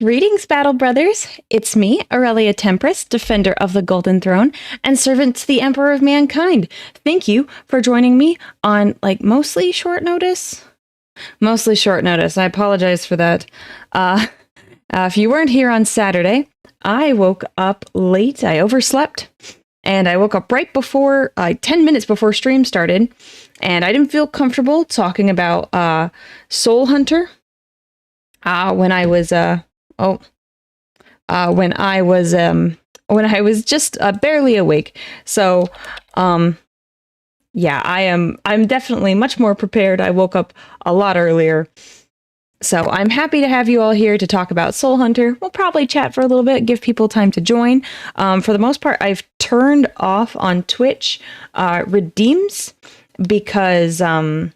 Greetings, Battle Brothers. It's me, Aurelia Tempris, Defender of the Golden Throne, and Servant to the Emperor of Mankind. Thank you for joining me on, mostly short notice. Mostly short notice. I apologize for that. If you weren't here on Saturday, I woke up late. I overslept, and I woke up right before, 10 minutes before stream started, and I didn't feel comfortable talking about Soul Hunter when I was just barely awake. So, yeah, I'm definitely much more prepared. I woke up a lot earlier. So I'm happy to have you all here to talk about Soul Hunter. We'll probably chat for a little bit, give people time to join. For the most part, I've turned off on Twitch redeems because I'm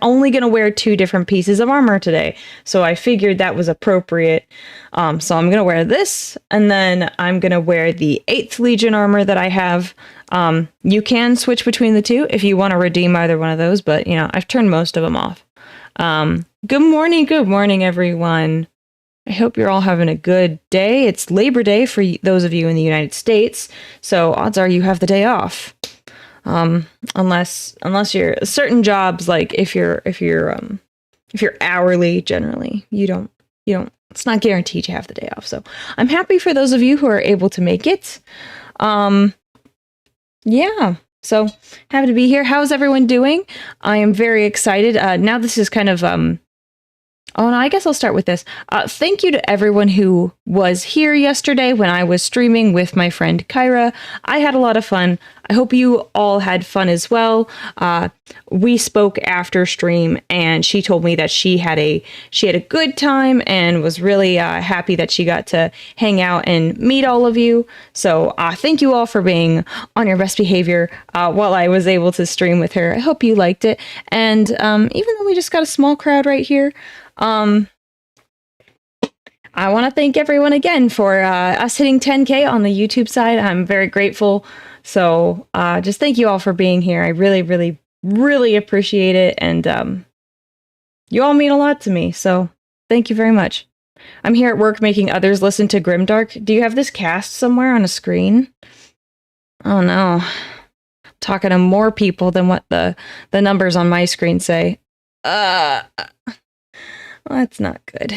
only going to wear 2 different pieces of armor today. So I figured that was appropriate. So I'm going to wear this, and then I'm going to wear the 8th Legion armor that I have. You can switch between the 2 if you want to redeem either one of those, but, I've turned most of them off. Good morning, everyone. I hope you're all having a good day. It's Labor Day for those of you in the United States, so odds are you have the day off. Unless you're certain jobs, like if you're hourly, generally, you don't, it's not guaranteed to have the day off. So I'm happy for those of you who are able to make it. Yeah. So happy to be here. How's everyone doing? I am very excited. Now this is kind of, oh, no, I guess I'll start with this. Thank you to everyone who was here yesterday when I was streaming with my friend Kyra. I had a lot of fun. I hope you all had fun as well. We spoke after stream, and she told me that she had a good time and was really happy that she got to hang out and meet all of you. So thank you all for being on your best behavior while I was able to stream with her. I hope you liked it. And even though we just got a small crowd right here, I want to thank everyone again for us hitting 10K on the YouTube side. I'm very grateful. So just thank you all for being here. I really, really, really appreciate it. And you all mean a lot to me. So thank you very much. I'm here at work making others listen to Grimdark. Do you have this cast somewhere on a screen? Oh no. Talking to more people than what the numbers on my screen say. Well, that's not good.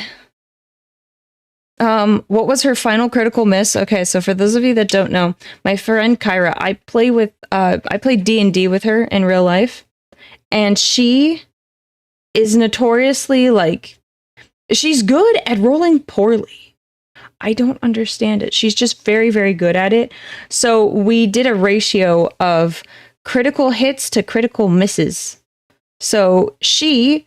What was her final critical miss? Okay, so for those of you that don't know, my friend Kyra, I play D&D with her in real life, and she is notoriously, she's good at rolling poorly. I don't understand it. She's just very, very good at it. So we did a ratio of critical hits to critical misses. So she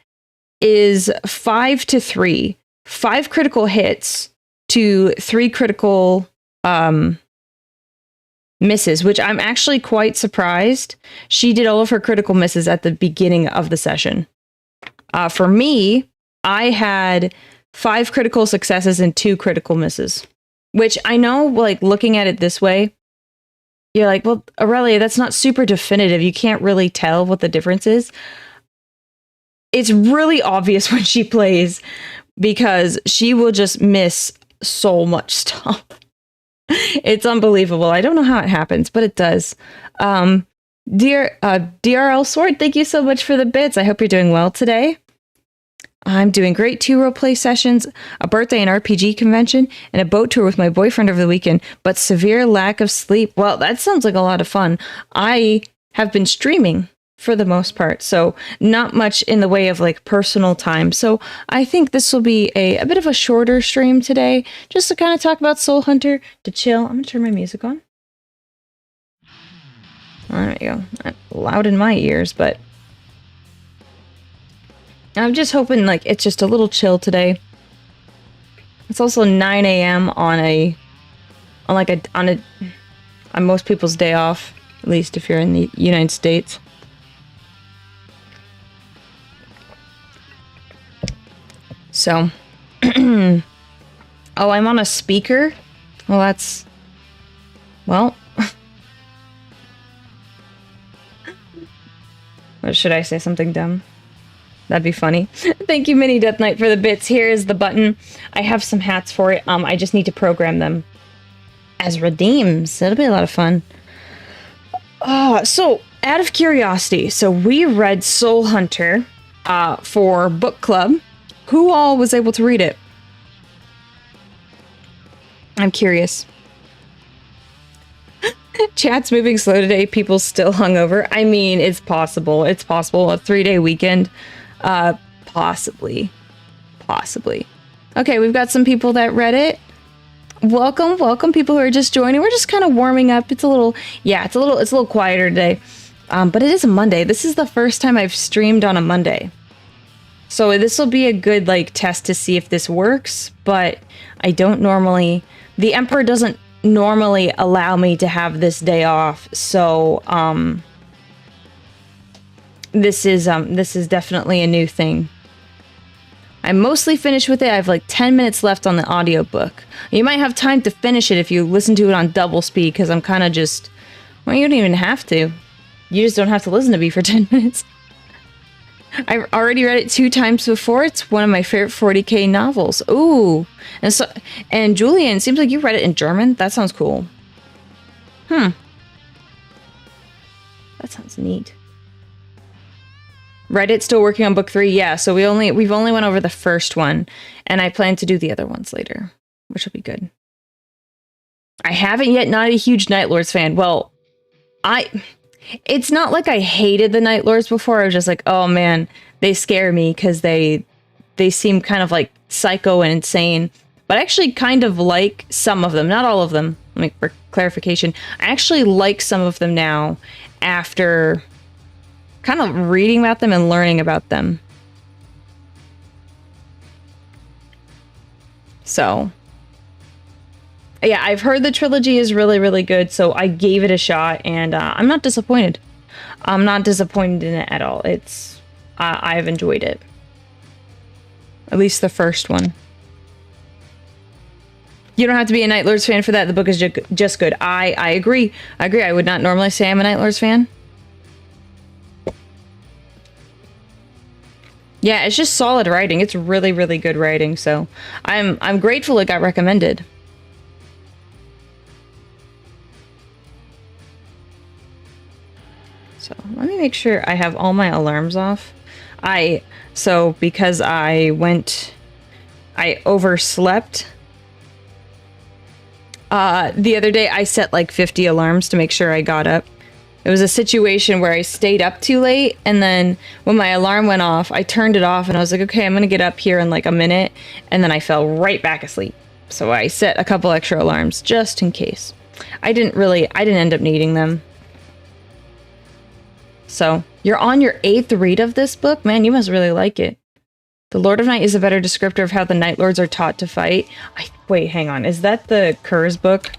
is 5 to 3. 5 critical hits to 3 critical misses, which I'm actually quite surprised. She did all of her critical misses at the beginning of the session. For me, I had 5 critical successes and 2 critical misses, which I know, looking at it this way, you're like, well, Aurelia, that's not super definitive. You can't really tell what the difference is. It's really obvious when she plays, because she will just miss so much stuff. It's unbelievable. I don't know how it happens, but it does. Dear DRL Sword, thank you so much for the bits. I hope you're doing well today. I'm doing great. 2 roleplay sessions, a birthday and RPG convention, and a boat tour with my boyfriend over the weekend, but severe lack of sleep. Well, that sounds like a lot of fun. I have been streaming for the most part, so not much in the way of personal time. So I think this will be a bit of a shorter stream today, just to kind of talk about Soul Hunter, to chill. I'm gonna turn my music on. There we go. Not loud in my ears, but I'm just hoping it's just a little chill today. It's also 9 a.m. on most people's day off, at least if you're in the United States. So, oh, I'm on a speaker? Well, or should I say something dumb? That'd be funny. Thank you, Mini Death Knight, for the bits. Here is the button. I have some hats for it. I just need to program them as redeems. It'll be a lot of fun. So, out of curiosity, so we read Soul Hunter for book club. Who all was able to read it? I'm curious. Chat's moving slow today. People still hungover. I mean, it's possible. It's possible. A 3-day weekend. Possibly. Okay, we've got some people that read it. Welcome, people who are just joining. We're just kind of warming up. It's a little quieter today. But it is a Monday. This is the first time I've streamed on a Monday. So this will be a good, test to see if this works. But I don't normally... The Emperor doesn't normally allow me to have this day off. So, this is definitely a new thing. I'm mostly finished with it. I have 10 minutes left on the audiobook. You might have time to finish it if you listen to it on double speed, because I'm kind of just... Well, you don't even have to. You just don't have to listen to me for 10 minutes. I've already read it 2 times before. It's one of my favorite 40k novels. Ooh. And Julian, seems like you read it in German. That sounds cool. That sounds neat. Reddit still working on book 3. Yeah, so we've only went over the first one, and I plan to do the other ones later, which will be good. I haven't yet. Not a huge Night Lords fan. Well, it's not like I hated the Night Lords before. I was just like, oh man, they scare me because they seem kind of psycho and insane. But I actually kind of like some of them, not all of them. Let me, for clarification, I actually like some of them now after kind of reading about them and learning about them. So, yeah, I've heard the trilogy is really, really good, so I gave it a shot, and I'm not disappointed. I'm not disappointed in it at all. I've enjoyed it. At least the first one. You don't have to be a Night Lords fan for that. The book is just good. I agree. I would not normally say I'm a Night Lords fan. Yeah, it's just solid writing. It's really, really good writing, so I'm grateful it got recommended. So let me make sure I have all my alarms off. Because I overslept. The other day I set 50 alarms to make sure I got up. It was a situation where I stayed up too late, and then when my alarm went off, I turned it off and I was like, okay, I'm gonna get up here in a minute, and then I fell right back asleep. So I set a couple extra alarms just in case. I didn't end up needing them. So, you're on your 8th read of this book? Man, you must really like it. The Lord of Night is a better descriptor of how the Night Lords are taught to fight. Wait, hang on. Is that the Kurz book?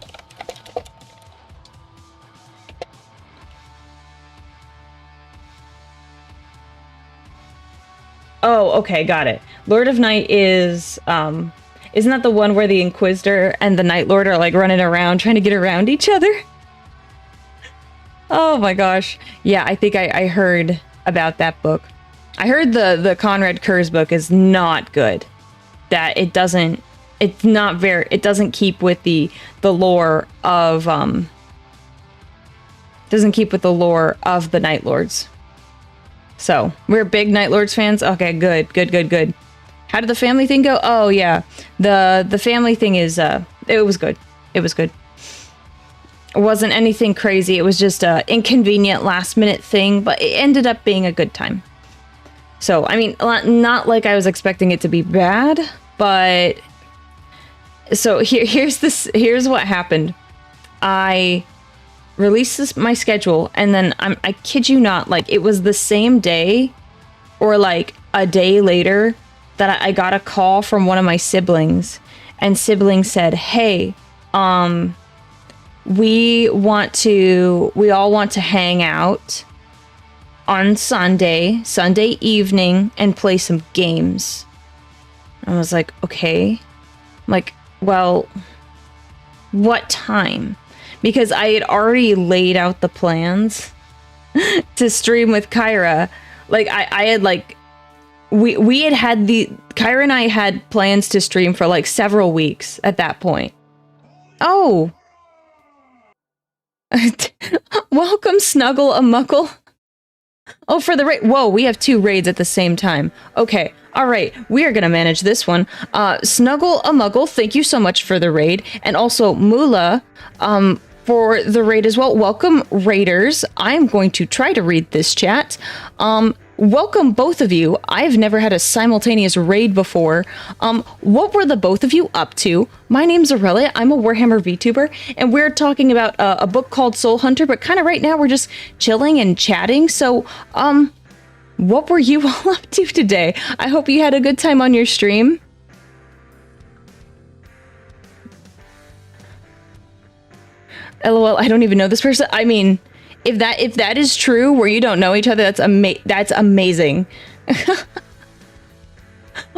Oh, okay, got it. Lord of Night is, isn't that the one where the Inquisitor and the Night Lord are running around trying to get around each other? Oh my gosh. Yeah, I think I heard about that book. I heard the Conrad Kurz book is not good. That it doesn't keep with the lore of the Night Lords. So, we're big Night Lords fans? Okay, good. How did the family thing go? Oh yeah. The family thing is it was good. It wasn't anything crazy. It was just a inconvenient last minute thing, but it ended up being a good time. So, I mean, not like I was expecting it to be bad, but so here's what happened. I released my schedule, and then I kid you not, it was the same day or a day later that I got a call from one of my siblings, and sibling said, hey, we all want to hang out on Sunday evening and play some games. I was like, okay. Well, what time? Because I had already laid out the plans to stream with Kyra. I had we had Kyra and I had plans to stream for like several weeks at that point. Oh. Welcome, Snuggle a Muckle. Oh, for the raid. Whoa, we have 2 raids at the same time. Okay, all right, we are gonna manage this one. Snuggle a Muggle, thank you so much for the raid, and also Mula, for the raid as well. Welcome, raiders. I am going to try to read this chat. Welcome, both of you. I've never had a simultaneous raid before. What were the both of you up to? My name's Aurelia. I'm a Warhammer Vtuber, and we're talking about a book called Soul Hunter, but kind of right now we're just chilling and chatting. So, what were you all up to today? I hope you had a good time on your stream. LOL, I don't even know this person. I mean, if that is true, where you don't know each other, that's amazing.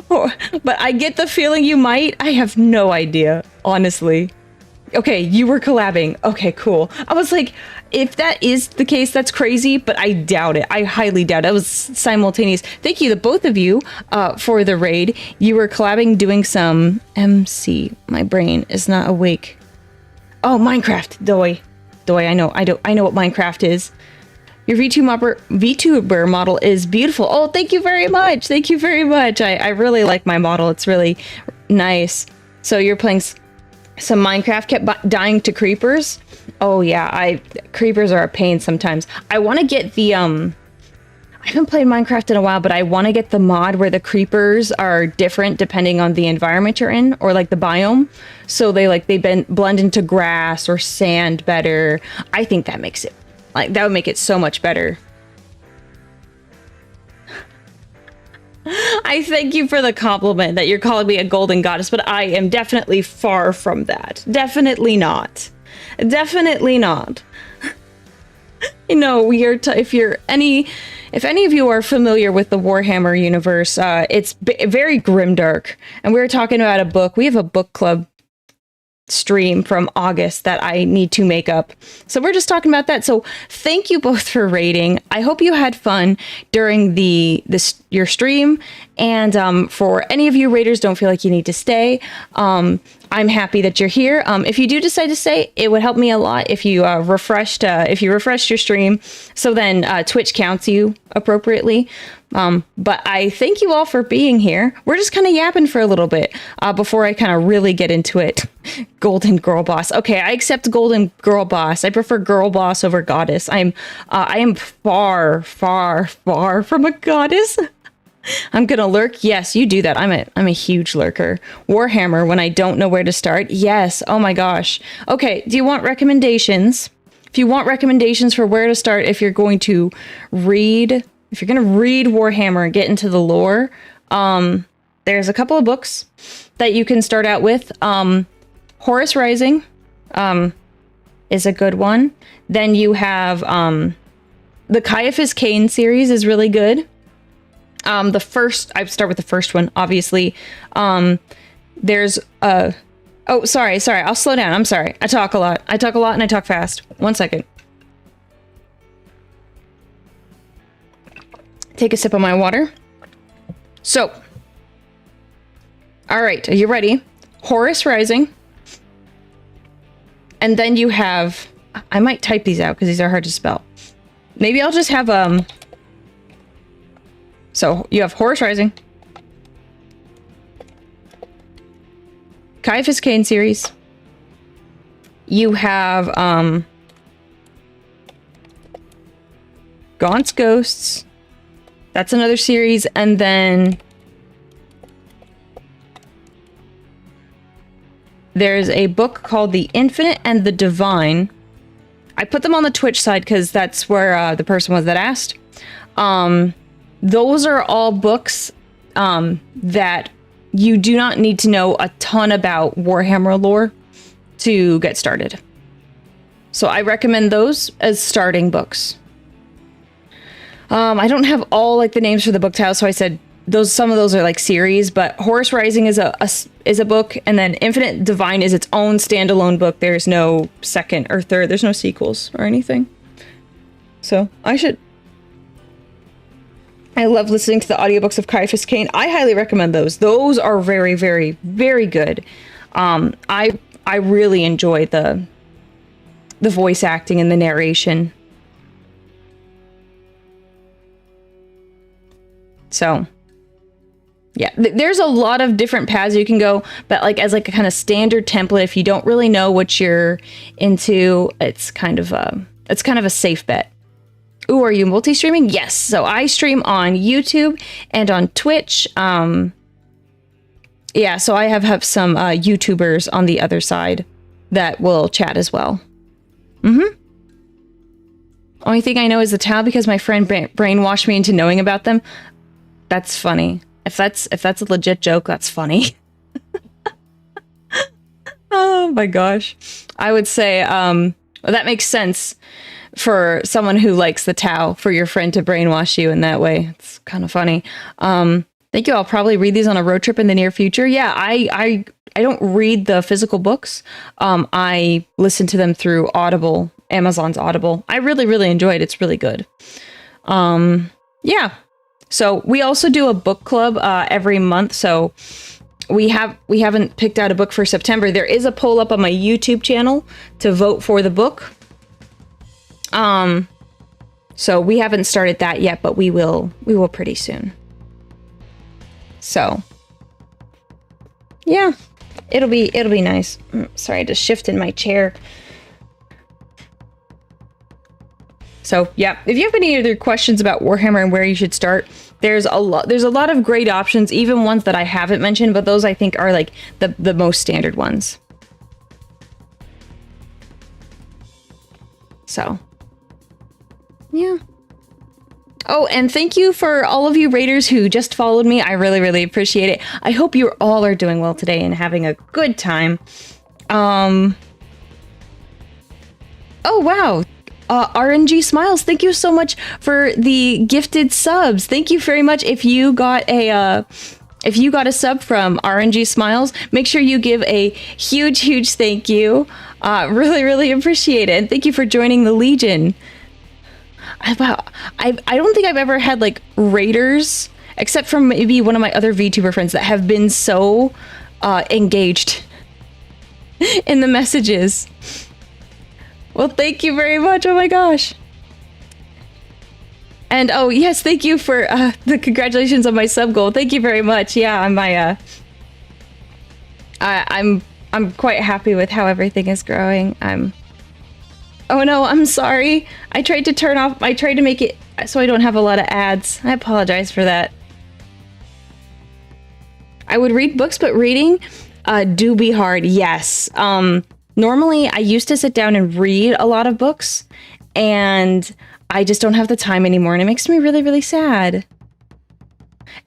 But I get the feeling you might. I have no idea, honestly. Okay, you were collabing. Okay, cool. I was like, if that is the case, that's crazy, but I doubt it. I highly doubt it. It was simultaneous. Thank you, the both of you, for the raid. You were collabing, doing some MC. My brain is not awake. Oh, Minecraft. Doy, I know what Minecraft is. Your VTuber model is beautiful. Oh, thank you very much. Thank you very much. I really like my model. It's really nice. So you're playing some Minecraft, kept dying to creepers. Oh yeah, creepers are a pain sometimes. I want to get the I haven't played Minecraft in a while, but I want to get the mod where the creepers are different depending on the environment you're in, or like the biome. So they blend into grass or sand better. I think that makes it, like, that would make it so much better. I thank you for the compliment that you're calling me a golden goddess, but I am definitely far from that. Definitely not. Definitely not. You know, if any of you are familiar with the Warhammer universe, it's very grimdark. And we're talking about a book. We have a book club stream from August that I need to make up. So we're just talking about that. So thank you both for raiding. I hope you had fun during your stream. And for any of you raiders, don't feel like you need to stay. I'm happy that you're here. If you do decide to stay, it would help me a lot if you refreshed your stream, so then Twitch counts you appropriately. But I thank you all for being here. We're just kind of yapping for a little bit before I kind of really get into it. Golden girl boss. Okay, I accept golden girl boss. I prefer girl boss over goddess. I am far, far, far from a goddess. I'm gonna lurk. Yes, you do that. I'm a huge lurker. Warhammer, when I don't know where to start. Yes. Oh my gosh. Okay. Do you want recommendations? If you want recommendations for where to start, if you're going to read Warhammer and get into the lore, there's a couple of books that you can start out with. Horus Rising, is a good one. Then you have, the Caiaphas Cain series is really good. I start with the first one, obviously. There's oh, sorry. I'll slow down. I'm sorry. I talk a lot and I talk fast. 1 second. Take a sip of my water. So, all right, are you ready? Horus Rising. And then you have, I might type these out because these are hard to spell. Maybe I'll just have, so you have Horus Rising, Caiaphas Cain series. You have Gaunt's Ghosts. That's another series, and then there's a book called The Infinite and the Divine. I put them on the Twitch side because that's where the person was that asked. Those are all books that you do not need to know a ton about Warhammer lore to get started. So I recommend those as starting books. I don't have all like the names for the book titles, so I said some of those are like series, but Horus Rising is a book, and then Infinite Divine is its own standalone book. There's no second or third. There's no sequels or anything. So I should. I love listening to the audiobooks of Caiaphas Cain. I highly recommend those. Those are very, very, very good. I really enjoy the voice acting and the narration. So, yeah, there's a lot of different paths you can go, but like as like a kind of standard template, if you don't really know what you're into, it's kind of a safe bet. Ooh, are you multi-streaming? Yes. So I stream on YouTube and on Twitch. Yeah, so I have some YouTubers on the other side that will chat as well. Only thing I know is the towel because my friend brainwashed me into knowing about them. That's funny. If that's a legit joke, that's funny. Oh my gosh. I would say well, that makes sense for someone who likes the Tao, for your friend to brainwash you in that way. It's kind of funny. Thank you. I'll probably read these on a road trip in the near future. Yeah, I don't read the physical books. I listen to them through Audible, Amazon's Audible. I really, really enjoy it. It's really good. Yeah. So we also do a book club every month. So we haven't picked out a book for September. There is a poll up on my YouTube channel to vote for the book. So we haven't started that yet, but we will pretty soon. So yeah, it'll be nice. Sorry, I just shifted my chair. So yeah, if you have any other questions about Warhammer and where you should start, there's a lot of great options, even ones that I haven't mentioned, but those I think are like the most standard ones. So yeah. Oh, and thank you for all of you raiders who just followed me. I really, really appreciate it. I hope you all are doing well today and having a good time. Oh, wow. RNG Smiles, thank you so much for the gifted subs. Thank you very much. If you got a sub from RNG Smiles, make sure you give a huge, huge thank you. Really, really appreciate it. And thank you for joining the Legion. I don't think I've ever had like raiders, except from maybe one of my other VTuber friends, that have been so engaged in the messages. Well, thank you very much. Oh my gosh. And oh yes, thank you for the congratulations on my sub goal. Thank you very much. Yeah, I'm quite happy with how everything is growing. Oh no, I'm sorry. I tried to make it so I don't have a lot of ads. I apologize for that. I would read books, but reading do be hard. Yes. Normally I used to sit down and read a lot of books, and I just don't have the time anymore, and it makes me really, really sad.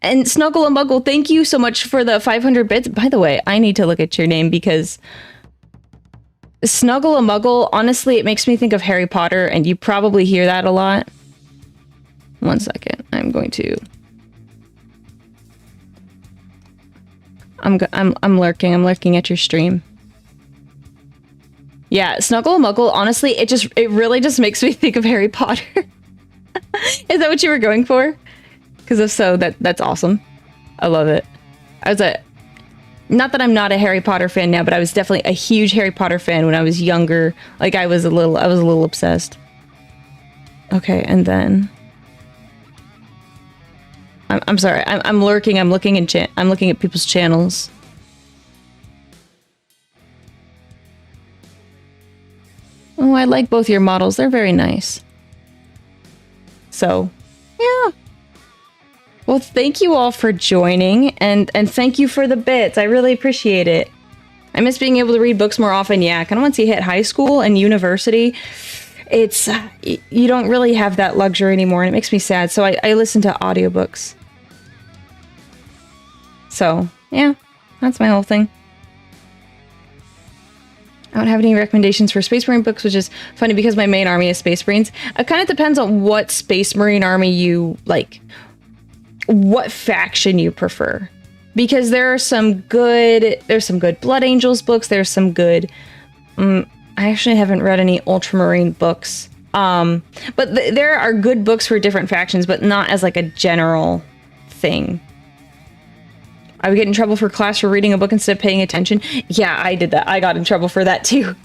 And Snuggle and Muggle, thank you so much for the 500 bits. By the way, I need to look at your name because Snuggle a Muggle, honestly, it makes me think of Harry Potter, and you probably hear that a lot. 1 second. I'm going to... I'm lurking. I'm lurking at your stream. Yeah, Snuggle a Muggle, honestly, it really just makes me think of Harry Potter. Is that what you were going for? Because if so, that's awesome. I love it. Not that I'm not a Harry Potter fan now, but I was definitely a huge Harry Potter fan when I was younger. Like I was a little obsessed. Okay, and then I'm sorry. I'm lurking. I'm looking at people's channels. Oh, I like both your models. They're very nice. So, yeah. Well, thank you all for joining, and thank you for the bits. I really appreciate it. I miss being able to read books more often. Yeah, kind of once you hit high school and university, it's you don't really have that luxury anymore, and it makes me sad. So I listen to audiobooks. So, yeah, that's my whole thing. I don't have any recommendations for Space Marine books, which is funny because my main army is Space Marines. It kind of depends on what Space Marine army you like, what faction you prefer. Because there's some good Blood Angels books, there's some good... I actually haven't read any Ultramarine books. But there are good books for different factions, but not as like a general thing. I would get in trouble for class for reading a book instead of paying attention. Yeah, I did that. I got in trouble for that too.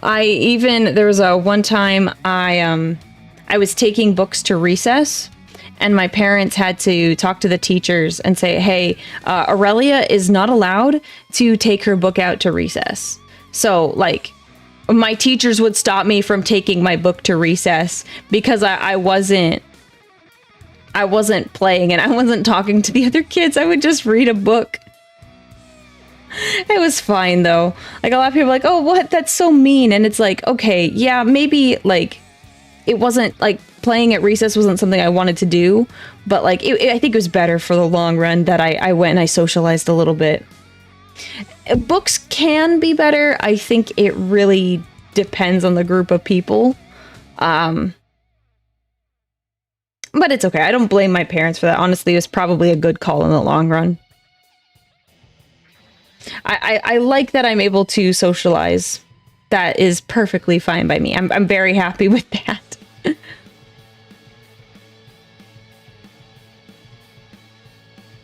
There was a one time I was taking books to recess, and my parents had to talk to the teachers and say, hey, Aurelia is not allowed to take her book out to recess. So like my teachers would stop me from taking my book to recess because I wasn't playing and I wasn't talking to the other kids. I would just read a book. It was fine though. Like a lot of people are like, oh, what? That's so mean. And it's like, okay, yeah, maybe like it wasn't like playing at recess wasn't something I wanted to do, but like I think it was better for the long run that I went and I socialized a little bit. Books can be better. I think it really depends on the group of people. But it's okay. I don't blame my parents for that. Honestly, it was probably a good call in the long run. I like that I'm able to socialize. That is perfectly fine by me. I'm very happy with that.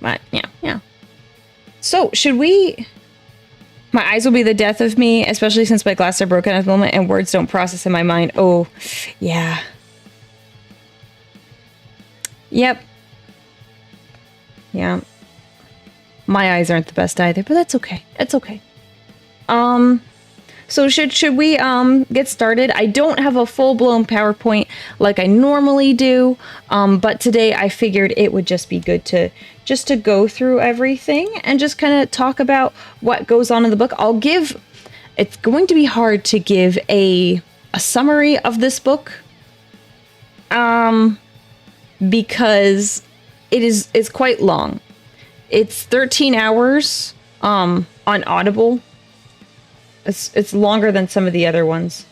But yeah. So should we? My eyes will be the death of me, especially since my glasses are broken at the moment and words don't process in my mind. Oh, yeah. Yep. Yeah. My eyes aren't the best either, but that's okay. It's okay. So should we get started? I don't have a full-blown PowerPoint like I normally do, but today I figured it would just be good to go through everything and just kind of talk about what goes on in the book. It's going to be hard to give a summary of this book, because it's quite long. It's 13 hours on Audible. It's longer than some of the other ones.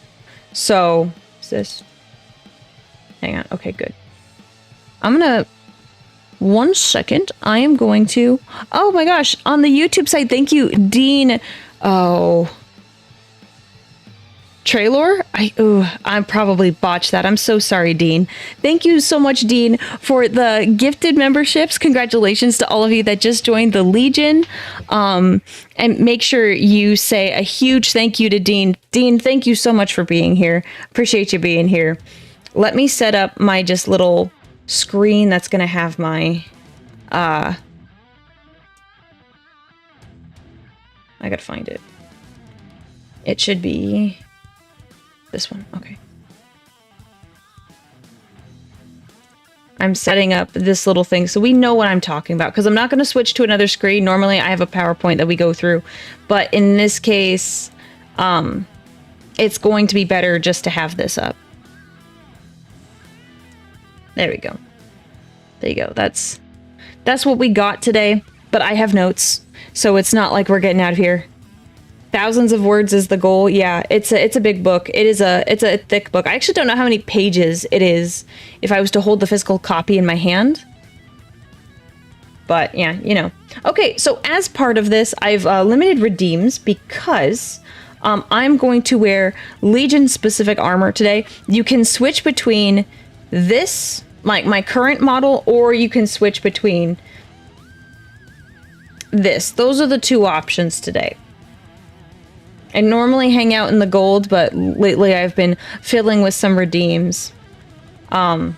So, is this? Hang on. Okay, good. One second. I am going to... Oh my gosh. On the YouTube site, thank you, Dean. Oh. Traylor? I probably botched that. I'm so sorry, Dean. Thank you so much, Dean, for the gifted memberships. Congratulations to all of you that just joined the Legion. And make sure you say a huge thank you to Dean. Dean, thank you so much for being here. Appreciate you being here. Let me set up my just little screen that's going to have my... I gotta find it. It should be... this one. Okay. I'm setting up this little thing so we know what I'm talking about, because I'm not going to switch to another screen. Normally I have a PowerPoint that we go through, but in this case, it's going to be better just to have this up. There we go. There you go. That's what we got today, but I have notes, so it's not like we're getting out of here. Thousands of words is the goal. Yeah, it's a big book. It's a thick book. I actually don't know how many pages it is if I was to hold the physical copy in my hand. But yeah, you know. Okay, so as part of this, I've limited redeems because I'm going to wear Legion specific armor today. You can switch between this, like my current model, or you can switch between this. Those are the two options today. I normally hang out in the gold, but lately I've been fiddling with some redeems. I'm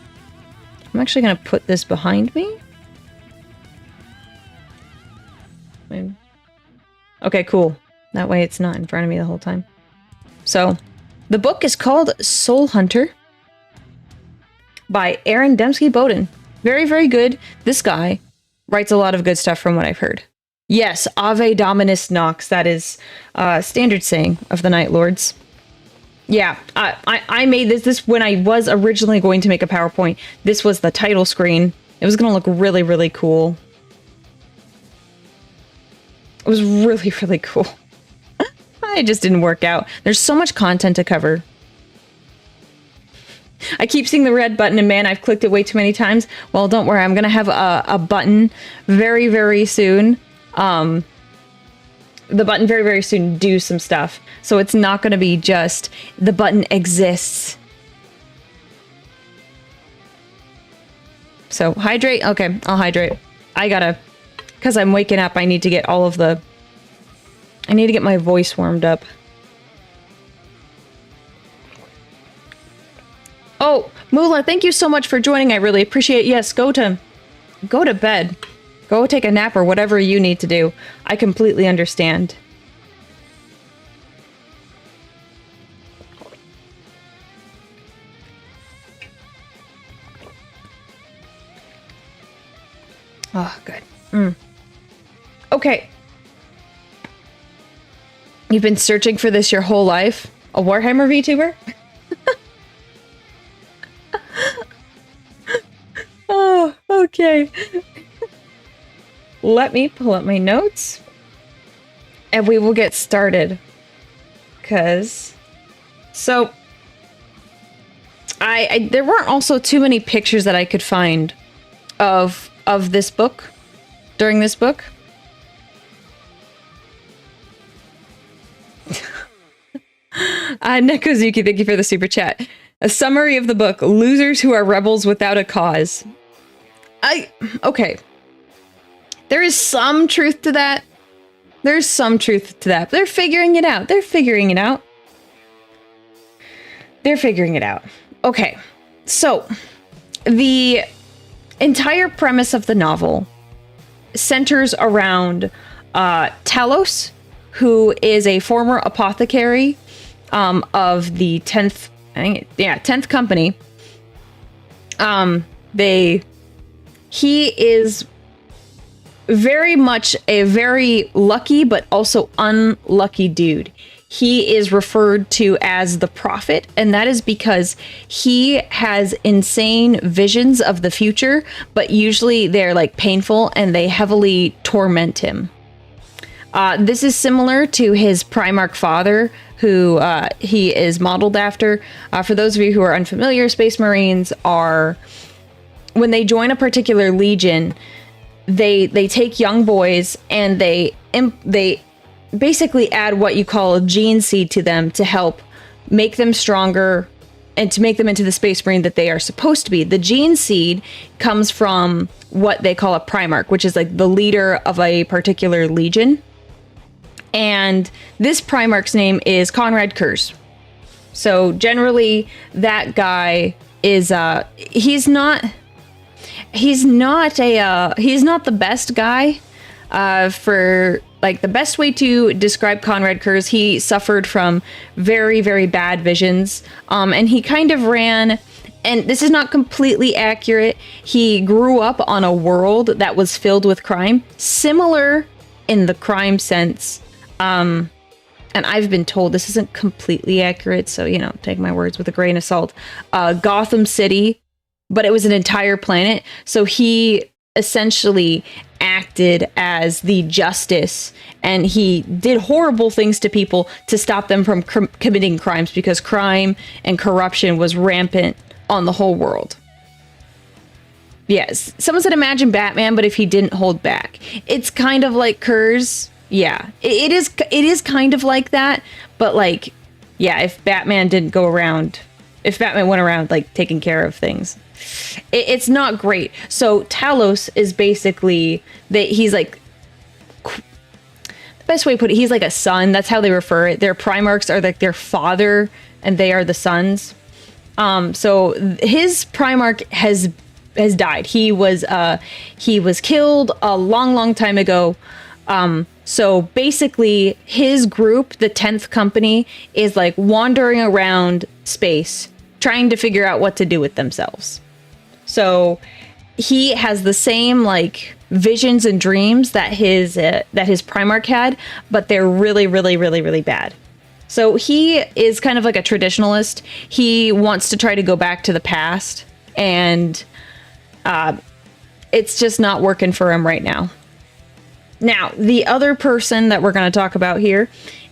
actually going to put this behind me. Okay, cool. That way it's not in front of me the whole time. So, the book is called Soul Hunter by Aaron Dembski-Bowden. Very, very good. This guy writes a lot of good stuff from what I've heard. Yes, Ave Dominus Nox. That is standard saying of the Night Lords. Yeah, I made this when I was originally going to make a PowerPoint. This was the title screen. It was going to look really, really cool. It was really, really cool. It just didn't work out. There's so much content to cover. I keep seeing the red button, and man, I've clicked it way too many times. Well, don't worry. I'm going to have a button very, very soon. The button very, very soon do some stuff. So it's not going to be just the button exists. So hydrate. Okay, I'll hydrate. I gotta, because I'm waking up, I need to get I need to get my voice warmed up. Oh, Moolah, thank you so much for joining. I really appreciate it. Yes, go to bed. Go take a nap or whatever you need to do. I completely understand. Oh, good. Okay. You've been searching for this your whole life? A Warhammer Vtuber? Oh, okay. Let me pull up my notes. And we will get started. So... there weren't also too many pictures that I could find of this book during this book. Nekozuki, thank you for the super chat. A summary of the book: losers who are rebels without a cause. Okay. There is some truth to that. There's some truth to that. They're figuring it out. They're figuring it out. They're figuring it out. Okay. So, the entire premise of the novel centers around Talos, who is a former apothecary of the 10th, 10th company. He is very much a very lucky but also unlucky dude. He is referred to as the Prophet, and that is because he has insane visions of the future, but usually they're like painful and they heavily torment him. This is similar to his Primarch father, who he is modeled after. For those of you who are unfamiliar, Space Marines are, when they join a particular legion, they take young boys and they basically add what you call a gene seed to them to help make them stronger and to make them into the Space Marine that they are supposed to be. The gene seed comes from what they call a Primarch, which is like the leader of a particular legion. And this Primarch's name is Conrad Kurz. So generally that guy is he's not the best guy. For like the best way to describe Conrad Kurz, he suffered from very, very bad visions. And he kind of ran, and this is not completely accurate, he grew up on a world that was filled with crime, similar in the crime sense. And I've been told this isn't completely accurate, so, you know, take my words with a grain of salt. Gotham City, but it was an entire planet. So he essentially acted as the justice, and he did horrible things to people to stop them from committing crimes, because crime and corruption was rampant on the whole world. Yes, someone said imagine Batman, but if he didn't hold back. It's kind of like Kurz. Yeah, it is kind of like that, but like, yeah, if Batman went around like taking care of things, it's not great. So Talos is basically he's like, the best way to put it, he's like a son. That's how they refer it. Their Primarchs are like their father, and they are the sons. So his Primarch has died. He was killed a long time ago. So basically his group, the 10th Company, is like wandering around space trying to figure out what to do with themselves. So he has the same like visions and dreams that his Primarch had, but they're really, really, really, really bad. So he is kind of like a traditionalist. He wants to try to go back to the past, and it's just not working for him right now. Now, the other person that we're going to talk about here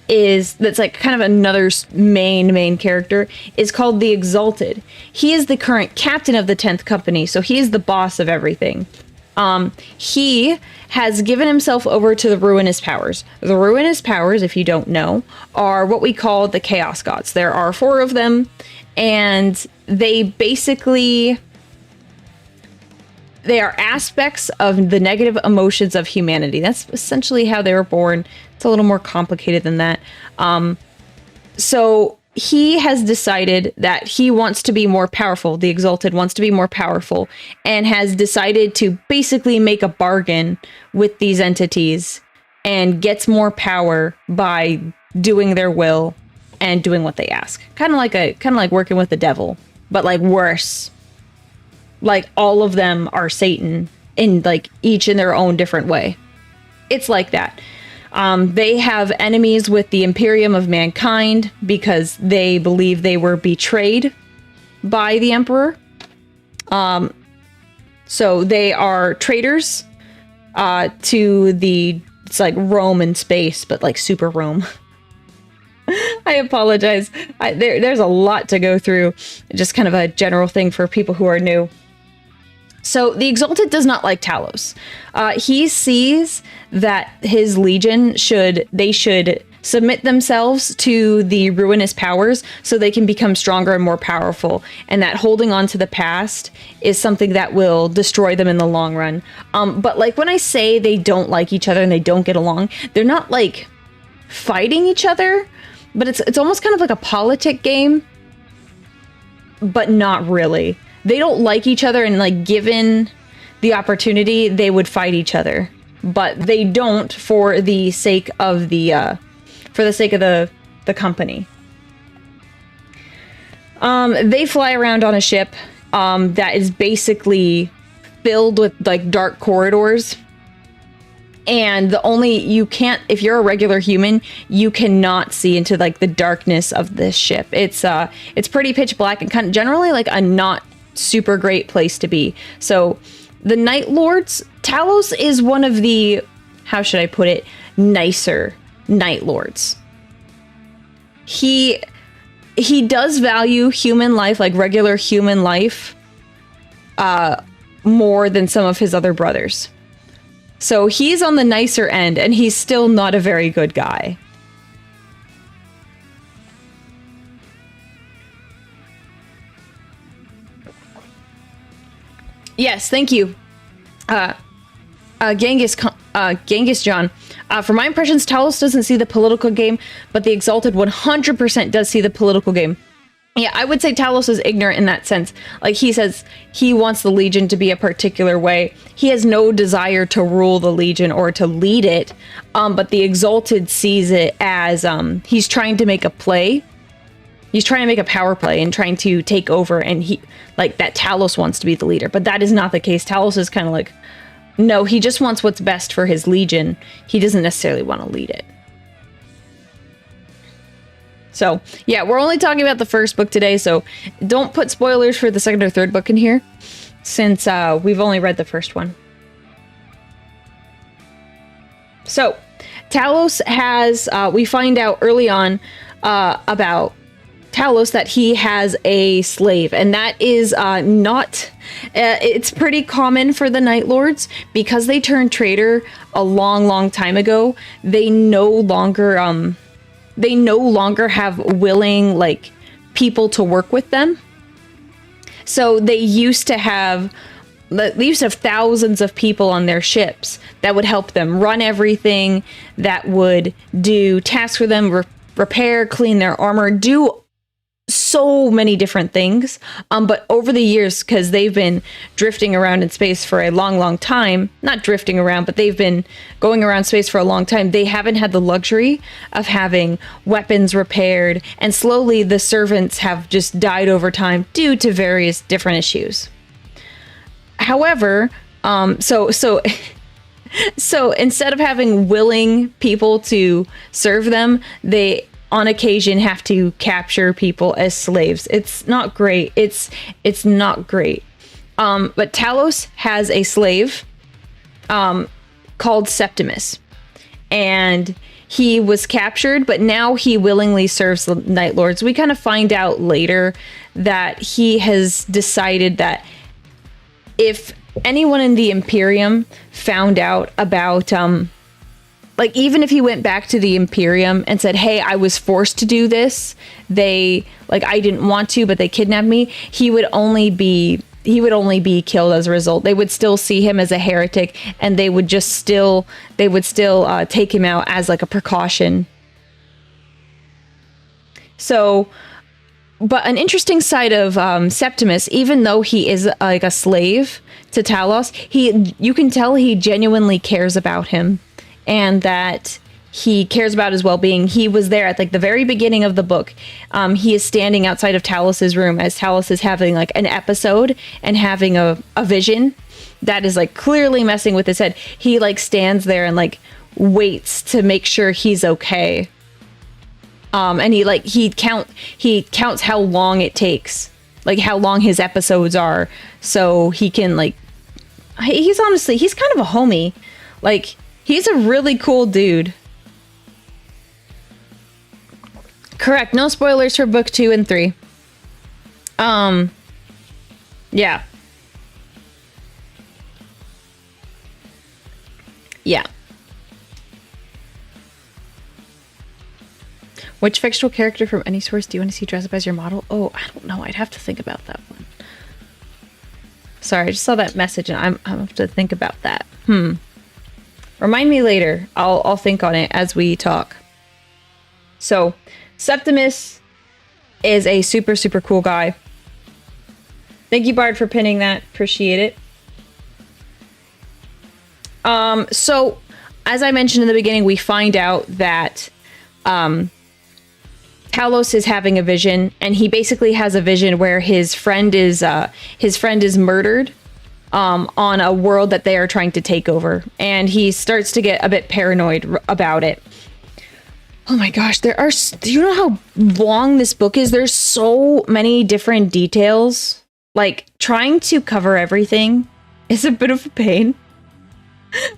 that's like kind of another main character is called the Exalted. He is the current captain of the 10th Company, so he is the boss of everything. He has given himself over to the Ruinous Powers. The Ruinous Powers, if you don't know, are what we call the Chaos Gods. There are 4 of them, and they basically they are aspects of the negative emotions of humanity. That's essentially how they were born. It's a little more complicated than that. So he has decided that he wants to be more powerful. The Exalted wants to be more powerful and has decided to basically make a bargain with these entities and gets more power by doing their will and doing what they ask. Kind of like working with the devil, but like worse. Like all of them are Satan in like each in their own different way. It's like that. They have enemies with the Imperium of Mankind because they believe they were betrayed by the Emperor. So they are traitors to the, it's like Rome in space, but like super Rome. I apologize. There's a lot to go through. Just kind of a general thing for people who are new. So the Exalted does not like Talos. He sees that his legion should submit themselves to the ruinous powers so they can become stronger and more powerful, and that holding on to the past is something that will destroy them in the long run. But like when I say they don't like each other and they don't get along, they're not like fighting each other, but it's almost kind of like a politic game, but not really. They don't like each other, and like given the opportunity, they would fight each other, but they don't for the sake of the company. They fly around on a ship that is basically filled with like dark corridors, and if you're a regular human, you cannot see into like the darkness of this ship. It's pretty pitch black and kind of generally like a not super great place to be. So the Night Lords, Talos is one of the, how should I put it, nicer Night Lords. He does value human life, like regular human life, more than some of his other brothers. So he's on the nicer end, and he's still not a very good guy. Yes, thank you. Genghis John. From my impressions, Talos doesn't see the political game, but the Exalted 100% does see the political game. Yeah, I would say Talos is ignorant in that sense. Like, he says he wants the Legion to be a particular way. He has no desire to rule the Legion or to lead it, but the Exalted sees it as he's trying to make a play. He's trying to make a power play and trying to take over, and he, like, that Talos wants to be the leader, but that is not the case. Talos is kind of like, no, he just wants what's best for his Legion. He doesn't necessarily want to lead it. So, yeah, we're only talking about the first book today, so don't put spoilers for the second or third book in here, since we've only read the first one. So, Talos has, we find out early on about Talos that he has a slave, and that is it's pretty common for the Night Lords, because they turned traitor a long time ago. They no longer have willing, like, people to work with them. So they used to have thousands of people on their ships that would help them run everything, that would do tasks for them, repair, clean their armor, do so many different things. But over the years, because they've been drifting around in space for a long time, not drifting around, but they've been going around space for a long time, they haven't had the luxury of having weapons repaired, and slowly the servants have just died over time due to various different issues. However, so instead of having willing people to serve them, they on occasion have to capture people as slaves. It's not great. It's not great. But Talos has a slave called Septimus, and he was captured, but now he willingly serves the Night Lords. We kind of find out later that he has decided that if anyone in the Imperium found out about like, even if he went back to the Imperium and said, hey, I was forced to do this, I didn't want to, but they kidnapped me, he would only be he would only be killed as a result. They would still see him as a heretic, and they would still take him out as like a precaution. So, but an interesting side of Septimus, even though he is like a slave to Talos, you can tell he genuinely cares about him, and that he cares about his well-being. He was there at like the very beginning of the book. He is standing outside of Talos's room as Talos is having like an episode and having a vision that is like clearly messing with his head. He like stands there and like waits to make sure he's okay. And he counts how long it takes, like how long his episodes are, so he can like, he's kind of a homie. Like, he's a really cool dude. Correct. No spoilers for book 2 and 3. Yeah. Yeah. Which fictional character from any source do you want to see dress up as your model? Oh, I don't know. I'd have to think about that one. Sorry, I just saw that message and I have to think about that. Remind me later. I'll think on it as we talk. So, Septimus is a super, super cool guy. Thank you, Bard, for pinning that. Appreciate it. So, as I mentioned in the beginning, we find out that Talos is having a vision, and he basically has a vision where his friend is murdered on a world that they are trying to take over, and he starts to get a bit paranoid about it. Oh my gosh, do you know how long this book is? There's so many different details. Like, trying to cover everything is a bit of a pain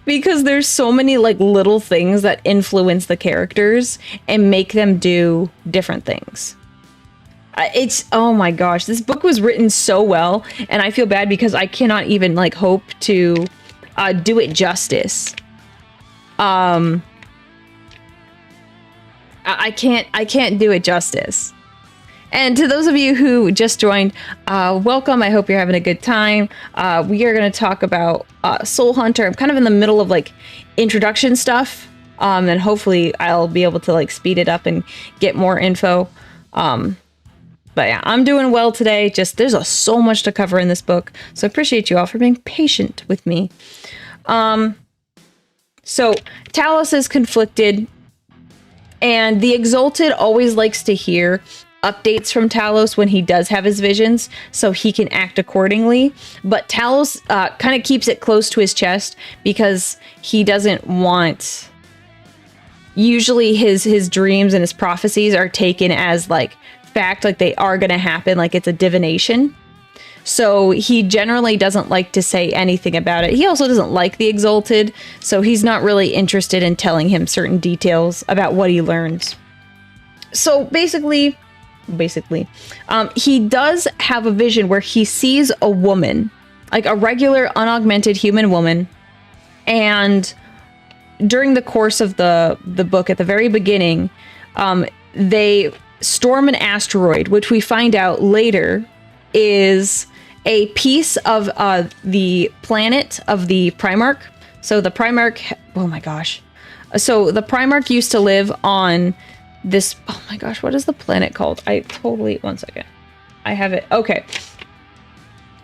because there's so many like little things that influence the characters and make them do different things. Oh my gosh, this book was written so well, and I feel bad because I cannot even like hope to do it justice. I can't do it justice. And to those of you who just joined, welcome. I hope you're having a good time. We are going to talk about Soul Hunter. I'm kind of in the middle of like introduction stuff, and hopefully I'll be able to like speed it up and get more info. But yeah, I'm doing well today. Just there's so much to cover in this book, so I appreciate you all for being patient with me. So Talos is conflicted. And the Exalted always likes to hear updates from Talos when he does have his visions, so he can act accordingly. But Talos kind of keeps it close to his chest because he doesn't want... Usually his dreams and his prophecies are taken as like fact, like they are going to happen, like it's a divination. So he generally doesn't like to say anything about it. He also doesn't like the Exalted, so he's not really interested in telling him certain details about what he learns. So basically, he does have a vision where he sees a woman, like a regular unaugmented human woman, and during the course of the book, at the very beginning, they storm an asteroid, which we find out later is a piece of the planet of the Primarch. So the Primarch, oh my gosh. So the Primarch used to live on this, oh my gosh, what is the planet called? One second. I have it. Okay.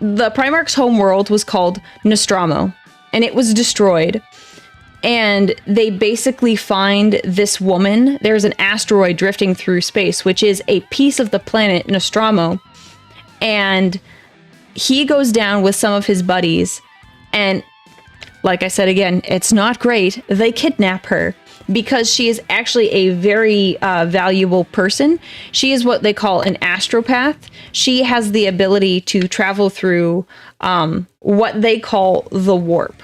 The Primarch's home world was called Nostromo, and it was destroyed. And they basically find this woman. There's an asteroid drifting through space, which is a piece of the planet Nostromo. And he goes down with some of his buddies, and like I said again, it's not great. They kidnap her because she is actually a very valuable person. She is what they call an astropath. She has the ability to travel through what they call the warp.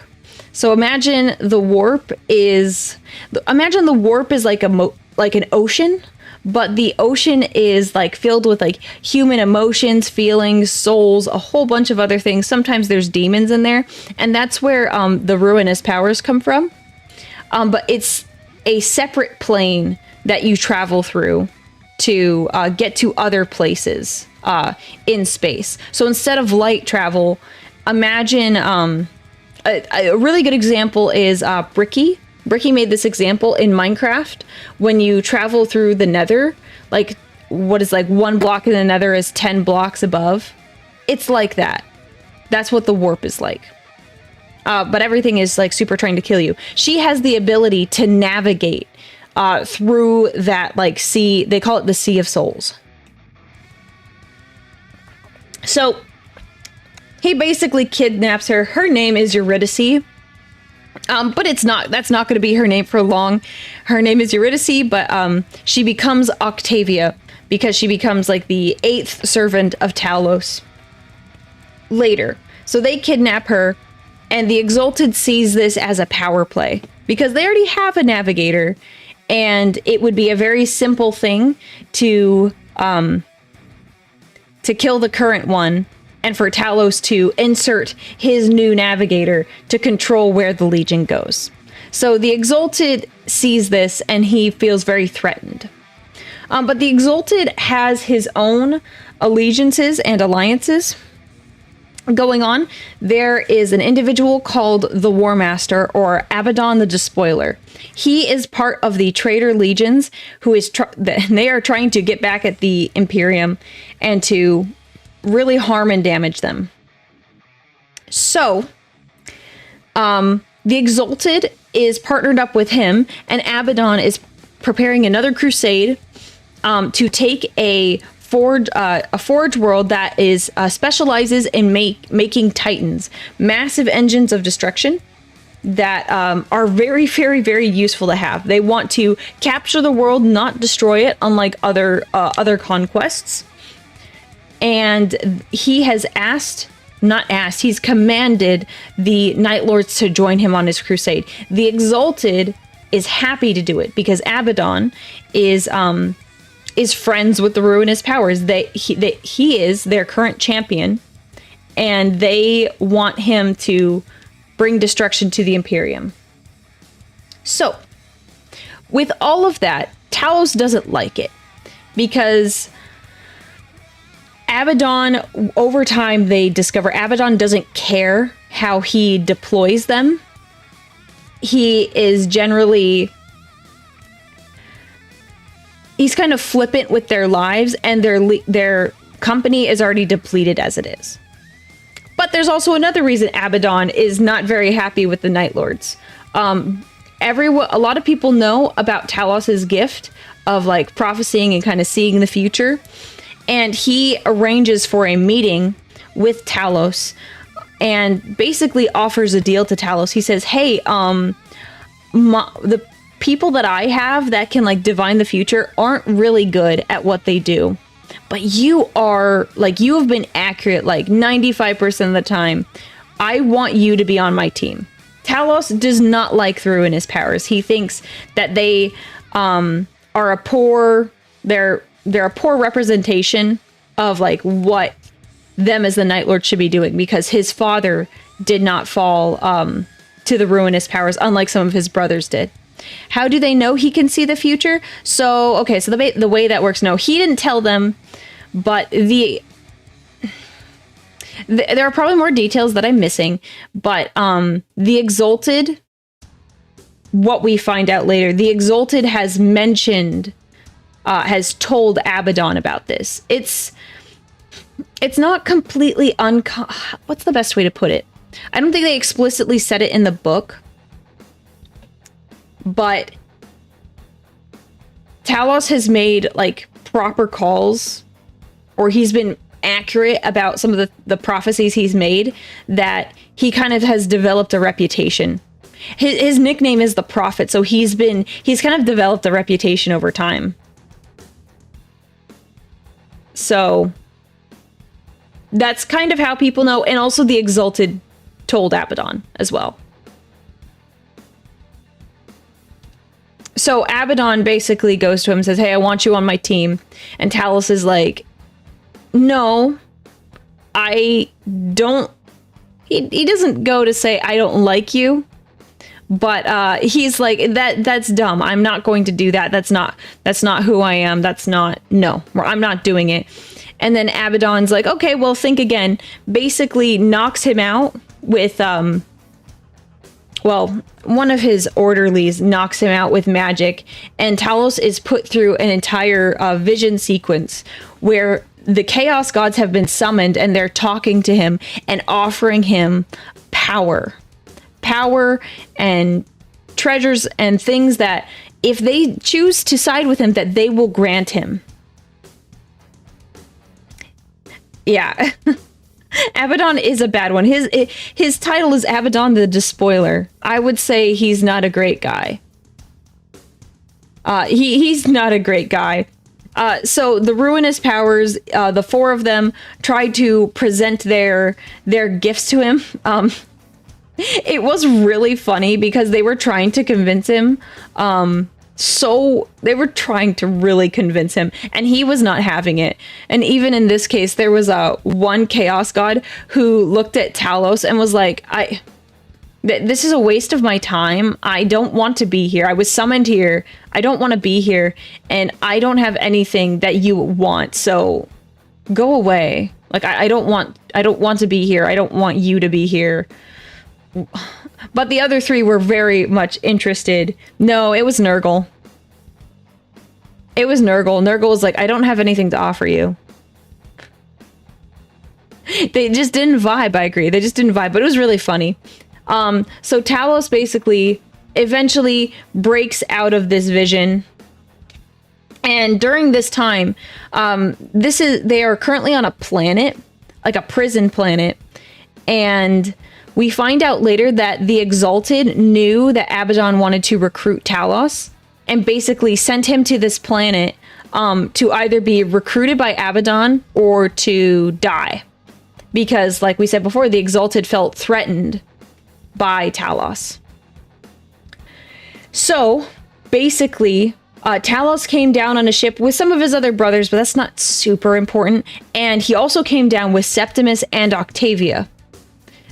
So imagine the warp is like an ocean. But the ocean is like filled with like human emotions, feelings, souls, a whole bunch of other things. Sometimes there's demons in there, and that's where the ruinous powers come from. But it's a separate plane that you travel through to get to other places in space. So instead of light travel, imagine a really good example is Bricky. Bricky made this example in Minecraft. When you travel through the nether, like what is like 1 block in the nether is 10 blocks above. It's like that. That's what the warp is like. But everything is like super trying to kill you. She has the ability to navigate through that like sea. They call it the Sea of Souls. So he basically kidnaps her. Her name is Eurydice. But that's not going to be her name for long. Her name is Eurydice, but she becomes Octavia because she becomes like the 8th servant of Talos later. So they kidnap her, and the Exalted sees this as a power play because they already have a navigator, and it would be a very simple thing to kill the current one and for Talos to insert his new navigator to control where the Legion goes. So the Exalted sees this and he feels very threatened. But the Exalted has his own allegiances and alliances going on. There is an individual called the War Master, or Abaddon the Despoiler. He is part of the Traitor Legions, who is they are trying to get back at the Imperium and to really harm and damage them. So, the Exalted is partnered up with him, and Abaddon is preparing another crusade to take a forge world that is specializes in making Titans, massive engines of destruction that are very, very, very useful to have. They want to capture the world, not destroy it, unlike other conquests. And he has he's commanded the Night Lords to join him on his crusade. The Exalted is happy to do it because Abaddon is friends with the Ruinous Powers. He is their current champion, and they want him to bring destruction to the Imperium. So, with all of that, Talos doesn't like it because Abaddon, over time, they discover Abaddon doesn't care how he deploys them. He is generally... he's kind of flippant with their lives, and their company is already depleted as it is. But there's also another reason Abaddon is not very happy with the Night Lords. A lot of people know about Talos's gift of like prophesying and kind of seeing the future. And he arranges for a meeting with Talos and basically offers a deal to Talos. He says, hey, the people that I have that can like divine the future aren't really good at what they do. But you are, like, you have been accurate like 95% of the time. I want you to be on my team. Talos does not like the Ruinous Powers. He thinks that they are a poor, they're a poor representation of like what them as the Night Lord should be doing, because his father did not fall to the Ruinous Powers, unlike some of his brothers did. How do they know he can see the future? So, okay, so the way that works, no, he didn't tell them, but there are probably more details that I'm missing, but the Exalted, what we find out later, the Exalted has mentioned, has told Abaddon about this. It's not completely what's the best way to put it? I don't think they explicitly said it in the book, but Talos has made like proper calls, or he's been accurate about some of the prophecies he's made, that he kind of has developed a reputation. His nickname is the Prophet, so he's kind of developed a reputation over time. So that's kind of how people know, and also the Exalted told Abaddon as well. So Abaddon basically goes to him and says, hey, I want you on my team. And Talos is like, no, I don't. He doesn't go to say, I don't like you. But he's like, that's dumb. I'm not going to do that. That's not who I am. No, I'm not doing it. And then Abaddon's like, okay, well, think again. Basically knocks him out with, one of his orderlies knocks him out with magic, and Talos is put through an entire vision sequence where the Chaos Gods have been summoned, and they're talking to him and offering him power and treasures and things that, if they choose to side with him, that they will grant him. Yeah. Abaddon is a bad one. His title is Abaddon the Despoiler. I would say he's not a great guy. He's not a great guy. So the Ruinous Powers, the four of them tried to present their gifts to him. It was really funny because they were trying to convince him. They were trying to really convince him, and he was not having it. And even in this case, there was one Chaos God who looked at Talos and was like, this is a waste of my time. I don't want to be here. I was summoned here. I don't want to be here, and I don't have anything that you want. So go away. Like, I don't want to be here. I don't want you to be here. But the other three were very much interested. No, it was Nurgle. It was Nurgle. Nurgle was like, I don't have anything to offer you. They just didn't vibe, I agree. They just didn't vibe, but it was really funny. So Talos basically eventually breaks out of this vision. And during this time, they are currently on a planet, like a prison planet. And we find out later that the Exalted knew that Abaddon wanted to recruit Talos and basically sent him to this planet to either be recruited by Abaddon or to die. Because, like we said before, the Exalted felt threatened by Talos. So, basically, Talos came down on a ship with some of his other brothers, but that's not super important. And he also came down with Septimus and Octavia.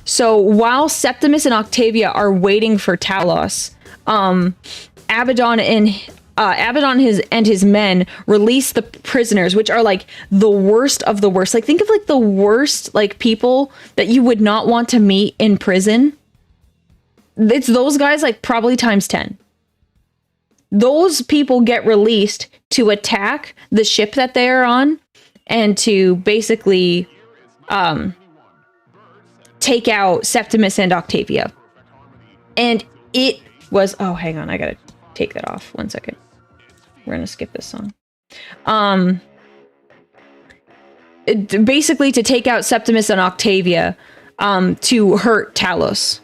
So while Septimus and Octavia are waiting for Talos, Abaddon and his men release the prisoners, which are like the worst of the worst. Like, think of like the worst like people that you would not want to meet in prison. It's those guys, like probably times 10. Those people get released to attack the ship that they are on and to basically take out Septimus and Octavia. And it was, oh, hang on, I gotta take that off. 1 second. We're gonna skip this song. Basically to take out Septimus and Octavia to hurt Talos.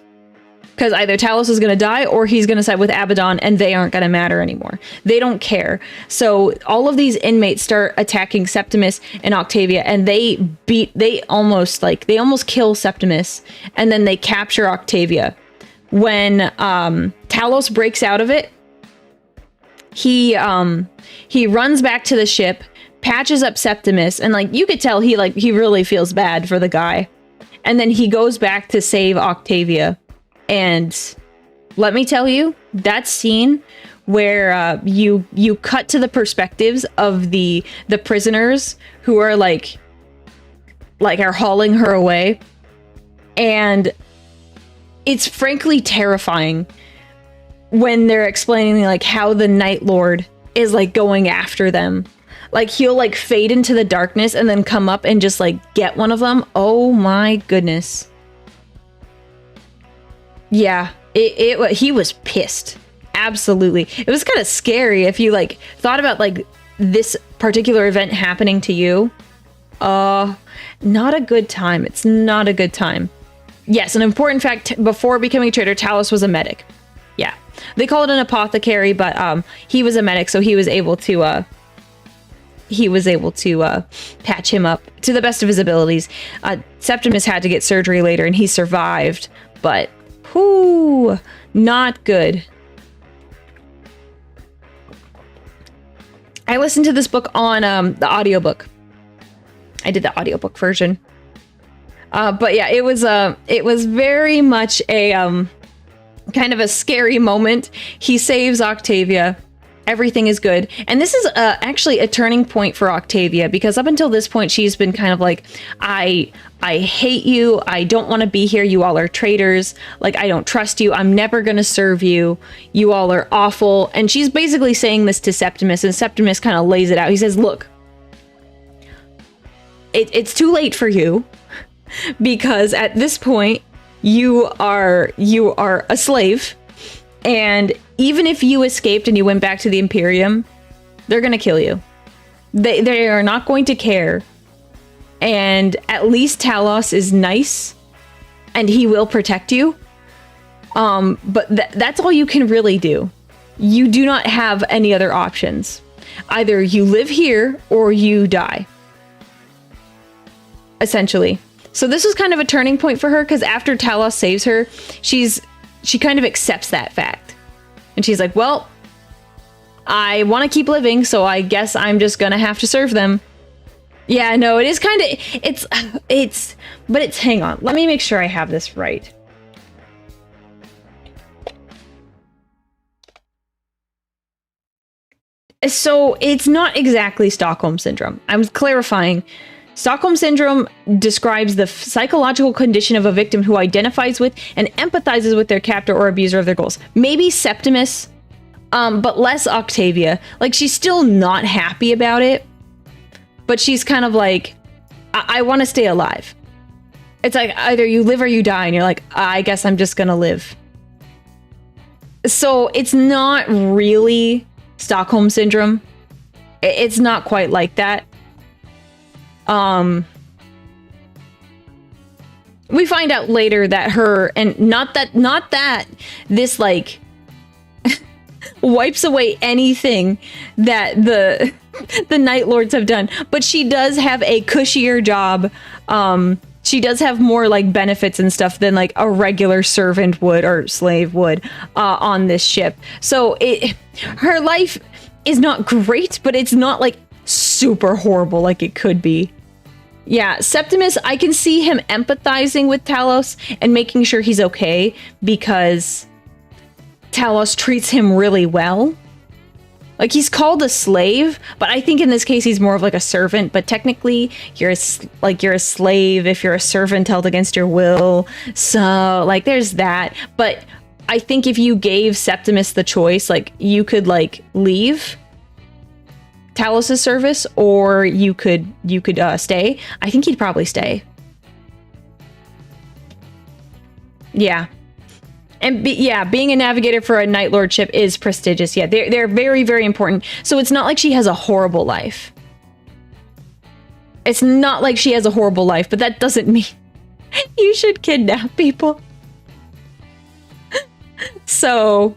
Because either Talos is going to die or he's going to side with Abaddon, and they aren't going to matter anymore. They don't care. So all of these inmates start attacking Septimus and Octavia, and they almost kill Septimus, and then they capture Octavia. When Talos breaks out of it, he runs back to the ship, patches up Septimus, and like you could tell he really feels bad for the guy. And then he goes back to save Octavia. And let me tell you, that scene where you cut to the perspectives of the prisoners who are like are hauling her away, and it's frankly terrifying when they're explaining like how the Night Lord is like going after them. Like he'll like fade into the darkness and then come up and just like get one of them. Oh my goodness. Yeah, he was pissed. Absolutely. It was kind of scary if you like thought about like this particular event happening to you. Not a good time. It's not a good time. Yes, an important fact, before becoming a traitor, Talos was a medic. Yeah. They call it an apothecary, but he was a medic, so he was able to patch him up to the best of his abilities. Septimus had to get surgery later and he survived, but whoo, not good. I listened to this book on the audiobook. I did the audiobook version. But yeah, it was very much a kind of a scary moment. He saves Octavia. Everything is good. And this is actually a turning point for Octavia, because up until this point, she's been kind of like, I hate you. I don't want to be here. You all are traitors. Like, I don't trust you. I'm never going to serve you. You all are awful. And she's basically saying this to Septimus, and Septimus kind of lays it out. He says, look, it's too late for you, because at this point, you are a slave. And even if you escaped and you went back to the Imperium, they're going to kill you. They are not going to care. And at least Talos is nice and he will protect you. But that's all you can really do. You do not have any other options. Either you live here or you die. Essentially. So this was kind of a turning point for her, because after Talos saves her, she kind of accepts that fact. And she's like, well, I want to keep living, so I guess I'm just gonna have to serve them. Yeah, no, it is kind of, but hang on. Let me make sure I have this right. So it's not exactly Stockholm Syndrome. I'm clarifying. Stockholm Syndrome describes the psychological condition of a victim who identifies with and empathizes with their captor or abuser of their goals. Maybe Septimus, but less Octavia. Like, she's still not happy about it, but she's kind of like, I want to stay alive. It's like, either you live or you die, and you're like, I guess I'm just gonna live. So it's not really Stockholm Syndrome. It's not quite like that. We find out later that her, and not that this like wipes away anything that the Night Lords have done, but she does have a cushier job. She does have more like benefits and stuff than like a regular servant would or slave would on this ship. So her life is not great, but it's not like super horrible like it could be. Yeah, Septimus, I can see him empathizing with Talos and making sure he's okay, because Talos treats him really well. Like, he's called a slave, but I think in this case he's more of like a servant, but technically you're a slave if you're a servant held against your will. So like there's that. But I think if you gave Septimus the choice, like, you could like leave Talos' service, or you could stay. I think he'd probably stay. Yeah. And being a navigator for a Night Lord ship is prestigious. Yeah, they're very, very important. So it's not like she has a horrible life. It's not like she has a horrible life, but that doesn't mean you should kidnap people. So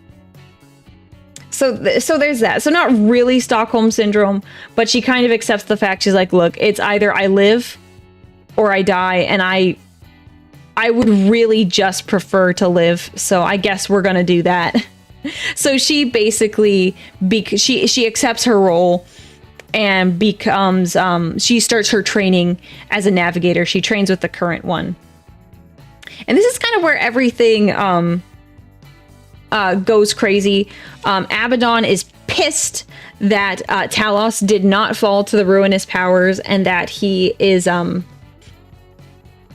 there's that. So not really Stockholm Syndrome, but she kind of accepts the fact. She's like, look, it's either I live or I die, and I would really just prefer to live, so I guess we're gonna do that. So she basically, she accepts her role and becomes, she starts her training as a navigator. She trains with the current one. And this is kind of where everything goes crazy. Abaddon is pissed that Talos did not fall to the ruinous powers, and that he is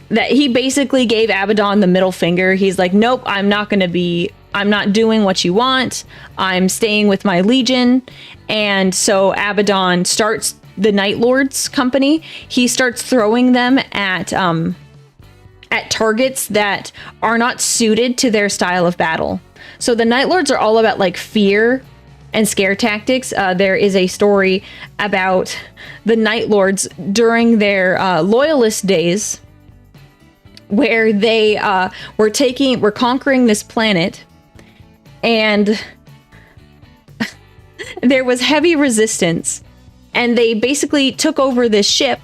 that he basically gave Abaddon the middle finger. He's like, nope, I'm not doing what you want. I'm staying with my legion. And so Abaddon starts the Night Lords company. He starts throwing them at targets that are not suited to their style of battle. So the Night Lords are all about like fear and scare tactics. There is a story about the Night Lords during their loyalist days, where they were conquering this planet, and there was heavy resistance, and they basically took over this ship,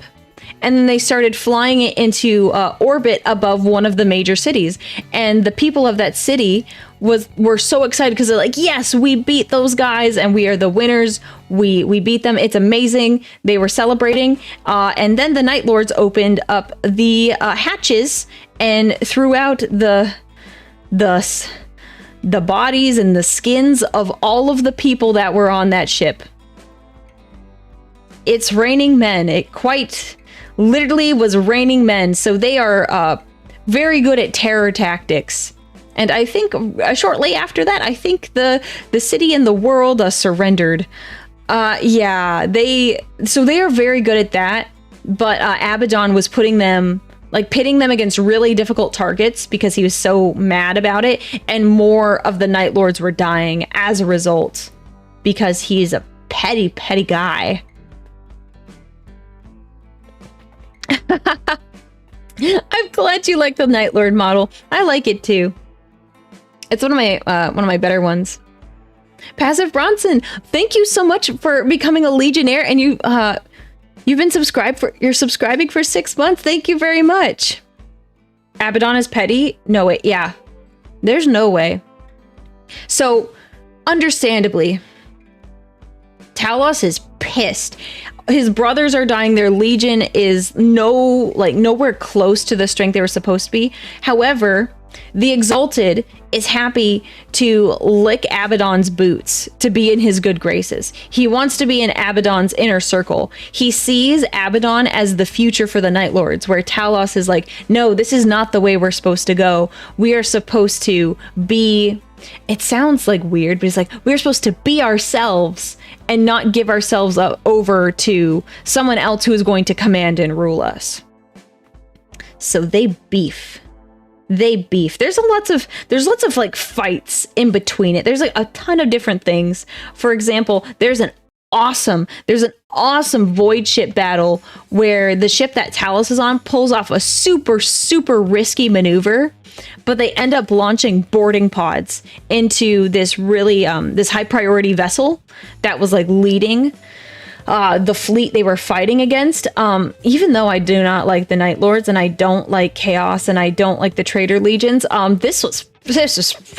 and then they started flying it into orbit above one of the major cities. And the people of that city were so excited, because they're like, yes, we beat those guys and we are the winners. We beat them. It's amazing. They were celebrating. And then the Night Lords opened up the hatches and threw out the the bodies and the skins of all of the people that were on that ship. It's raining men. It quite literally was raining men. So they are very good at terror tactics. And I think shortly after that, I think the city and the world surrendered. Yeah, they are very good at that. But Abaddon was putting them, like pitting them against really difficult targets because he was so mad about it. And more of the Night Lords were dying as a result because he's a petty, petty guy. I'm glad you like the Night Lord model. I like it too. It's one of my better ones. Passive Bronson, thank you so much for becoming a Legionnaire, and you've been you're subscribing for 6 months. Thank you very much. Abaddon is petty? No way. Yeah. There's no way. So, understandably, Talos is pissed. His brothers are dying. Their legion is nowhere close to the strength they were supposed to be. However, the Exalted is happy to lick Abaddon's boots to be in his good graces. He wants to be in Abaddon's inner circle. He sees Abaddon as the future for the Night Lords, where Talos is like, no, this is not the way we're supposed to go. We are supposed to be... It sounds like weird, but it's like, we're supposed to be ourselves and not give ourselves over to someone else who is going to command and rule us. So they beef. There's lots of like fights in between it. There's like a ton of different things. For example, there's an awesome void ship battle where the ship that Talos is on pulls off a super risky maneuver, but they end up launching boarding pods into this really this high priority vessel that was like leading the fleet they were fighting against. Even though I do not like the Night Lords and I don't like Chaos and I don't like the Traitor Legions, this was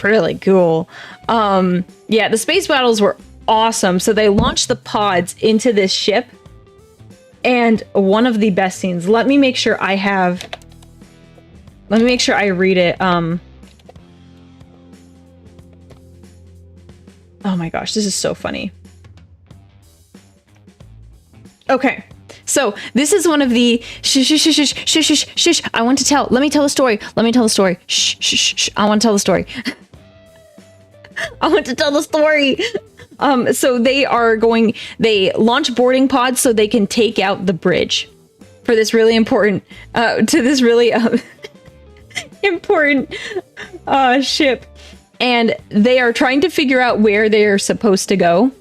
really cool. Yeah, the space battles were awesome. So they launched the pods into this ship, and one of the best scenes. Let me make sure I read it. Oh my gosh, this is so funny. Okay, so this is one of the shush. I want to tell. Let me tell the story. Shh. I want to tell the story. I want to tell the story. So they launch boarding pods so they can take out the bridge for this really important, important ship. And they are trying to figure out where they're supposed to go.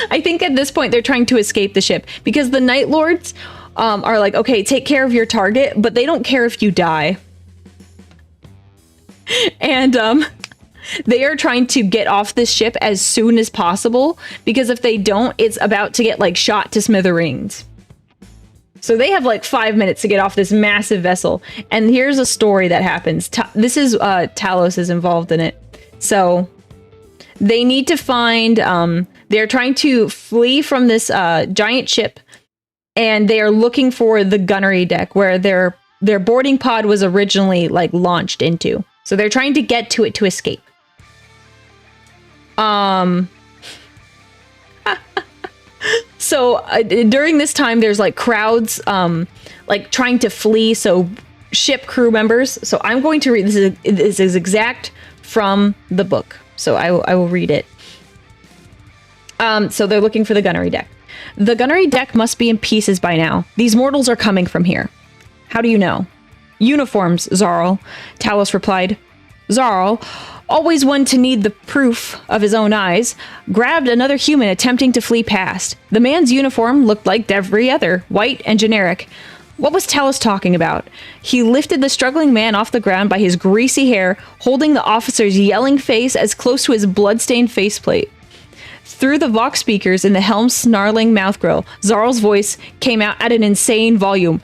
I think at this point they're trying to escape the ship because the Night Lords are like, okay, take care of your target, but they don't care if you die. And they are trying to get off this ship as soon as possible because if they don't, it's about to get like shot to smithereens. So they have like 5 minutes to get off this massive vessel. And here's a story that happens. This is Talos is involved in it. So they need to find, they're trying to flee from this giant ship, and they are looking for the gunnery deck where their boarding pod was originally like launched into. So they're trying to get to it to escape. So during this time, there's like crowds like trying to flee. So ship crew members. So I'm going to read this is exact from the book. So I will read it. So they're looking for the gunnery deck. The gunnery deck must be in pieces by now. These mortals are coming from here. How do you know? Uniforms, Zarl, Talos replied. Zarl, always one to need the proof of his own eyes, grabbed another human attempting to flee past. The man's uniform looked like every other, white and generic. What was Talos talking about? He lifted the struggling man off the ground by his greasy hair, holding the officer's yelling face as close to his blood-stained faceplate. Through the Vox speakers in the helm's snarling mouth grill, Zarl's voice came out at an insane volume.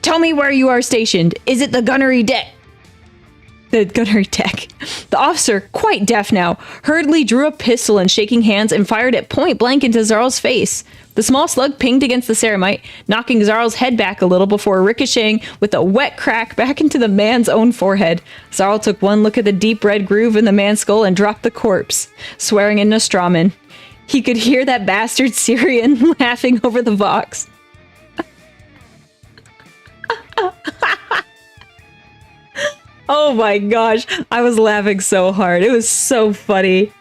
Tell me where you are stationed. Is it the gunnery deck? the gunnery deck. The officer, quite deaf now, hurriedly drew a pistol and shaking hands and fired it point blank into Zarl's face. The small slug pinged against the ceramite, knocking Zarl's head back a little before ricocheting with a wet crack back into the man's own forehead. Zarl took one look at the deep red groove in the man's skull and dropped the corpse, swearing in Nostraman. He could hear that bastard Syrian laughing over the Vox. Oh my gosh, I was laughing so hard. It was so funny.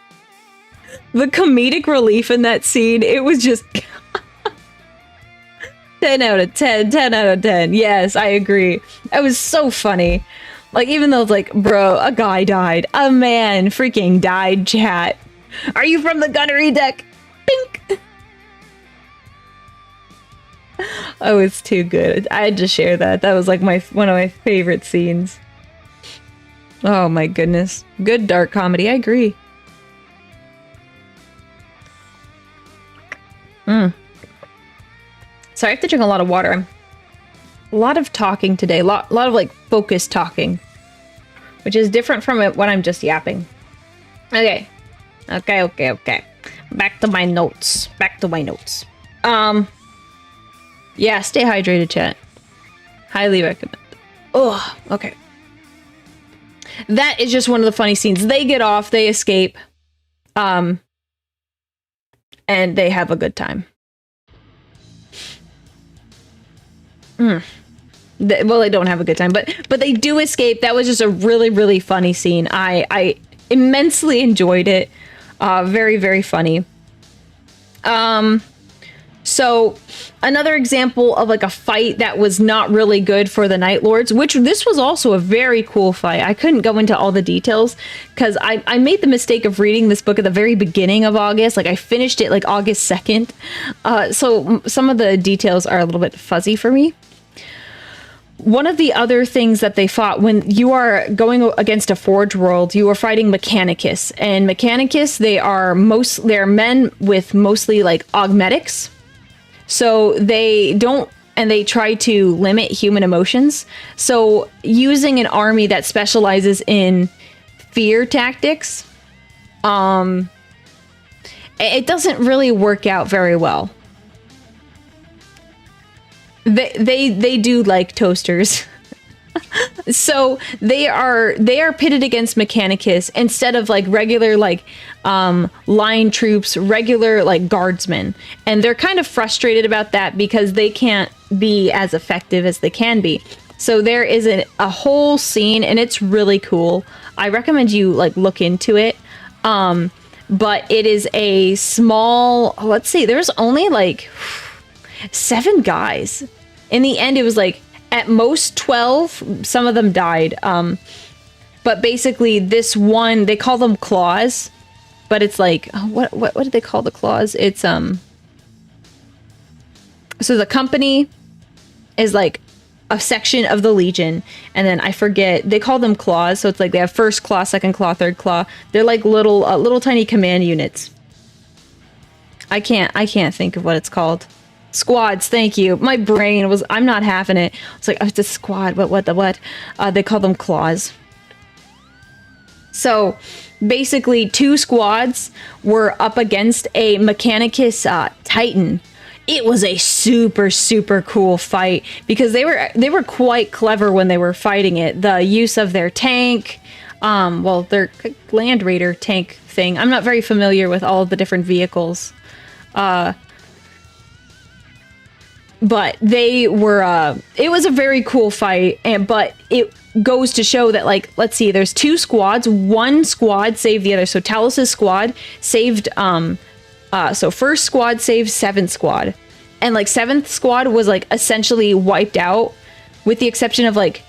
The comedic relief in that scene, it was just 10 out of 10, 10 out of 10. Yes, I agree. It was so funny. Like, even though it's like, bro, a guy died. A man freaking died, chat. Are you from the gunnery deck? Pink. Oh, it's too good. I had to share that. That was like one of my favorite scenes. Oh my goodness. Good dark comedy, I agree. Sorry, I have to drink a lot of water. I'm a lot of talking today. A lot of like focused talking. Which is different from when I'm just yapping. Okay. Okay. Back to my notes. Yeah, stay hydrated, chat. Highly recommend. Oh, okay. That is just one of the funny scenes. They get off, they escape, and they have a good time. Well, they don't have a good time, but they do escape. That was just a really, really funny scene. I immensely enjoyed it. Very, very funny. So another example of like a fight that was not really good for the Night Lords, which this was also a very cool fight. I couldn't go into all the details because I made the mistake of reading this book at the very beginning of August. Like I finished it like August 2nd. So some of the details are a little bit fuzzy for me. One of the other things that they fought when you are going against a Forge World, you are fighting Mechanicus. And Mechanicus, they're men with mostly like augmetics. So they try to limit human emotions. So using an army that specializes in fear tactics, it doesn't really work out very well. They do like toasters. So they are pitted against Mechanicus instead of like regular like line troops, regular like guardsmen, and they're kind of frustrated about that because they can't be as effective as they can be. So there is a whole scene, and it's really cool. I recommend you like look into it. But it is a small, let's see, there's only like 7 guys. In the end, it was like at most 12. Some of them died. But basically this one, they call them claws, but it's like, what did they call the claws? It's, so the company is like a section of the Legion, and then I forget, they call them claws. So it's like they have first claw, second claw, third claw. They're like little tiny command units. I can't think of what it's called. Squads, thank you. My brain was, I'm not having it. It's like, oh, it's a squad, but what? They call them claws. So basically 2 squads were up against a Mechanicus Titan. It was a super, super cool fight because they were quite clever when they were fighting it. The use of their tank, their Land Raider tank thing. I'm not very familiar with all of the different vehicles. But they were, it was a very cool fight, but it goes to show that, like, let's see, there's 2 squads. One squad saved the other. So Talos' squad saved, so first squad saved 7th squad. And, like, 7th squad was, like, essentially wiped out, with the exception of, like,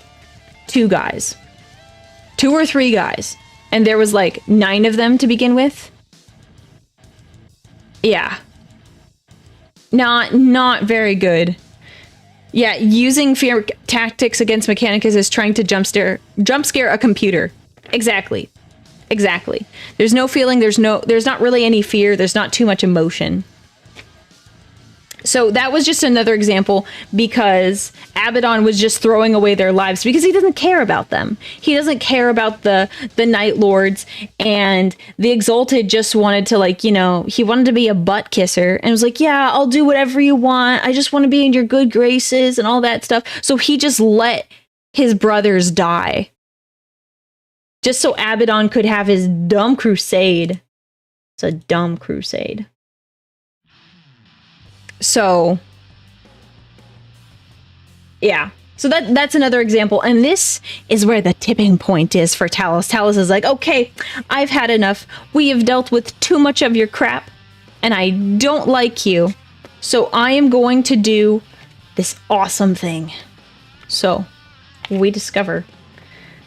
2 guys. 2 or 3 guys. And there was, like, 9 of them to begin with. Yeah. Not very good. Yeah, using fear tactics against Mechanicus is trying to jump scare a computer. Exactly. There's no feeling, there's not really any fear, there's not too much emotion. So that was just another example because Abaddon was just throwing away their lives because he doesn't care about them. He doesn't care about the Night Lords, and the Exalted just wanted to, like, you know, he wanted to be a butt kisser and was like, yeah, I'll do whatever you want. I just want to be in your good graces and all that stuff. So he just let his brothers die just so Abaddon could have his dumb crusade. It's a dumb crusade. So, yeah. So that's another example. And this is where the tipping point is for Talos. Talos is like, okay, I've had enough. We have dealt with too much of your crap, and I don't like you. So I am going to do this awesome thing. So we discover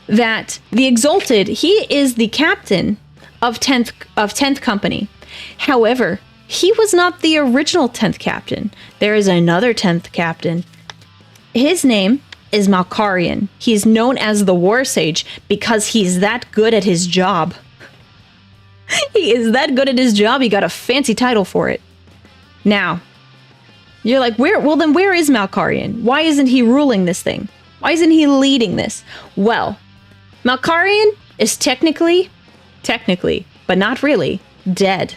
that the Exalted, he is the captain of 10th Company. However, he was not the original 10th captain. There is another 10th captain. His name is Malkarian. He's known as the War Sage because he's that good at his job. He is that good at his job, he got a fancy title for it. Now, you're like, where is Malkarian? Why isn't he ruling this thing? Why isn't he leading this? Well, Malkarian is technically, but not really, dead.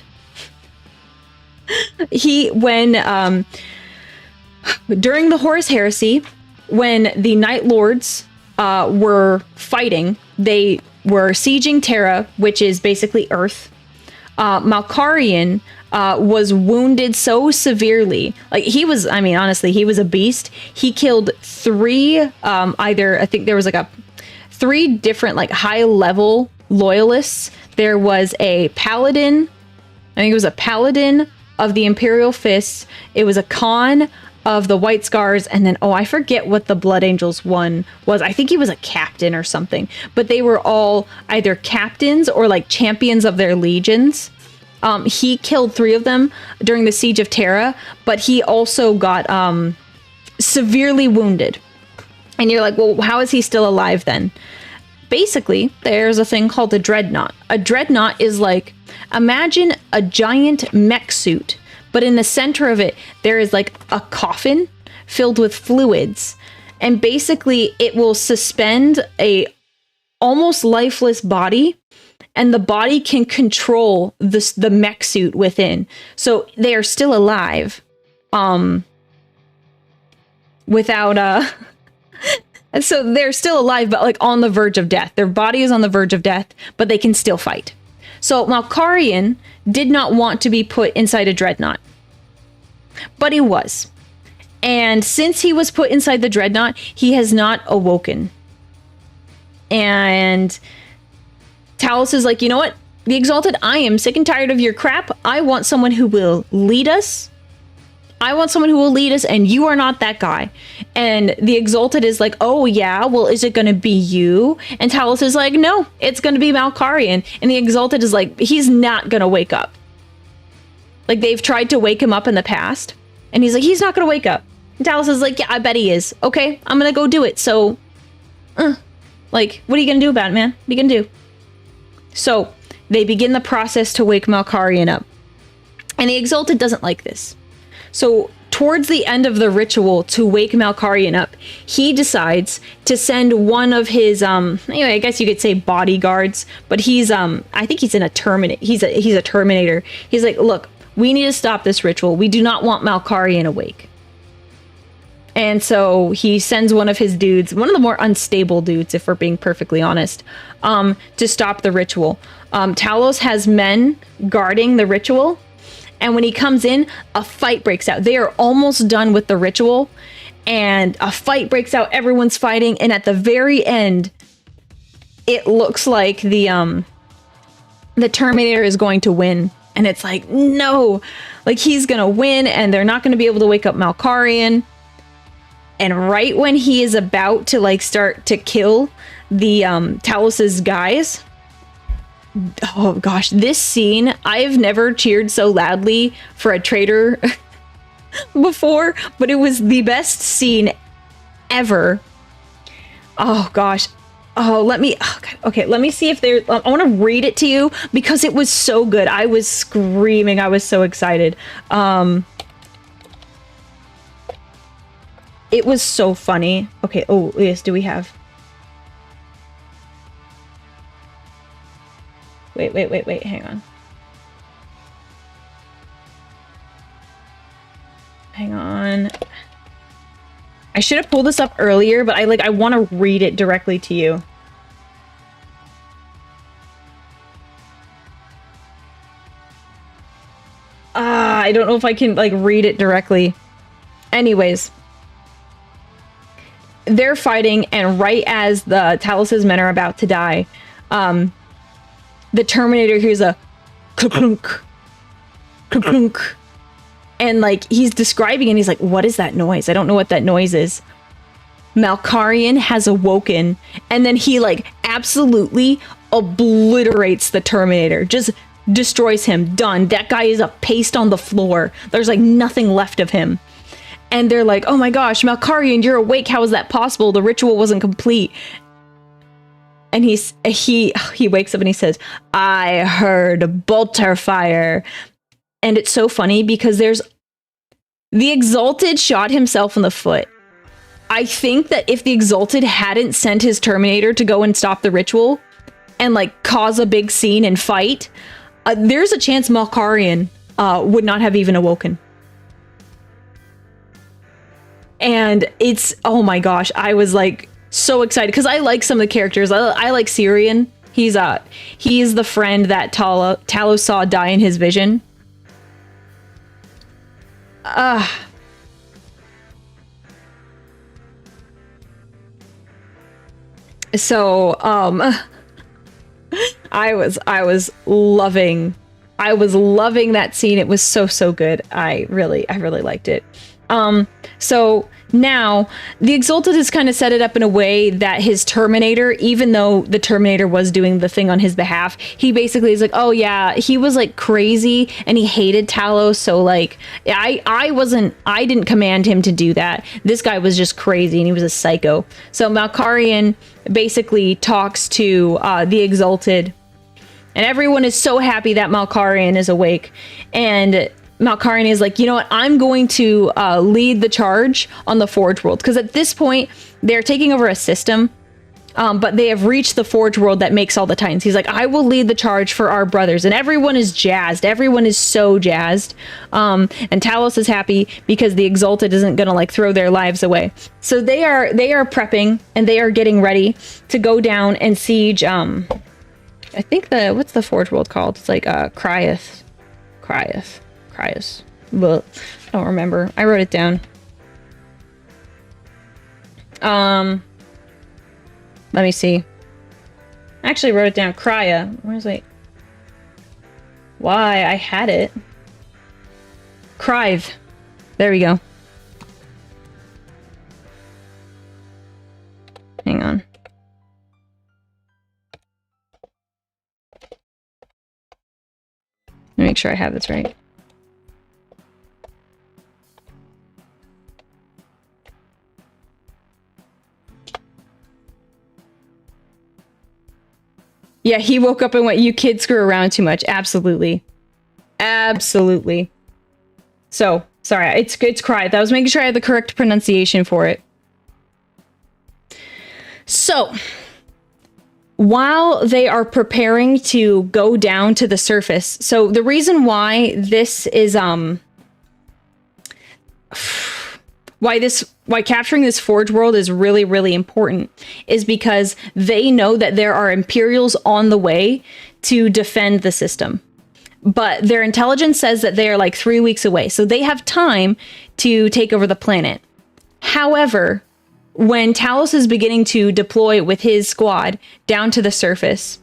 During the Horus Heresy, when the Night Lords were fighting, they were sieging Terra, which is basically Earth. Malkarian was wounded so severely. Like, he was, I mean, honestly, he was a beast. He killed three, I think there was like three different, like, high-level loyalists. There was a paladin, I think it was a paladin of the Imperial Fists. It was a Khan of the White Scars, and then, I forget what the Blood Angels one was. I think he was a captain or something. But they were all either captains or, like, champions of their legions. He killed three of them during the Siege of Terra, but he also got severely wounded. And you're like, well, how is he still alive then? Basically, there's a thing called a dreadnought. A dreadnought is like, imagine a giant mech suit, but in the center of it, there is like a coffin filled with fluids. And basically, it will suspend a almost lifeless body, and the body can control the mech suit within. So they are still alive, without so they're still alive, but like on the verge of death. Their body is on the verge of death, but they can still fight. So Malkarian did not want to be put inside a dreadnought, but he was. And since he was put inside the dreadnought, he has not awoken. And Talos is like, you know what? The Exalted, I am sick and tired of your crap. I want someone who will lead us. And you are not that guy. And the Exalted is like, oh yeah, well, is it going to be you? And Talos is like, no, it's going to be Malkarian. And the Exalted is like, he's not going to wake up. Like, they've tried to wake him up in the past, and he's like, he's not going to wake up. And Talos is like, yeah, I bet he is. Okay, I'm going to go do it. So, like, what are you going to do about it, man? What are you going to do? So they begin the process to wake Malkarian up. And the Exalted doesn't like this. So towards the end of the ritual to wake Malkarian up, he decides to send one of his, anyway, I guess you could say bodyguards, but he's, I think he's a Terminator. He's like, look, we need to stop this ritual. We do not want Malkarian awake. And so he sends one of his dudes, one of the more unstable dudes, if we're being perfectly honest, to stop the ritual. Talos has men guarding the ritual. And when he comes in, a fight breaks out. They are almost done with the ritual, and a fight breaks out. Everyone's fighting, and at the very end, it looks like the Terminator is going to win. And it's like, no, like, he's gonna win, and they're not gonna be able to wake up Malkarian. And right when he is about to, like, start to kill the Talos's guys. Oh gosh, this scene, I've never cheered so loudly for a traitor before, but it was the best scene ever. Oh gosh. Let me see if there, I want to read it to you because it was so good. I was screaming. I was so excited. It was so funny. Okay, oh, yes, do we have... Wait, hang on. Hang on. I should have pulled this up earlier, but I want to read it directly to you. I don't know if I can, like, read it directly. Anyways. They're fighting, and right as the Talos' men are about to die, the Terminator hears a clunk, clunk, and like he's describing, and he's like, "What is that noise? I don't know what that noise is." Malkarian has awoken, and then he like absolutely obliterates the Terminator, just destroys him. Done. That guy is a paste on the floor. There's like nothing left of him. And they're like, "Oh my gosh, Malkarian, you're awake. How is that possible? The ritual wasn't complete." And he wakes up and he says, "I heard bolter fire." And it's so funny because there's the Exalted shot himself in the foot. I think that if the Exalted hadn't sent his Terminator to go and stop the ritual and like cause a big scene and fight, there's a chance Malkarian would not have even awoken. And it's, oh my gosh, I was like so excited because I like some of the characters. I like Syrian. He's the friend that Talos saw die in his vision. So I was loving that scene. It was so good. I really liked it. So now the Exalted has kind of set it up in a way that his Terminator, even though the Terminator was doing the thing on his behalf, he basically is like, "Oh yeah, he was like crazy and he hated Talos. So like, I didn't command him to do that. This guy was just crazy and he was a psycho." So Malkarian basically talks to the Exalted, and everyone is so happy that Malkarian is awake. And Malkarian is like, "You know what? I'm going to lead the charge on the Forge World." Because at this point, they're taking over a system, but they have reached the Forge World that makes all the Titans. He's like, "I will lead the charge for our brothers." And everyone is jazzed. Everyone is so jazzed. And Talos is happy because the Exalted isn't going to like throw their lives away. So they are prepping and they are getting ready to go down and siege. I think what's the Forge World called? It's like Cryus. But I don't remember. I wrote it down. Let me see. I actually wrote it down. Crya. Where's it? Why? I had it. Crive. There we go. Hang on. Let me make sure I have this right. Yeah, he woke up and went, "You kids screw around too much." Absolutely. Absolutely. So, sorry, it's Cry. I was making sure I had the correct pronunciation for it. So, while they are preparing to go down to the surface, so the reason why this is, why capturing this Forge World is really important is because they know that there are Imperials on the way to defend the system. But their intelligence says that they are like 3 weeks away, so they have time to take over the planet. However, when Talos is beginning to deploy with his squad down to the surface,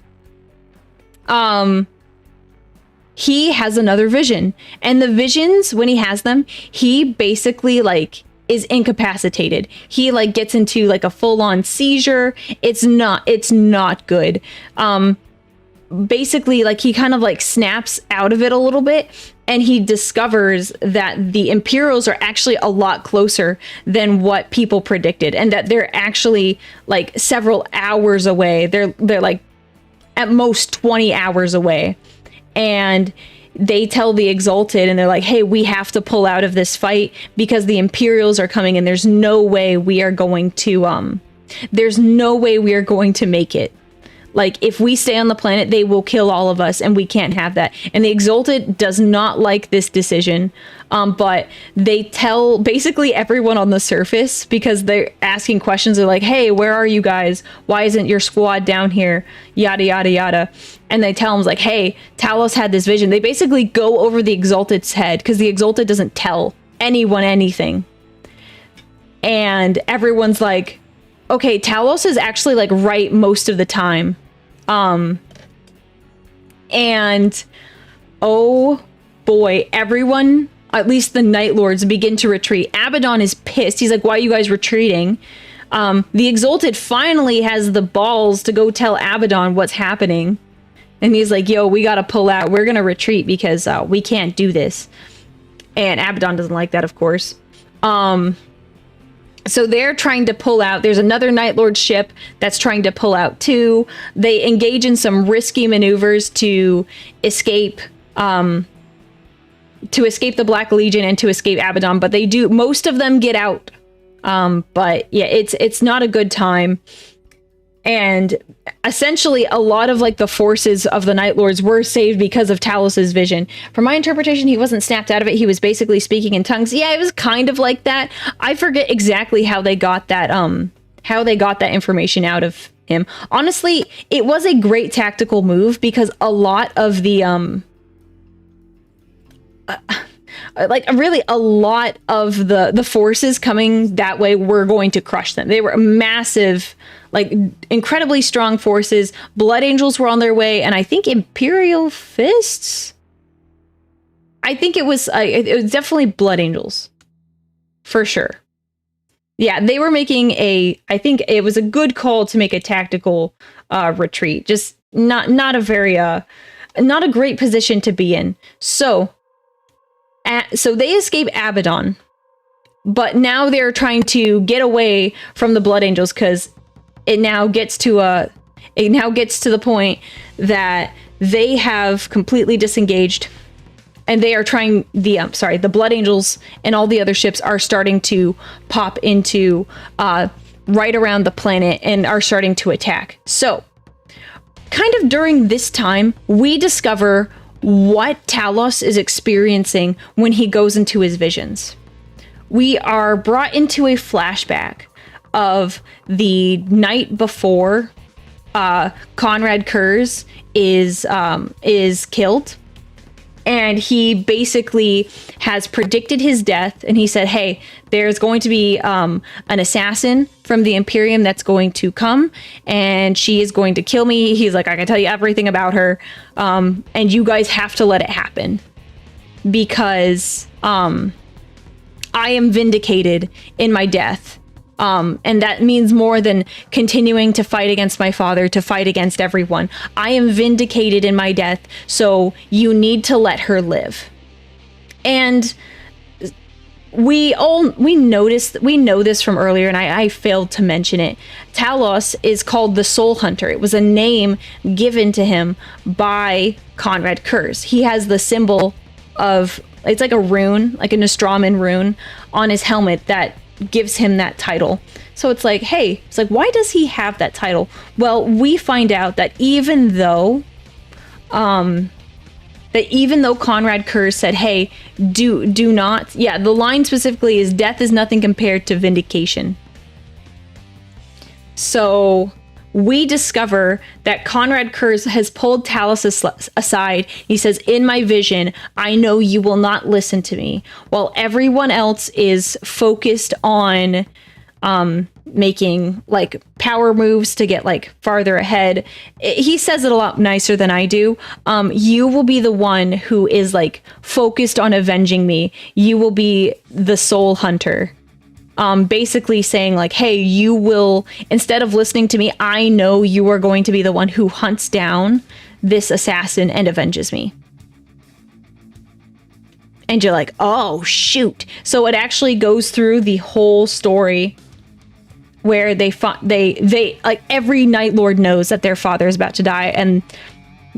he has another vision. And the visions, when he has them, he basically like is incapacitated. He like gets into like a full-on seizure. It's not good. Basically like he kind of like snaps out of it a little bit, and he discovers that the Imperials are actually a lot closer than what people predicted, and that they're actually like several hours away. They're like at most 20 hours away. And they tell the Exalted, and they're like, hey, we have to pull out of this fight because the Imperials are coming, and there's no way we are going to make it. Like, if we stay on the planet, they will kill all of us, and we can't have that. And the Exalted does not like this decision, but they tell basically everyone on the surface, because they're asking questions. They're like, hey, where are you guys? Why isn't your squad down here? Yada, yada, yada. And they tell them, like, hey, Talos had this vision. They basically go over the Exalted's head, because the Exalted doesn't tell anyone anything. And everyone's like, okay, Talos is actually, like, right most of the time. And oh boy, everyone, at least the Night Lords, begin to retreat. Abaddon is pissed. He's like, why are you guys retreating? The Exalted finally has the balls to go tell Abaddon what's happening. And he's like, yo, we gotta pull out. We're gonna retreat because we can't do this. And Abaddon doesn't like that, of course. So they're trying to pull out. There's another Night Lord ship that's trying to pull out too. They engage in some risky maneuvers to escape the Black Legion and to escape Abaddon, but they do. Most of them get out. But yeah, it's not a good time. And essentially, a lot of like the forces of the Night Lords were saved because of Talos's vision. From my interpretation, he wasn't snapped out of it. He was basically speaking in tongues. Yeah, it was kind of like that. I forget exactly how they got that information out of him. Honestly, it was a great tactical move, because a lot of the a lot of the forces coming that way were going to crush them. They were massive, like incredibly strong forces. Blood Angels were on their way, and I think Imperial Fists. I think it was definitely Blood Angels, for sure. Yeah, they were making I think it was a good call to make a tactical retreat. Just not a very not a great position to be in. So they escape Abaddon, but now they're trying to get away from the Blood Angels, because it now gets to the point that they have completely disengaged, and they are trying the Blood Angels and all the other ships are starting to pop into right around the planet and are starting to attack. So kind of during this time, we discover what Talos is experiencing when he goes into his visions. We are brought into a flashback of the night before Conrad Kurz is killed, and he basically has predicted his death, and he said, hey, there's going to be an assassin from the Imperium that's going to come, and she is going to kill me. He's like, I can tell you everything about her, and you guys have to let it happen, because I am vindicated in my death. And that means more than continuing to fight against my father, to fight against everyone. I am vindicated in my death, so you need to let her live. And we know this from earlier, and I failed to mention it. Talos is called the Soul Hunter. It was a name given to him by Conrad Kurz. He has the symbol of, it's like a rune, like a Nostroman rune on his helmet that gives him that title. So it's like, hey, it's like, why does he have that title? Well, we find out that even though Conrad Kurz said, hey, do not, yeah, the line specifically is, death is nothing compared to vindication. So we discover that Conrad Kurz has pulled Talos aside. He says, in my vision, I know you will not listen to me, while everyone else is focused on making like power moves to get like farther ahead. He says it a lot nicer than I do. You will be the one who is like focused on avenging me. You will be the soul hunter. Basically saying like, hey, you will, instead of listening to me, I know you are going to be the one who hunts down this assassin and avenges me. And you're like, oh shoot. So it actually goes through the whole story where they like every Night Lord knows that their father is about to die, and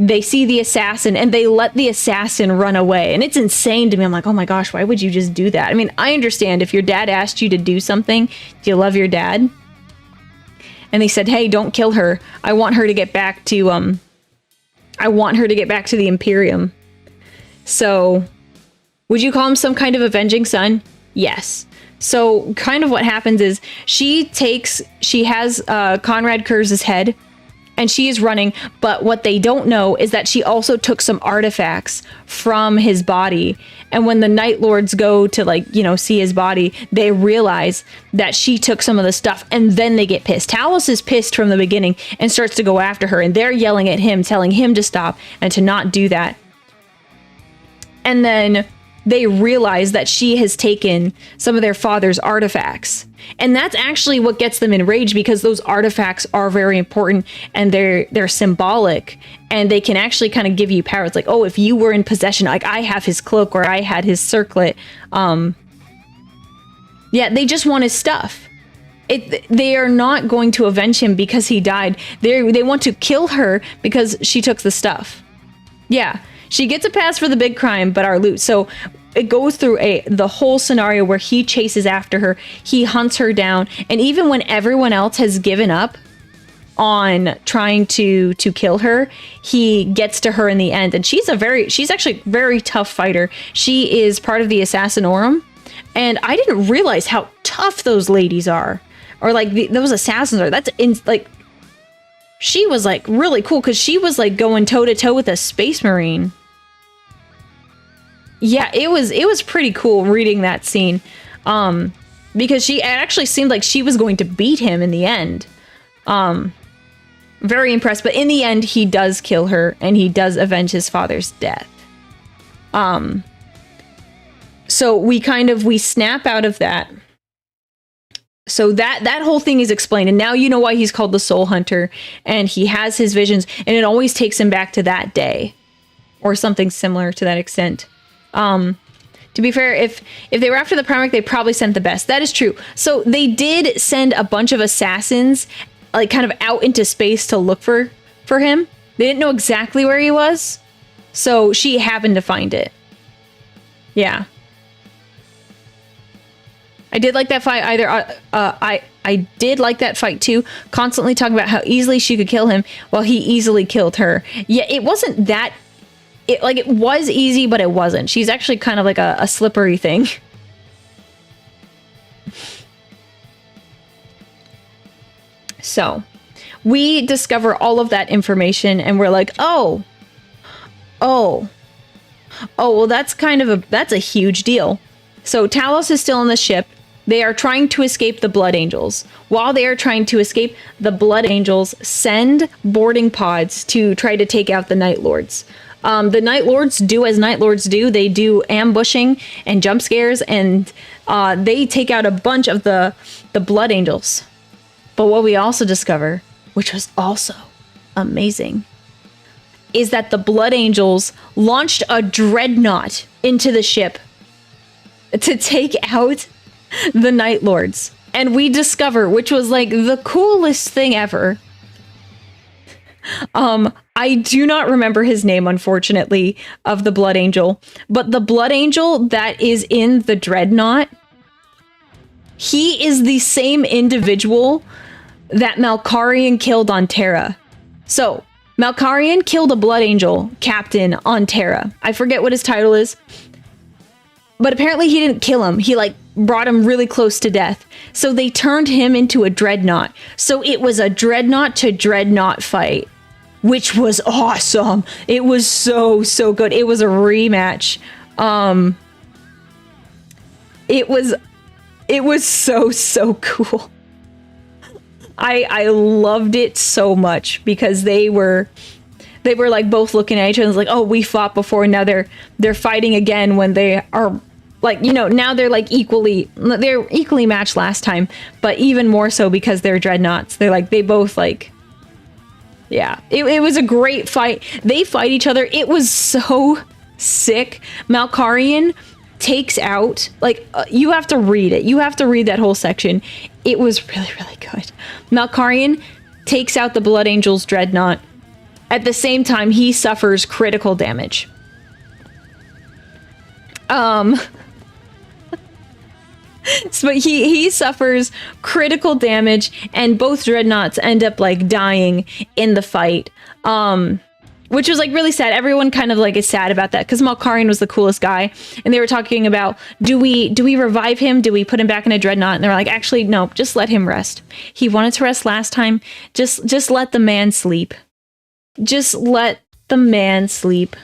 they see the assassin and they let the assassin run away. And it's insane to me. I'm like, oh my gosh, why would you just do that? I mean, I understand if your dad asked you to do something, do you love your dad? And they said, hey, don't kill her. I want her to get back to, the Imperium. So would you call him some kind of avenging son? Yes. So kind of what happens is she has Conrad Kurz's head, and she is running, but what they don't know is that she also took some artifacts from his body. And when the Night Lords go to, like, you know, see his body, they realize that she took some of the stuff, and then they get pissed. Talos is pissed from the beginning and starts to go after her, and they're yelling at him, telling him to stop and to not do that. And then they realize that she has taken some of their father's artifacts. And that's actually what gets them enraged, because those artifacts are very important and they're symbolic, and they can actually kind of give you power. It's like, oh, if you were in possession, like I have his cloak or I had his circlet. Yeah, they just want his stuff. They are not going to avenge him because he died. They want to kill her because she took the stuff. Yeah, she gets a pass for the big crime, but our loot. So it goes through the whole scenario where he chases after her, he hunts her down, and even when everyone else has given up on trying to kill her, he gets to her in the end. And she's actually a very tough fighter. She is part of the Assassinorum, and I didn't realize how tough those ladies are, or like those assassins are. She was like really cool because she was like going toe to toe with a space marine. Yeah, it was pretty cool reading that scene, because it actually seemed like she was going to beat him in the end. Very impressed, but in the end, he does kill her and he does avenge his father's death. So we snap out of that. So that whole thing is explained, and now you know why he's called the Soul Hunter, and he has his visions, and it always takes him back to that day, or something similar to that extent. To be fair, if they were after the Primarch, they probably sent the best. That is true. So they did send a bunch of assassins, like, kind of out into space to look for him. They didn't know exactly where he was, so she happened to find it. Yeah. I did like that fight. I did like that fight too. Constantly talking about how easily she could kill him, while he easily killed her. Yeah, it wasn't that. It was easy, but it wasn't. She's actually kind of like a slippery thing. So we discover all of that information, and we're like, oh, well, that's a huge deal. So Talos is still on the ship. They are trying to escape the Blood Angels. While they are trying to escape, the Blood Angels send boarding pods to try to take out the Night Lords. The Night Lords do as Night Lords do. They do ambushing and jump scares, and they take out a bunch of the Blood Angels. But what we also discover, which was also amazing, is that the Blood Angels launched a dreadnought into the ship to take out the Night Lords. And we discover, which was like the coolest thing ever. I do not remember his name, unfortunately, of the Blood Angel, but the Blood Angel that is in the dreadnought, he is the same individual that Malkarian killed on Terra. So Malkarian killed a Blood Angel captain on Terra. I forget what his title is, but apparently he didn't kill him. He like brought him really close to death. So they turned him into a dreadnought. So it was a dreadnought to dreadnought fight, which was awesome. It was so good. It was a rematch. It was so cool. I loved it so much because they were like both looking at each other and was like, oh, we fought before, and now they're fighting again, when they are like, you know, now they're equally matched last time, but even more so because they're dreadnoughts. They both like, yeah, it was a great fight. They fight each other. It was so sick. Malkarian takes out, you have to read it. You have to read that whole section. It was really good. Malkarian takes out the Blood Angel's dreadnought, At the same time, he suffers critical damage. So he suffers critical damage, and both dreadnoughts end up like dying in the fight. Which was like really sad. Everyone kind of like is sad about that because Malkarian was the coolest guy, and they were talking about do we revive him? Do we put him back in a dreadnought? And they're like, actually, no, just let him rest. He wanted to rest last time. Just let the man sleep. Just let the man sleep.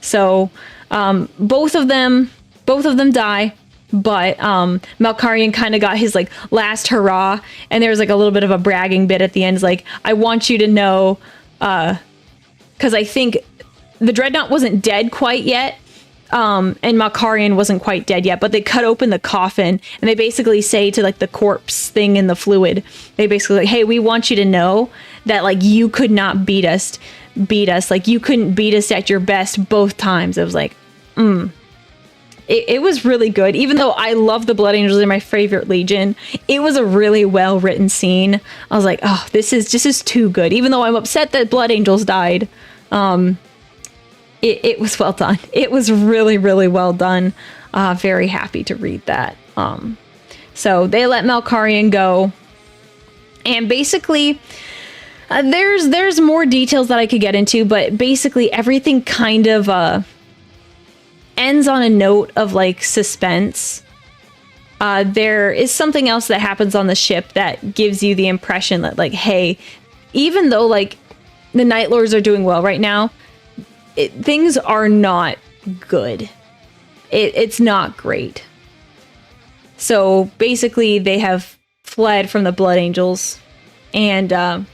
So both of them die. But Malkarian kind of got his like last hurrah, and there was like a little bit of a bragging bit at the end. It's like, I want you to know, because I think the dreadnought wasn't dead quite yet, and Malkarian wasn't quite dead yet, but they cut open the coffin, and they basically say to like the corpse thing in the fluid, they basically like, hey, we want you to know that like you could not beat us, like you couldn't beat us at your best both times. It was like, It was really good. Even though I love the Blood Angels, they're my favorite Legion, it was a really well written scene. I was like, oh, this is too good. Even though I'm upset that Blood Angels died, it was well done. It was really, really well done. Very happy to read that. So they let Malkarian go, and basically, there's more details that I could get into, but basically everything kind of ends on a note of like suspense. There is something else that happens on the ship that gives you the impression that like, hey, even though like the Night Lords are doing well right now, things are not good. It's not great. So basically they have fled from the Blood Angels, and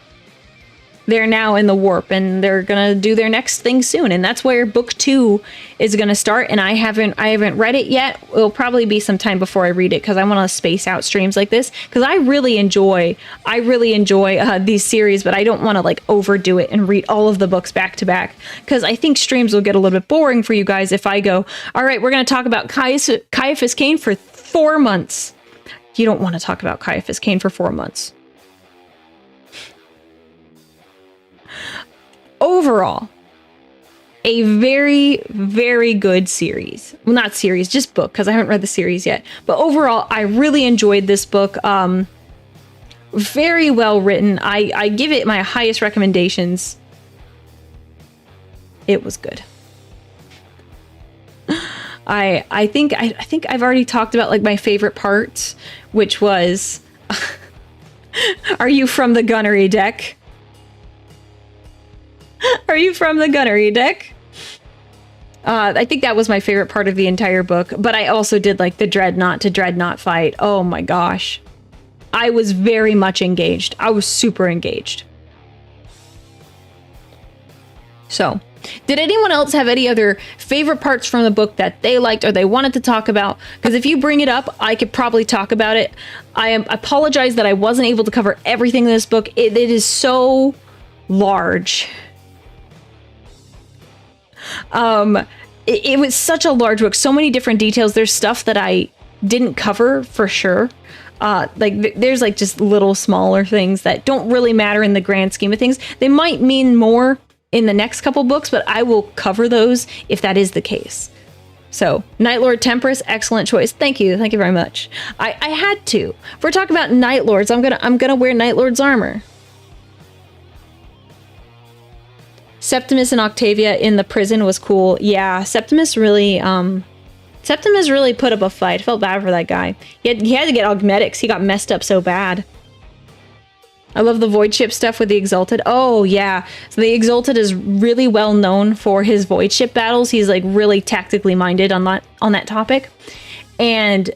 they're now in the warp, and they're gonna do their next thing soon, and that's where book 2 is gonna start. And I haven't read it yet. It'll probably be some time before I read it because I want to space out streams like this, because I really enjoy these series, but I don't want to like overdo it and read all of the books back to back, because I think streams will get a little bit boring for you guys if I go, all right, we're gonna talk about Caiaphas Cain for 4 months. You don't want to talk about Caiaphas Cain for 4 months. Overall, a very, very good series. Well, not series, just book, because I haven't read the series yet. But overall, I really enjoyed this book. Very well written. I give it my highest recommendations. It was good. I think I've already talked about like my favorite parts, which was, are you from the gunnery deck? Are you from the gunnery deck? I think that was my favorite part of the entire book, but I also did like the dreadnought to dreadnought fight. Oh my gosh. I was very much engaged. I was super engaged. So, did anyone else have any other favorite parts from the book that they liked or they wanted to talk about? Because if you bring it up, I could probably talk about it. I apologize that I wasn't able to cover everything in this book. It is so large. It was such a large book, so many different details. There's stuff that I didn't cover for sure. Like there's like just little smaller things that don't really matter in the grand scheme of things. They might mean more in the next couple books, but I will cover those if that is the case. So, Night Lord Tempris, excellent choice. Thank you very much. I had to. If we're talking about Night Lords, I'm gonna wear Night Lord's armor. Septimus and Octavia in the prison was cool. Yeah, Septimus really put up a fight. I felt bad for that guy. He had to get augmetics. He got messed up so bad. I love the void ship stuff with the Exalted. Oh yeah, so the Exalted is really well known for his void ship battles. He's like really tactically minded on that topic, and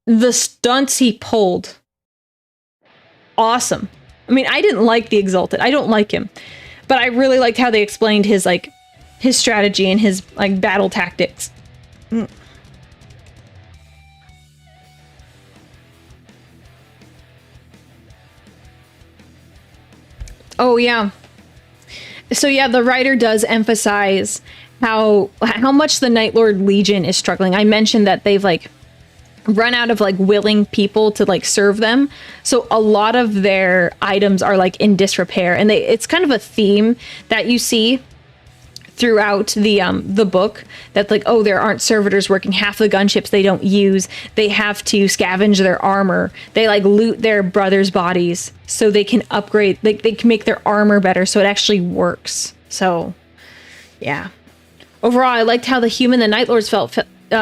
the stunts he pulled, awesome. I mean, I didn't like the Exalted. I don't like him. But I really liked how they explained his strategy and his like battle tactics. Oh yeah. So yeah, the writer does emphasize how much the Night Lord Legion is struggling. I mentioned that they've like run out of like willing people to like serve them. So a lot of their items are like in disrepair, and it's kind of a theme that you see throughout the book, that like, oh, there aren't servitors working, half the gunships they don't use, they have to scavenge their armor, they like loot their brothers' bodies so they can upgrade, like they can make their armor better so it actually works. So yeah, overall I liked how the human the Night Lords felt.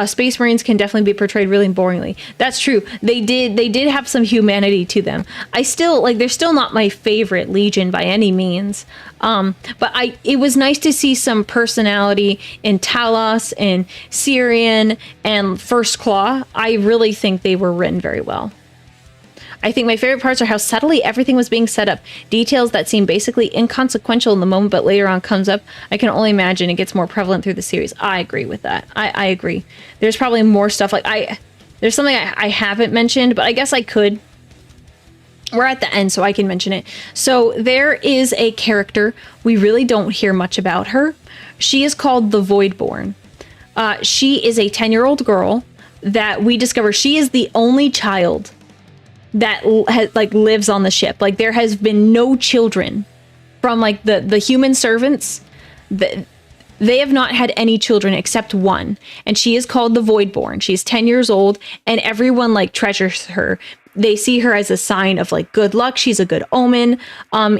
Space Marines can definitely be portrayed really boringly. That's true. They did have some humanity to them. I still like, they're still not my favorite Legion by any means. But it was nice to see some personality in Talos and Syrian and First Claw. I really think they were written very well. I think my favorite parts are how subtly everything was being set up. Details that seem basically inconsequential in the moment, but later on comes up. I can only imagine it gets more prevalent through the series. I agree with that. I agree. There's probably more stuff like there's something I haven't mentioned, but I guess I could. We're at the end, so I can mention it. So there is a character. We really don't hear much about her. She is called the Voidborn. She is a 10-year-old girl that we discover. She is the only child that like lives on the ship. Like there has been no children from like the human servants. They have not had any children except one, and she is called the Voidborn. She's 10 years old, and everyone like treasures her. They see her as a sign of like good luck. She's a good omen.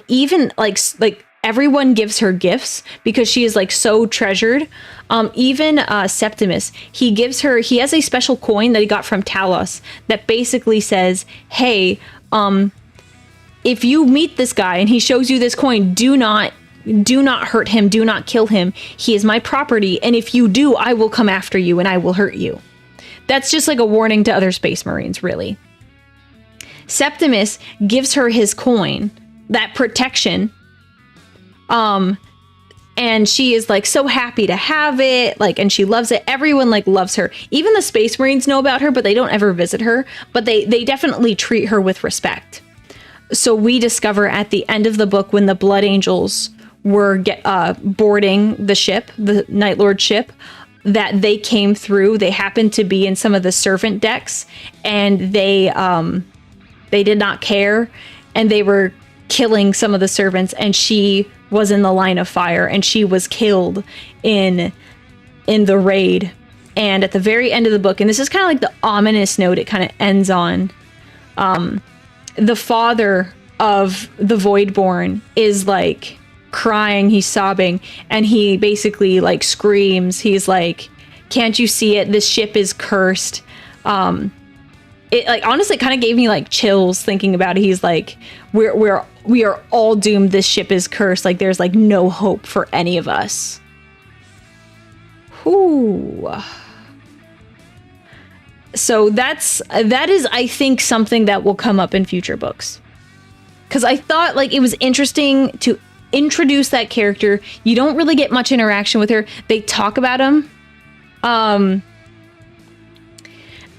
Even like everyone gives her gifts because she is like so treasured. Even Septimus, he has a special coin that he got from Talos that basically says, hey, if you meet this guy and he shows you this coin, do not hurt him, do not kill him. He is my property, and if you do, I will come after you and I will hurt you. That's just like a warning to other Space Marines, really. Septimus gives her his coin, that protection, and she is like so happy to have it, like, and she loves it. Everyone like loves her. Even the Space Marines know about her, but they don't ever visit her, but they definitely treat her with respect. So we discover at the end of the book, when the Blood Angels were boarding the ship, the Night Lord ship, that they came through. They happened to be in some of the servant decks, and they did not care, and they were killing some of the servants, and she was in the line of fire, and she was killed in the raid. And at the very end of the book, and this is kind of like the ominous note it kind of ends on, the father of the Voidborn is like crying, he's sobbing, and he basically like screams. He's like, can't you see it? This ship is cursed. It like honestly kind of gave me like chills thinking about it. He's like, we are all doomed. This ship is cursed. Like there's like no hope for any of us. Whew. So that is, I think, something that will come up in future books. Because I thought like it was interesting to introduce that character. You don't really get much interaction with her. They talk about him.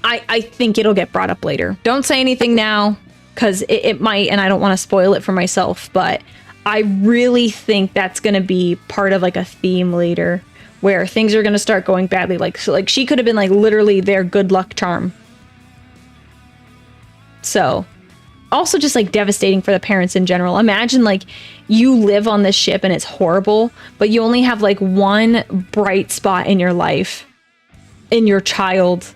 I think it'll get brought up later. Don't say anything now, because it might, and I don't want to spoil it for myself, but I really think that's going to be part of like a theme later, where things are going to start going badly. Like, so, like she could have been like literally their good luck charm. So, also just like devastating for the parents in general. Imagine like you live on this ship and it's horrible, but you only have like one bright spot in your life, in your child,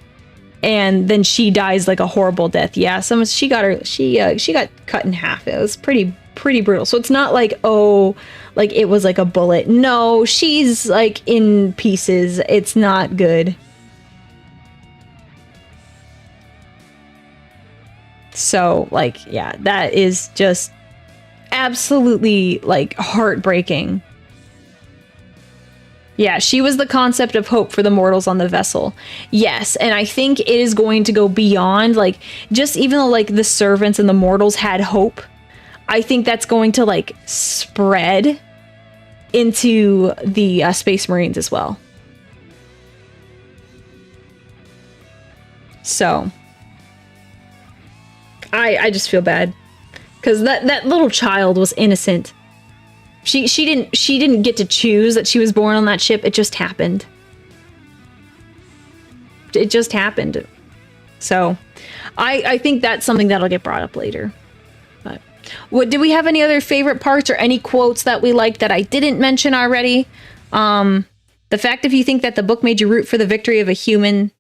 and then she dies like a horrible death. Yeah, she got cut in half. It was pretty brutal. So it's not like, oh, like it was like a bullet. No, she's like in pieces. It's not good. So like, yeah, that is just absolutely like heartbreaking. Yeah, she was the concept of hope for the mortals on the vessel. Yes, and I think it is going to go beyond, like, just even though, like, the servants and the mortals had hope, I think that's going to, like, spread into the Space Marines as well. So, I just feel bad. Because that little child was innocent. She didn't get to choose that she was born on that ship. It just happened. It just happened. So I think that's something that'll get brought up later. But do we have any other favorite parts or any quotes that we like that I didn't mention already? The fact if you think that the book made you root for the victory of a human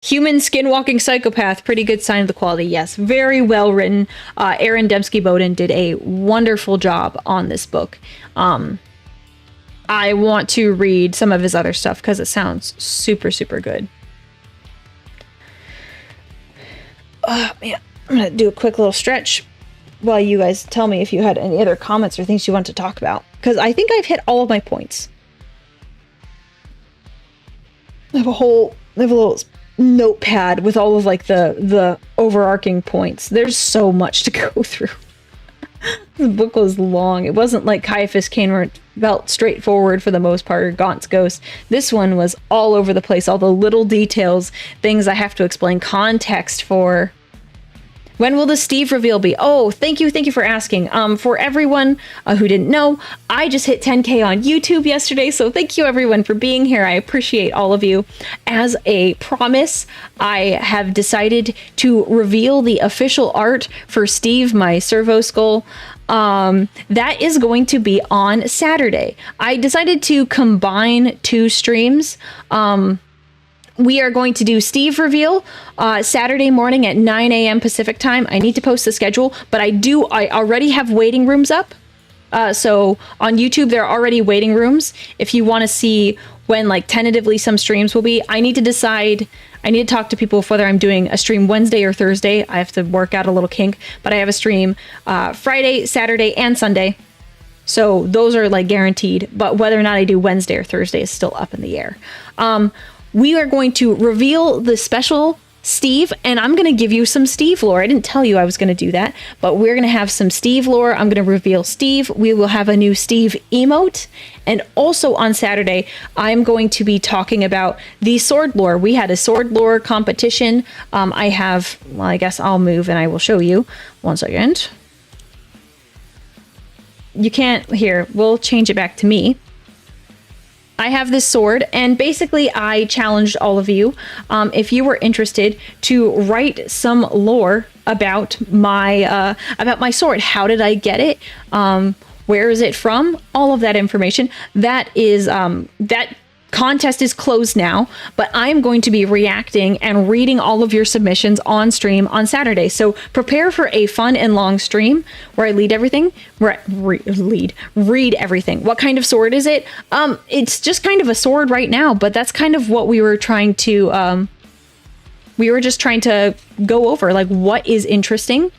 skin-walking psychopath, pretty good sign of the quality. Yes, very well written. Aaron Dembski-Bowden did a wonderful job on this book. I want to read some of his other stuff because it sounds super, super good. Oh, man. I'm going to do a quick little stretch while you guys tell me if you had any other comments or things you want to talk about. Because I think I've hit all of my points. I have a little notepad with all of like the overarching points. There's so much to go through. The book was long. It wasn't like Caiaphas Cain where it felt straightforward for the most part, or Gaunt's Ghost. This one was all over the place. All the little details, things I have to explain context for. When will the Steve reveal be? Oh, thank you for asking. For everyone who didn't know, I just hit 10K on YouTube yesterday, so thank you everyone for being here. I appreciate all of you. As a promise, I have decided to reveal the official art for Steve, my servo skull. That is going to be on Saturday. I decided to combine 2 streams. We are going to do Steve reveal Saturday morning at 9 a.m. Pacific time. I need to post the schedule, but I already have waiting rooms up. So on YouTube, there are already waiting rooms. If you want to see when like tentatively some streams will be, I need to decide. I need to talk to people whether I'm doing a stream Wednesday or Thursday. I have to work out a little kink, but I have a stream Friday, Saturday, and Sunday. So those are like guaranteed, but whether or not I do Wednesday or Thursday is still up in the air. We are going to reveal the special Steve, and I'm going to give you some Steve lore. I didn't tell you I was going to do that, but we're going to have some Steve lore. I'm going to reveal Steve. We will have a new Steve emote. And also on Saturday, I'm going to be talking about the sword lore. We had a sword lore competition. I guess I'll move and I will show you. 1 second. You can't, here, we'll change it back to me. I have this sword, and basically I challenged all of you, if you were interested, to write some lore about my sword. How did I get it? Where is it from? All of that information. That is that contest is closed now, but I'm going to be reacting and reading all of your submissions on stream on Saturday. So prepare for a fun and long stream where I read everything. What kind of sword is it? It's just kind of a sword right now, but that's kind of what we were trying to, we were just trying to go over, like, what is interesting.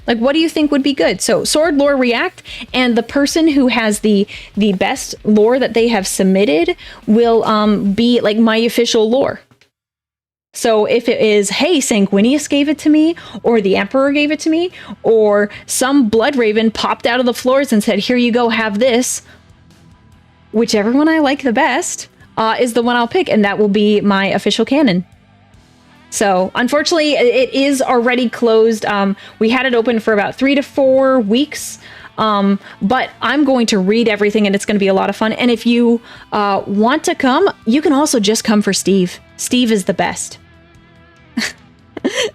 Like, what do you think would be good? So sword lore react, and the person who has the best lore that they have submitted will be like my official lore. So if it is, hey, Sanguinius gave it to me, or the Emperor gave it to me, or some blood raven popped out of the floors and said, here you go, have this. Whichever one I like the best is the one I'll pick, and that will be my official canon. So unfortunately, it is already closed. We had it open for about 3 to 4 weeks, but I'm going to read everything, and it's going to be a lot of fun. And if you want to come, you can also just come for Steve. Steve is the best.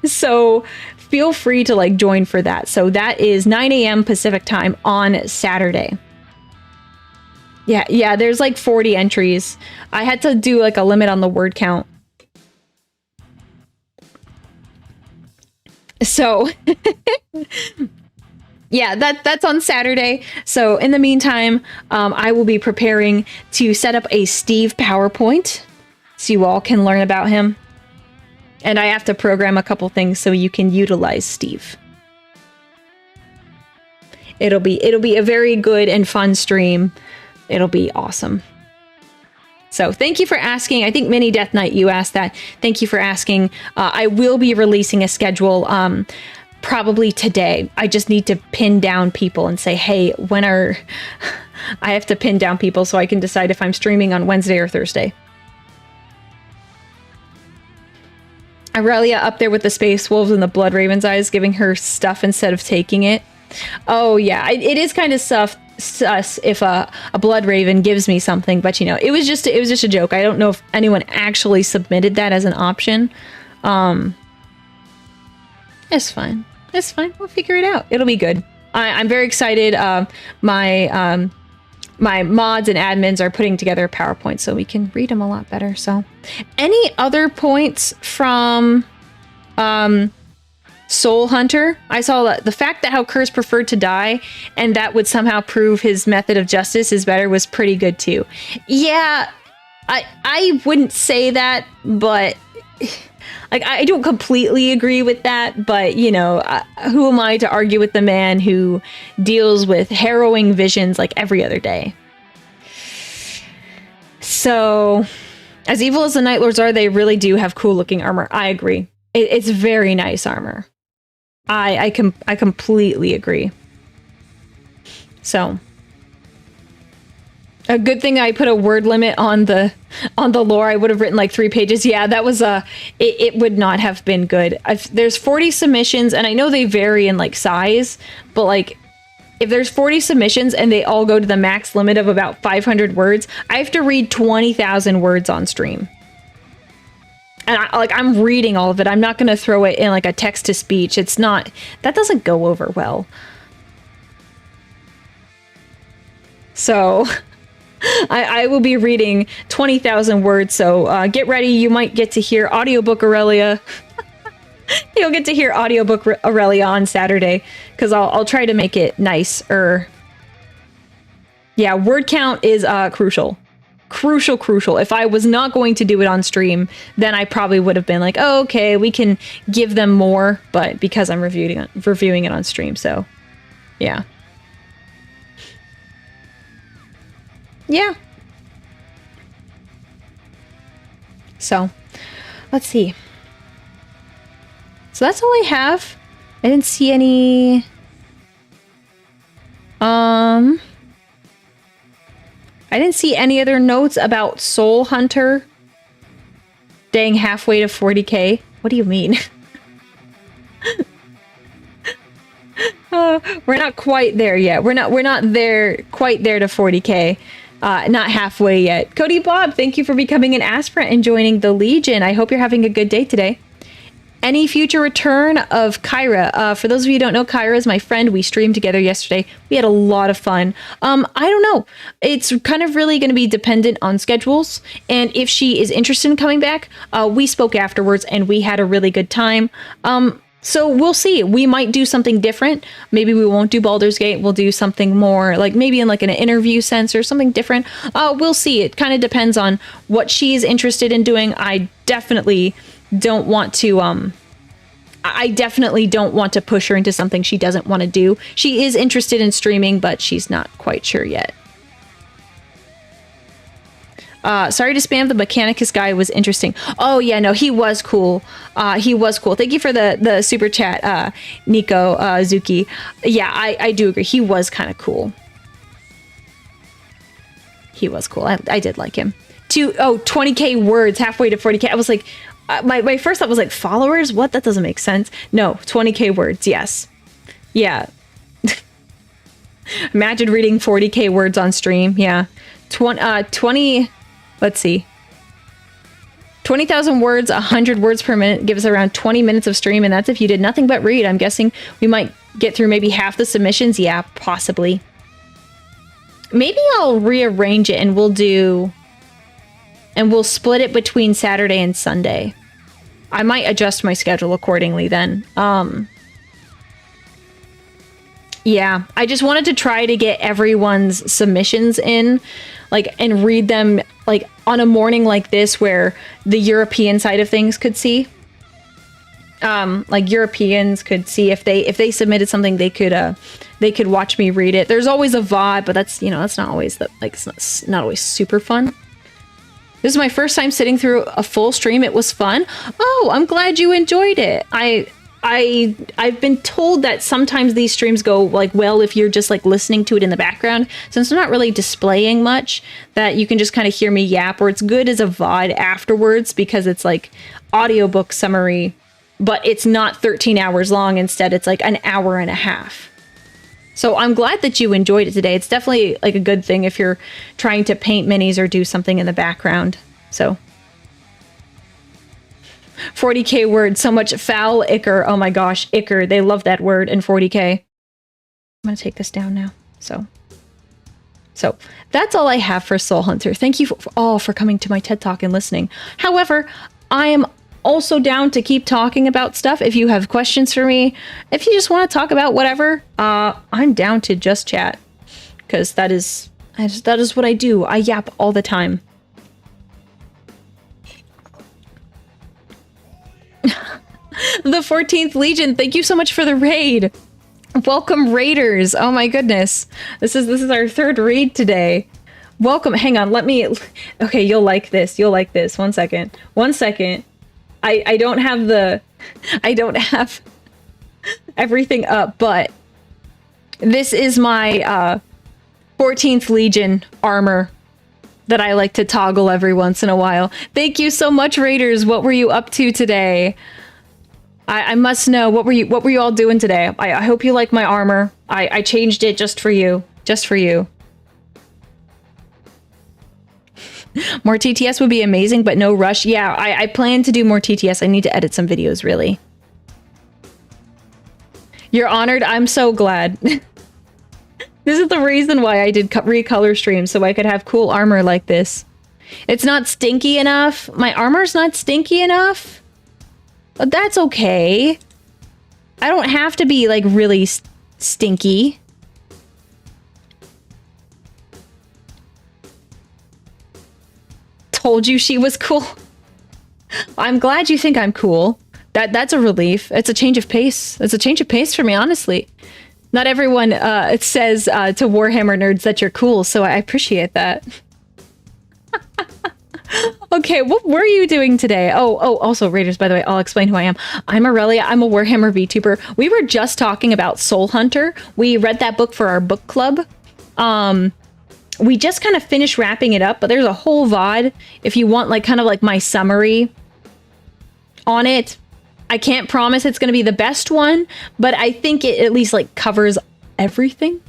So feel free to like join for that. So that is 9 a.m. Pacific time on Saturday. Yeah, there's like 40 entries. I had to do like a limit on the word count. So yeah, that's on Saturday. So in the meantime, I will be preparing to set up a Steve PowerPoint so you all can learn about him. And I have to program a couple things so you can utilize Steve. It'll be a very good and fun stream. It'll be awesome. So thank you for asking. I think Mini Death Knight, you asked that. Thank you for asking. I will be releasing a schedule probably today. I just need to pin down people and say, hey, when are... I have to pin down people so I can decide if I'm streaming on Wednesday or Thursday. Aurelia up there with the Space Wolves and the Blood Raven's eyes, giving her stuff instead of taking it. Oh yeah, it is kind of sus if a Blood Raven gives me something, but you know, it was just a joke. I don't know if anyone actually submitted that as an option. It's fine. It's fine. We'll figure it out. It'll be good. I'm very excited. My mods and admins are putting together a PowerPoint so we can read them a lot better. So, any other points from Soul Hunter? I saw that the fact that how Curse preferred to die and that would somehow prove his method of justice is better was pretty good too. Yeah, I wouldn't say that, but like I don't completely agree with that. But you know, who am I to argue with the man who deals with harrowing visions like every other day? So, as evil as the Night Lords are, they really do have cool looking armor. I agree. It's very nice armor. I completely agree. So, a good thing I put a word limit on the lore. I would have written like 3 pages. Yeah, that was it would not have been good. There's 40 submissions, and I know they vary in like size, but like if there's 40 submissions and they all go to the max limit of about 500 words, I have to read 20,000 words on stream. And I'm reading all of it. I'm not going to throw it in like a text to speech. It's not, that doesn't go over well. So I will be reading 20,000 words. So get ready. You might get to hear audiobook Aurelia. You'll get to hear audiobook Aurelia on Saturday because I'll try to make it nice. Yeah, word count is crucial. Crucial. If I was not going to do it on stream, then I probably would have been like, oh, okay, we can give them more, but because I'm reviewing it on stream, so yeah. Yeah. So, let's see. So that's all I have. I didn't see any I didn't see any other notes about Soul Hunter staying halfway to 40k. What do you mean? We're not quite there yet. We're not there quite there to 40k. Not halfway yet. Cody Bob, thank you for becoming an aspirant and joining the Legion. I hope you're having a good day today. Any future return of Kyra? For those of you who don't know, Kyra is my friend. We streamed together yesterday. We had a lot of fun. I don't know. It's kind of really going to be dependent on schedules. And if she is interested in coming back, we spoke afterwards and we had a really good time. So we'll see. We might do something different. Maybe we won't do Baldur's Gate. We'll do something more like maybe in like an interview sense or something different. We'll see. It kind of depends on what she's interested in doing. I definitely don't want to push her into something she doesn't want to do. She is interested in streaming, but she's not quite sure yet. Sorry to spam. The Mechanicus guy was interesting. Oh yeah, no, he was cool. He was cool. Thank you for the super chat, Nico Zuki. Yeah, I do agree. He was kind of cool. He was cool. I did like him. 20k words halfway to 40k. I was like, my first thought was like, followers? What? That doesn't make sense. No, 20k words. Yes. Yeah. Imagine reading 40k words on stream. Yeah. 20, let's see. 20,000 words, 100 words per minute gives around 20 minutes of stream. And that's if you did nothing but read. I'm guessing we might get through maybe half the submissions. Yeah, possibly. Maybe I'll rearrange it and we'll split it between Saturday and Sunday. I might adjust my schedule accordingly then. Yeah, I just wanted to try to get everyone's submissions in, like, and read them, like, on a morning like this where the European side of things could see. Like, Europeans could see if they submitted something, they could watch me read it. There's always a VOD, but that's, you know, that's not always it's not always super fun. This is my first time sitting through a full stream. It was fun. Oh, I'm glad you enjoyed it. I've been told that sometimes these streams go like well if you're just like listening to it in the background. Since I'm not really displaying much, that you can just kind of hear me yap, or it's good as a VOD afterwards because it's like audiobook summary, but it's not 13 hours long. Instead, it's like an hour and a half. So I'm glad that you enjoyed it today. It's definitely like a good thing if you're trying to paint minis or do something in the background. So 40k word, so much foul ichor. Oh my gosh, ichor. They love that word in 40k. I'm gonna take this down now. So that's all I have for Soul Hunter. Thank you all for coming to my TED Talk and listening. However, I am also down to keep talking about stuff. If you have questions for me, if you just want to talk about whatever, I'm down to just chat, because that is what I do. I yap all the time. The 14th Legion, thank you so much for the raid. Welcome, raiders. Oh my goodness. This is our third raid today. Welcome. Hang on, let me... Okay, you'll like this. You'll like this. One second. One second. I don't have the... I don't have everything up, but this is my 14th Legion armor that I like to toggle every once in a while. Thank you so much, raiders. What were you up to today? I must know, what were you all doing today? I hope you like my armor. I changed it just for you. Just for you. More TTS would be amazing, but no rush. Yeah, I plan to do more TTS. I need to edit some videos, really. You're honored. I'm so glad. This is the reason why I did recolor streams, so I could have cool armor like this. It's not stinky enough. My armor's not stinky enough. But that's okay. I don't have to be, like, really stinky. Told you she was cool. I'm glad you think I'm cool. That's a relief. It's a change of pace. It's a change of pace for me, honestly. Not everyone it says to Warhammer nerds that you're cool, so I appreciate that. Okay, what were you doing today? Oh, also, raiders, by the way, I'll explain who I am. I'm Aurelia. I'm a Warhammer Vtuber. We were just talking about Soul Hunter. We read that book for our book club. We just kind of finished wrapping it up, but there's a whole VOD if you want, like, kind of like my summary on it. I can't promise it's going to be the best one, but I think it at least, like, covers everything.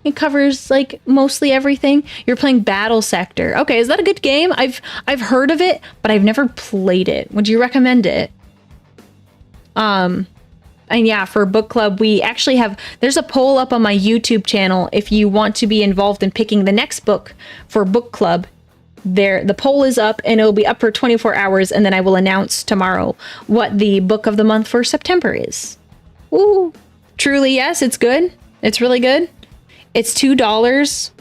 It covers, like, mostly everything. You're playing Battle Sector. Okay, is that a good game? I've heard of it, but I've never played it. Would you recommend it? And yeah, for book club, we actually have... There's a poll up on my YouTube channel if you want to be involved in picking the next book for book club. The poll is up, and it'll be up for 24 hours, and then I will announce tomorrow what the book of the month for September is. Ooh. Truly, yes, it's good. It's really good. It's $2.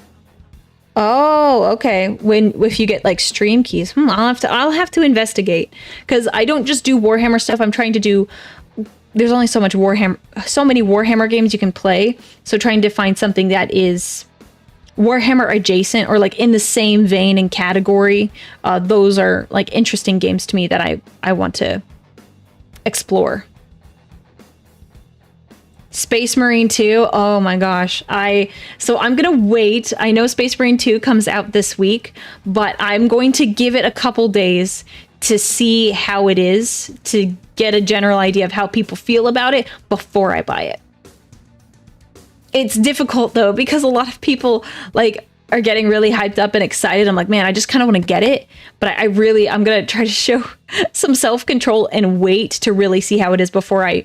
Oh, okay. If you get, like, stream keys, I'll have to investigate, because I don't just do Warhammer stuff. I'm trying to do. There's only so many Warhammer games you can play. So trying to find something that is Warhammer adjacent or, like, in the same vein and category. Those are, like, interesting games to me that I want to explore. Space Marine 2, oh my gosh. So I'm gonna wait. I know Space Marine 2 comes out this week, but I'm going to give it a couple days to see how it is, to get a general idea of how people feel about it before I buy it. It's difficult though, because a lot of people, like, are getting really hyped up and excited. I'm like, man, I just kind of want to get it, but I'm gonna try to show some self-control and wait to really see how it is before I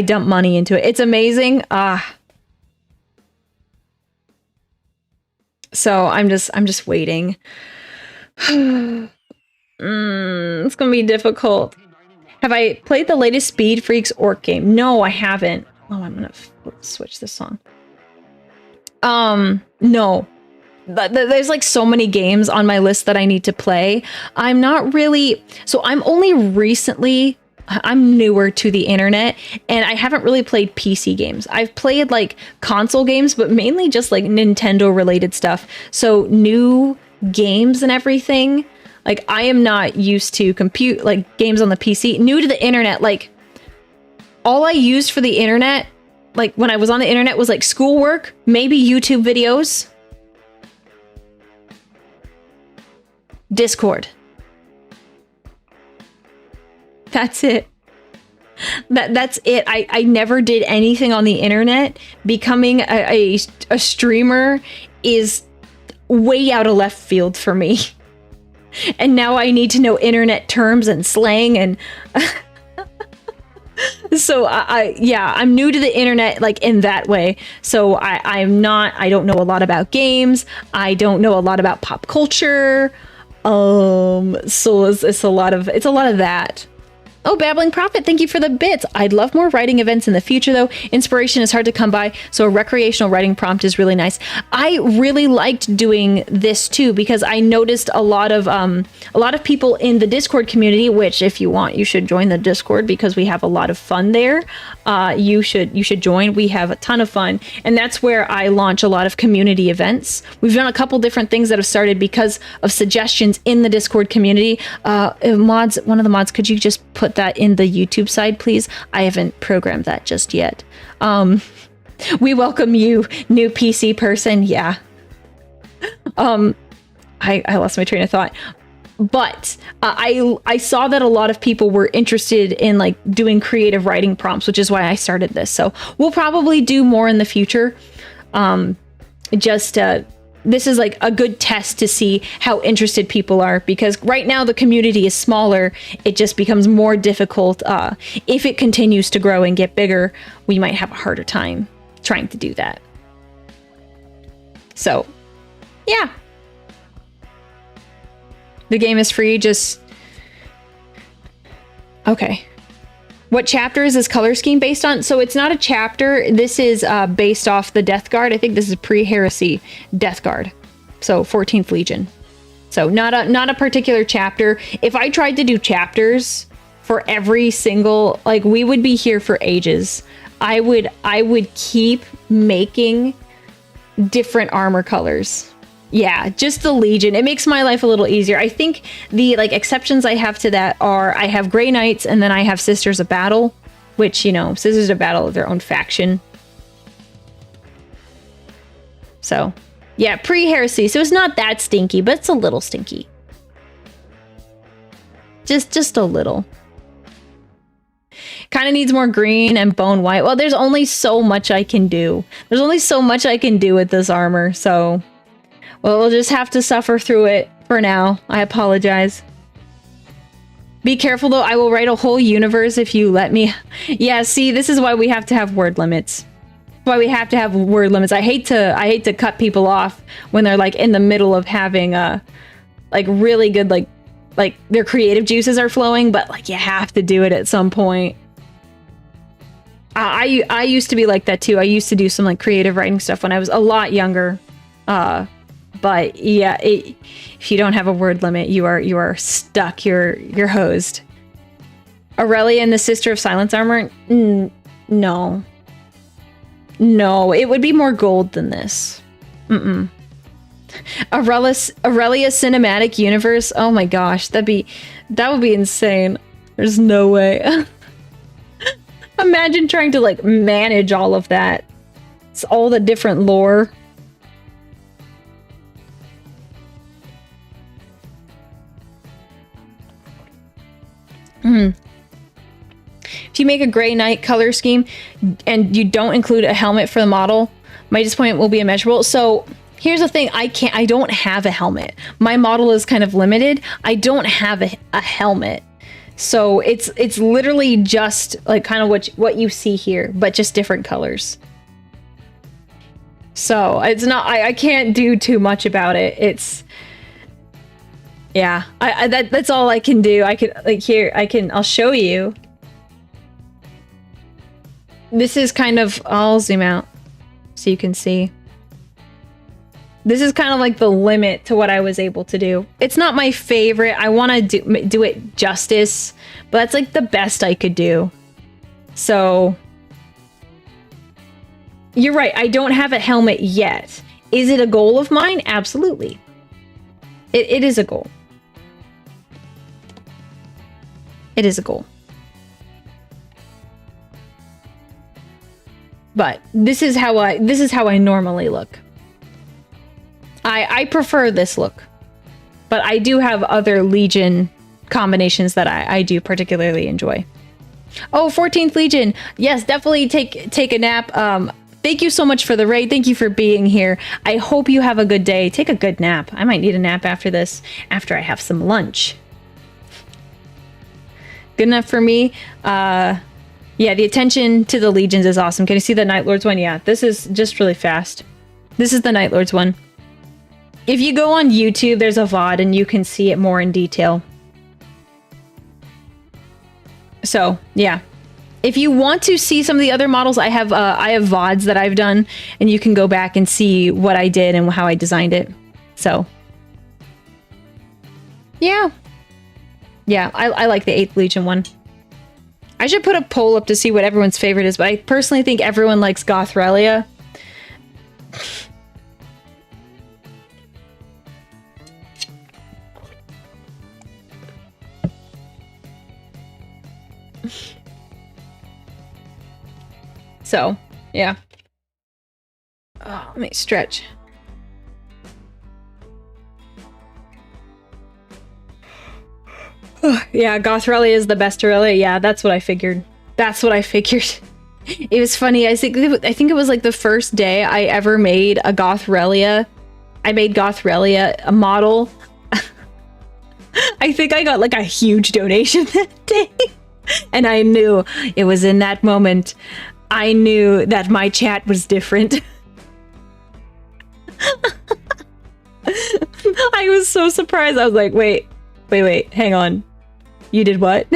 dump money into it. It's amazing. So I'm just waiting. It's gonna be difficult. Have I played the latest Speed Freaks Orc game? No, I haven't. Oh, I'm gonna switch this song. No. There's, like, so many games on my list that I need to play. I'm not really... So I'm newer to the internet, and I haven't really played PC games. I've played, like, console games, but mainly just, like, Nintendo-related stuff. So new games and everything, like, I am not used to games on the PC. New to the internet, like, all I used for the internet, like, when I was on the internet was, like, schoolwork, maybe YouTube videos, Discord. That's it. That's it. I never did anything on the internet. Becoming a streamer is way out of left field for me. And now I need to know internet terms and slang and so I'm new to the internet, like in that way. So I don't know a lot about games. I don't know a lot about pop culture. So it's a lot of that. Oh, Babbling Prophet, thank you for the bits. I'd love more writing events in the future, though. Inspiration is hard to come by, so a recreational writing prompt is really nice. I really liked doing this too because I noticed a lot of people in the Discord community. Which, if you want, you should join the Discord because we have a lot of fun there. You should join. We have a ton of fun, and that's where I launch a lot of community events. We've done a couple different things that have started because of suggestions in the Discord community. Mods, one of the mods, could you just put that in the YouTube side, please? I haven't programmed that just yet. We welcome you, new PC person. Yeah. I lost my train of thought. But I saw that a lot of people were interested in like doing creative writing prompts, which is why I started this. So we'll probably do more in the future. This is like a good test to see how interested people are, because right now the community is smaller. It just becomes more difficult. If it continues to grow and get bigger, we might have a harder time trying to do that. So, yeah. The game is free, okay. What chapter is this color scheme based on? So it's not a chapter. This is based off the Death Guard. I think this is pre-heresy Death Guard. So 14th Legion. So not a particular chapter. If I tried to do chapters for every single, like, we would be here for ages. I would keep making different armor colors. Yeah, just the Legion. It makes my life a little easier. I think the exceptions I have to that are I have Grey Knights and then I have Sisters of Battle, which, Sisters of Battle are their own faction. So, yeah, pre-heresy. So it's not that stinky, but it's a little stinky. Just a little. Kind of needs more green and bone white. Well, there's only so much I can do. There's only so much I can do with this armor, so... Well, we'll just have to suffer through it for now. I apologize. Be careful, though. I will write a whole universe if you let me. Yeah, see, this is why we have to have word limits. Why we have to have word limits. I hate to cut people off when they're like in the middle of having like really good like their creative juices are flowing, but like you have to do it at some point. I used to be like that too. I used to do some like creative writing stuff when I was a lot younger. But yeah, if you don't have a word limit, you are stuck. You're hosed. Aurelia and the Sister of Silence armor? No. No, it would be more gold than this. Aurelia cinematic universe? Oh my gosh, that would be insane. There's no way. Imagine trying to like manage all of that. It's all the different lore. If you make a Grey Knight color scheme and you don't include a helmet for the model, my disappointment will be immeasurable. So here's the thing, I don't have a helmet. My model is kind of limited. I don't have a helmet. So it's literally just like kind of what you see here, but just different colors. So it's not, I can't do too much about it. It's, yeah, that's all I can do. I could, like, here, I'll show you. This is kind of, I'll zoom out so you can see. This is kind of like the limit to what I was able to do. It's not my favorite. I want to do it justice, but that's like the best I could do. So, you're right. I don't have a helmet yet. Is it a goal of mine? Absolutely. It is a goal. It is a goal. But this is how I normally look. I prefer this look. But I do have other Legion combinations that I do particularly enjoy. Oh, 14th Legion. Yes, definitely take a nap. thank you so much for the raid. Thank you for being here. I hope you have a good day. Take a good nap. I might need a nap after this, after I have some lunch. Good enough for me. Yeah, the attention to the legions is awesome. Can you see the Night Lords one? Yeah, this is just really fast. This is the Night Lords one. If you go on YouTube, there's a VOD and you can see it more in detail. So, yeah. If you want to see some of the other models, I have VODs that I've done, and you can go back and see what I did and how I designed it. So, yeah. Yeah, I like the 8th Legion one. I should put a poll up to see what everyone's favorite is, but I personally think everyone likes Aurelia. So, yeah. Oh, let me stretch. Oh, yeah, Aurelia is the best Aurelia. Yeah, that's what I figured. That's what I figured. It was funny. I think it was like the first day I ever made a Aurelia. I made Aurelia a model. I think I got like a huge donation that day. And I knew it was in that moment. I knew that my chat was different. I was so surprised. I was like, wait, hang on. You did what?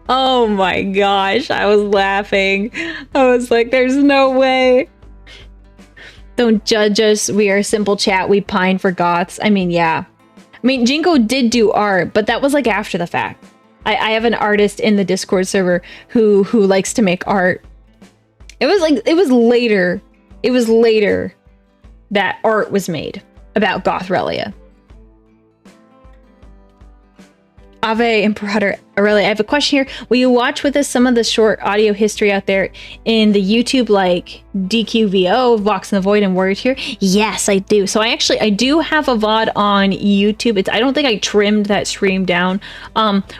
Oh my gosh, I was laughing. I was like, there's no way. Don't judge us. We are a simple chat. We pine for goths. I mean, yeah. I mean, Jinko did do art, but that was like after the fact. I have an artist in the Discord server who likes to make art. It was later that art was made about Aurelia. Ave Imperator Aurelia, I have a question here. Will you watch with us some of the short audio history out there in the YouTube, like DQVO, Vox in the Void, and Warrior Tier? Yes, I do. So I do have a VOD on YouTube. I don't think I trimmed that stream down,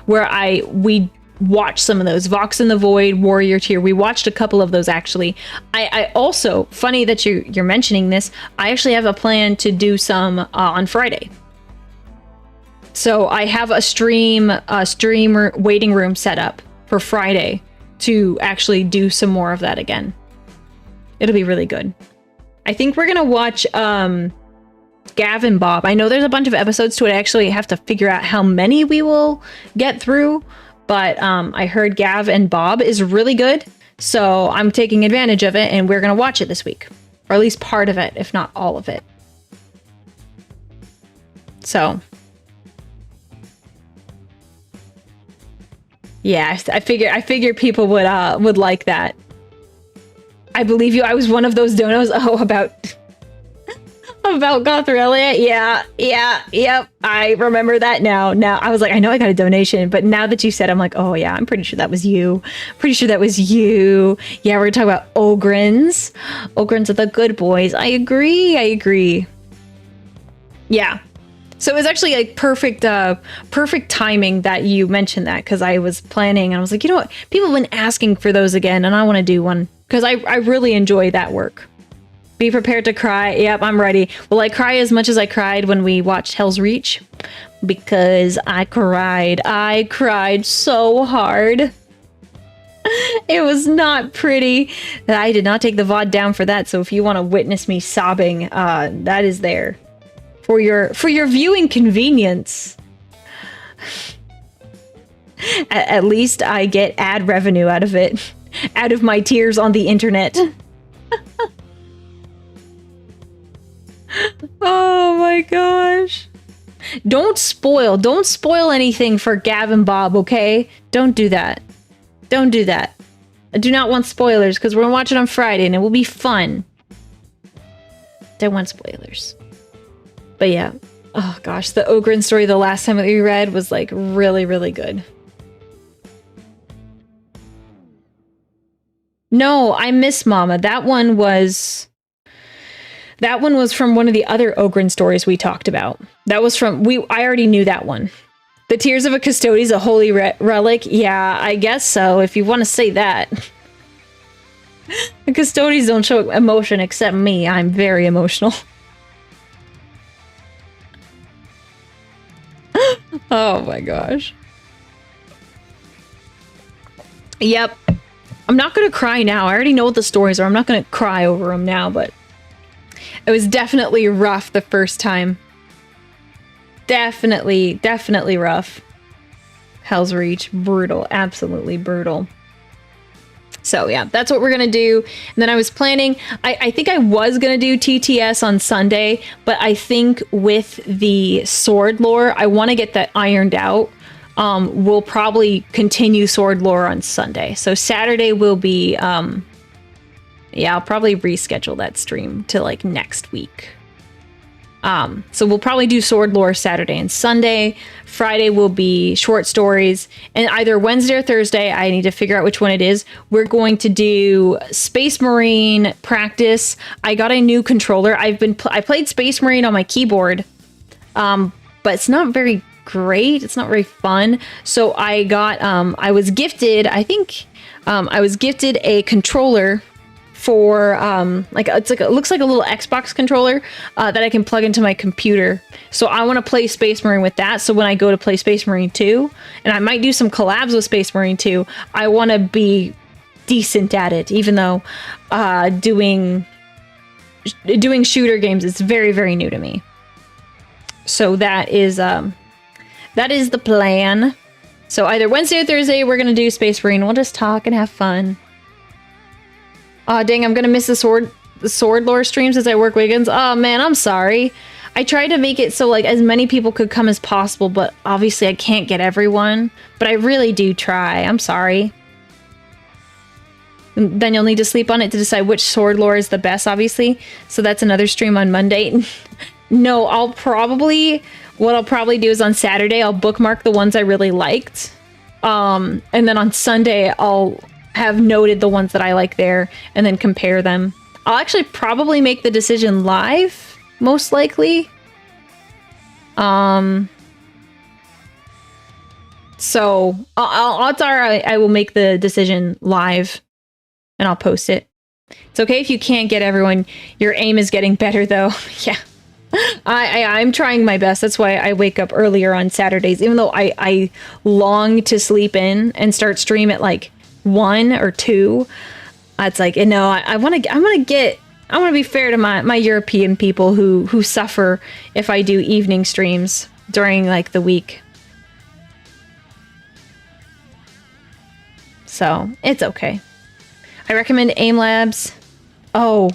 where we watched some of those. Vox in the Void, Warrior Tier. We watched a couple of those actually. I also, funny that you're mentioning this, I actually have a plan to do some on Friday. So I have a streamer waiting room set up for Friday to actually do some more of that again. It'll be really good. I think we're gonna watch Gav and Bob. I know there's a bunch of episodes to it. I actually have to figure out how many we will get through, but I heard Gav and Bob is really good, so I'm taking advantage of it, and we're gonna watch it this week, or at least part of it, if not all of it. So. Yeah, I figured people would like that. I believe you. I was one of those donos. Oh, about Aurelia. Yep. I remember that now. Now I was like, I know I got a donation, but now that you said, I'm like, oh yeah, I'm pretty sure that was you. Yeah, we're gonna talk about Ogrins. Ogrins are the good boys. I agree. Yeah. So it was actually like perfect timing that you mentioned that, because I was planning and I was like, you know what? People have been asking for those again, and I want to do one because I really enjoy that work. Be prepared to cry. Yep, I'm ready. Will I cry as much as I cried when we watched Hell's Reach? Because I cried. I cried so hard. It was not pretty. I did not take the VOD down for that, so if you want to witness me sobbing, that is there. For your viewing convenience. At least I get ad revenue out of it. Out of my tears on the internet. Oh my gosh. Don't spoil anything for Gav and Bob, okay? Don't do that. I do not want spoilers, because we're gonna watch it on Friday and it will be fun. Don't want spoilers. But yeah, oh gosh, the Ogren story the last time that we read was like really, really good. No, I miss Mama. That one was from one of the other Ogren stories we talked about. That was from I already knew that one. The tears of a custody is a holy relic. Yeah, I guess so, if you want to say that. The custodies don't show emotion except me. I'm very emotional. Oh my gosh. Yep. I'm not gonna cry now. I already know what the stories are. I'm not gonna cry over them now, but it was definitely rough the first time. Definitely rough. Hell's Reach, brutal, absolutely brutal. So yeah, that's what we're gonna do. And then I was planning, I think I was gonna do TTS on Sunday, but I think with the sword lore, I want to get that ironed out. We'll probably continue sword lore on Sunday. So Saturday will be, yeah, I'll probably reschedule that stream to like next week. So we'll probably do sword lore Saturday and Sunday. Friday will be short stories, and either Wednesday or Thursday, I need to figure out which one it is. We're going to do Space Marine practice. I got a new controller. I played Space Marine on my keyboard, but it's not very great. It's not very fun. So I got, I was gifted, I think, I was gifted a controller for it looks like a little Xbox controller that I can plug into my computer. So I want to play Space Marine with that. So when I go to play Space Marine 2, and I might do some collabs with Space Marine 2, I want to be decent at it, even though doing shooter games is very, very new to me. So that is the plan. So either Wednesday or Thursday, we're gonna do Space Marine. We'll just talk and have fun. Oh dang, I'm gonna miss the sword lore streams as I work weekends. Oh man, I'm sorry. I tried to make it so like as many people could come as possible, but obviously I can't get everyone. But I really do try. I'm sorry. And then you'll need to sleep on it to decide which sword lore is the best, obviously. So that's another stream on Monday. No, what I'll probably do is on Saturday, I'll bookmark the ones I really liked. And then on Sunday, I'll have noted the ones that I like there and then compare them. I'll actually probably make the decision live, most likely. So odds are I will make the decision live and I'll post it. It's okay if you can't get everyone. Your aim is getting better though. Yeah. I'm trying my best. That's why I wake up earlier on Saturdays, even though I long to sleep in and start stream at like 1 or 2. It's like, you know, I want to be fair to my European people who suffer if I do evening streams during like the week. So it's okay. I recommend AIM Labs. Oh,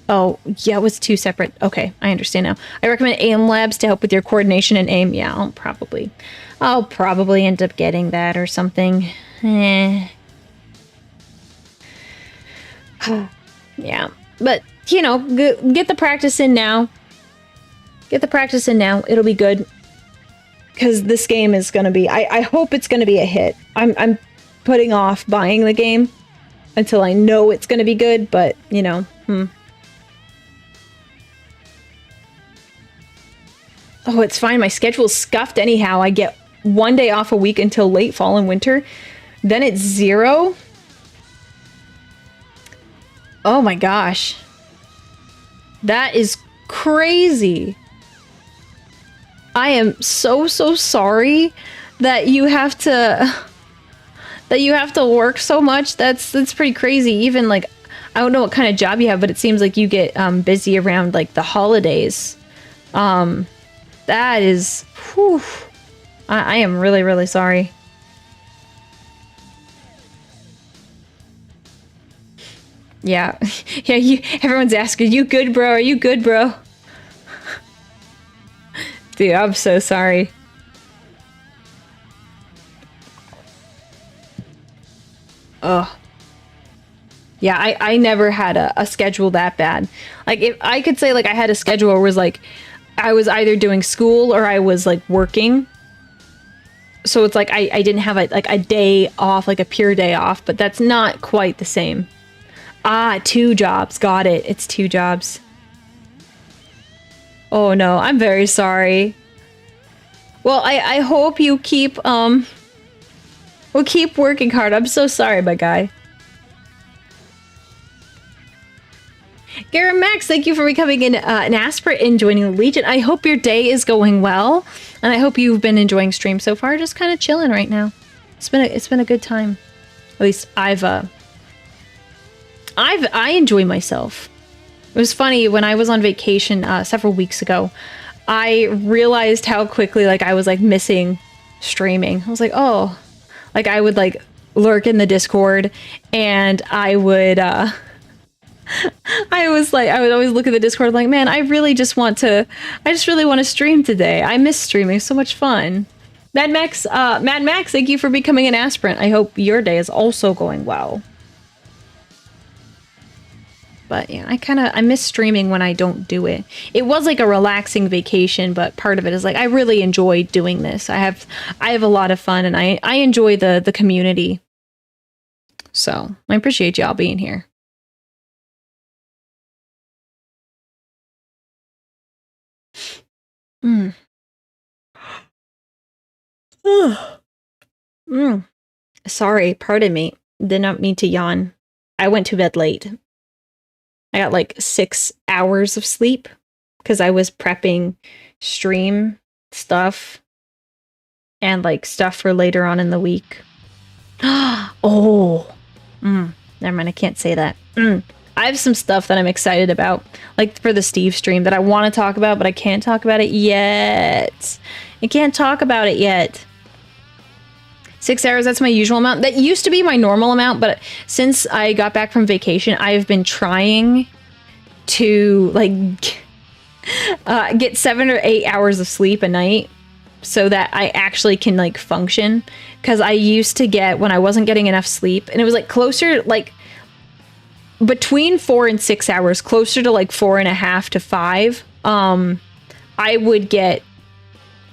yeah, it was 2 separate. Okay, I understand now. I recommend AIM Labs to help with your coordination and aim. Yeah, I'll probably end up getting that or something. Yeah, but you know, get the practice in now. Get the practice in now. It'll be good. Because this game is gonna be. I hope it's gonna be a hit. I'm putting off buying the game until I know it's gonna be good. But you know, Oh, it's fine. My schedule's scuffed anyhow. I get 1 day off a week until late fall and winter. Then it's 0. Oh my gosh. That is crazy. I am so sorry that you have to work so much. That's pretty crazy. Even like, I don't know what kind of job you have, but it seems like you get busy around like the holidays. That is, whew. I am really sorry. Yeah. Yeah, everyone's asking, you good, bro? Are you good, bro? Dude, I'm so sorry. Ugh. Yeah, I never had a schedule that bad. Like, if I could say, like, I had a schedule where it was, like, I was either doing school or I was, like, working. So it's like I didn't have, a day off, like, a pure day off. But that's not quite the same. Ah, 2 jobs. Got it. It's 2 jobs. Oh, no. I'm very sorry. Well, I hope you keep we'll keep working hard. I'm so sorry, my guy. Garrett Max, thank you for becoming an aspirant and joining the Legion. I hope your day is going well, and I hope you've been enjoying stream so far. Just kind of chilling right now. It's been a good time. At least I enjoy myself. It was funny when I was on vacation several weeks ago. I realized how quickly like I was like missing streaming. I was like, oh, like I would like lurk in the Discord, and I would I would always look at the Discord like, man, I just really want to stream today. I miss streaming. It's so much fun. Mad Max, thank you for becoming an aspirant. I hope your day is also going well. But yeah, I miss streaming when I don't do it. It was like a relaxing vacation, but part of it is like I really enjoy doing this. I have a lot of fun, and I enjoy the community. So I appreciate y'all being here. Sorry, pardon me. Did not mean to yawn. I went to bed late. I got like 6 hours of sleep because I was prepping stream stuff and like stuff for later on in the week. Oh, never mind. I can't say that. I have some stuff that I'm excited about, like for the Steve stream that I want to talk about, but I can't talk about it yet. I can't talk about it yet. 6 hours, that's my usual amount. That used to be my normal amount, but since I got back from vacation, I've been trying to like get 7 or 8 hours of sleep a night so that I actually can like function. Because I used to get, when I wasn't getting enough sleep, and it was like closer, like between 4 and 6 hours, closer to like 4.5 to 5, I would get,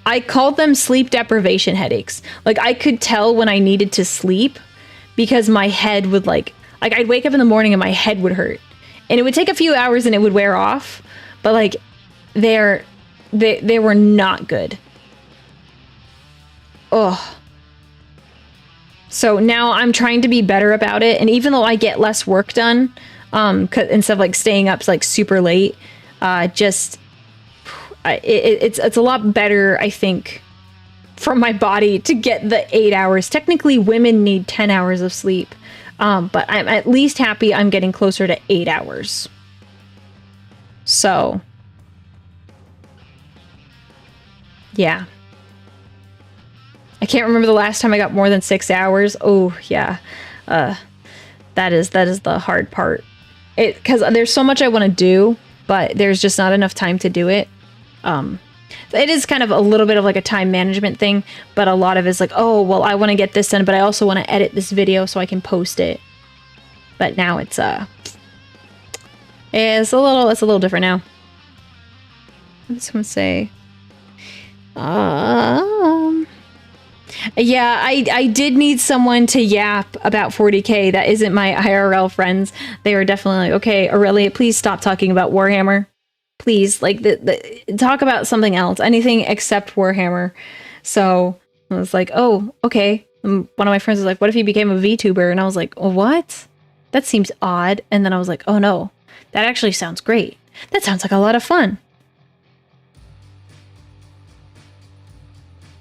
I called them sleep deprivation headaches. Like I could tell when I needed to sleep because my head would like I'd wake up in the morning and my head would hurt, and it would take a few hours and it would wear off, but like they were not good. Oh. So now I'm trying to be better about it, and even though I get less work done, instead of like staying up like super late, it's a lot better, I think, for my body to get the 8 hours. Technically, women need 10 hours of sleep, but I'm at least happy I'm getting closer to 8 hours. So, yeah. I can't remember the last time I got more than 6 hours. Oh, yeah. That is the hard part. Because there's so much I want to do, but there's just not enough time to do it. It is kind of a little bit of like a time management thing, but a lot of it's like, oh, well, I want to get this done, but I also want to edit this video so I can post it. But now it's a little different now. I'm just gonna say, yeah, I did need someone to yap about 40k. That isn't my IRL friends. They were definitely like, okay, Aurelia, please stop talking about Warhammer. Please, like, talk about something else, anything except Warhammer. So I was like, oh, okay. And one of my friends was like, what if you became a VTuber? And I was like, oh, what? That seems odd. And then I was like, oh no, that actually sounds great. That sounds like a lot of fun.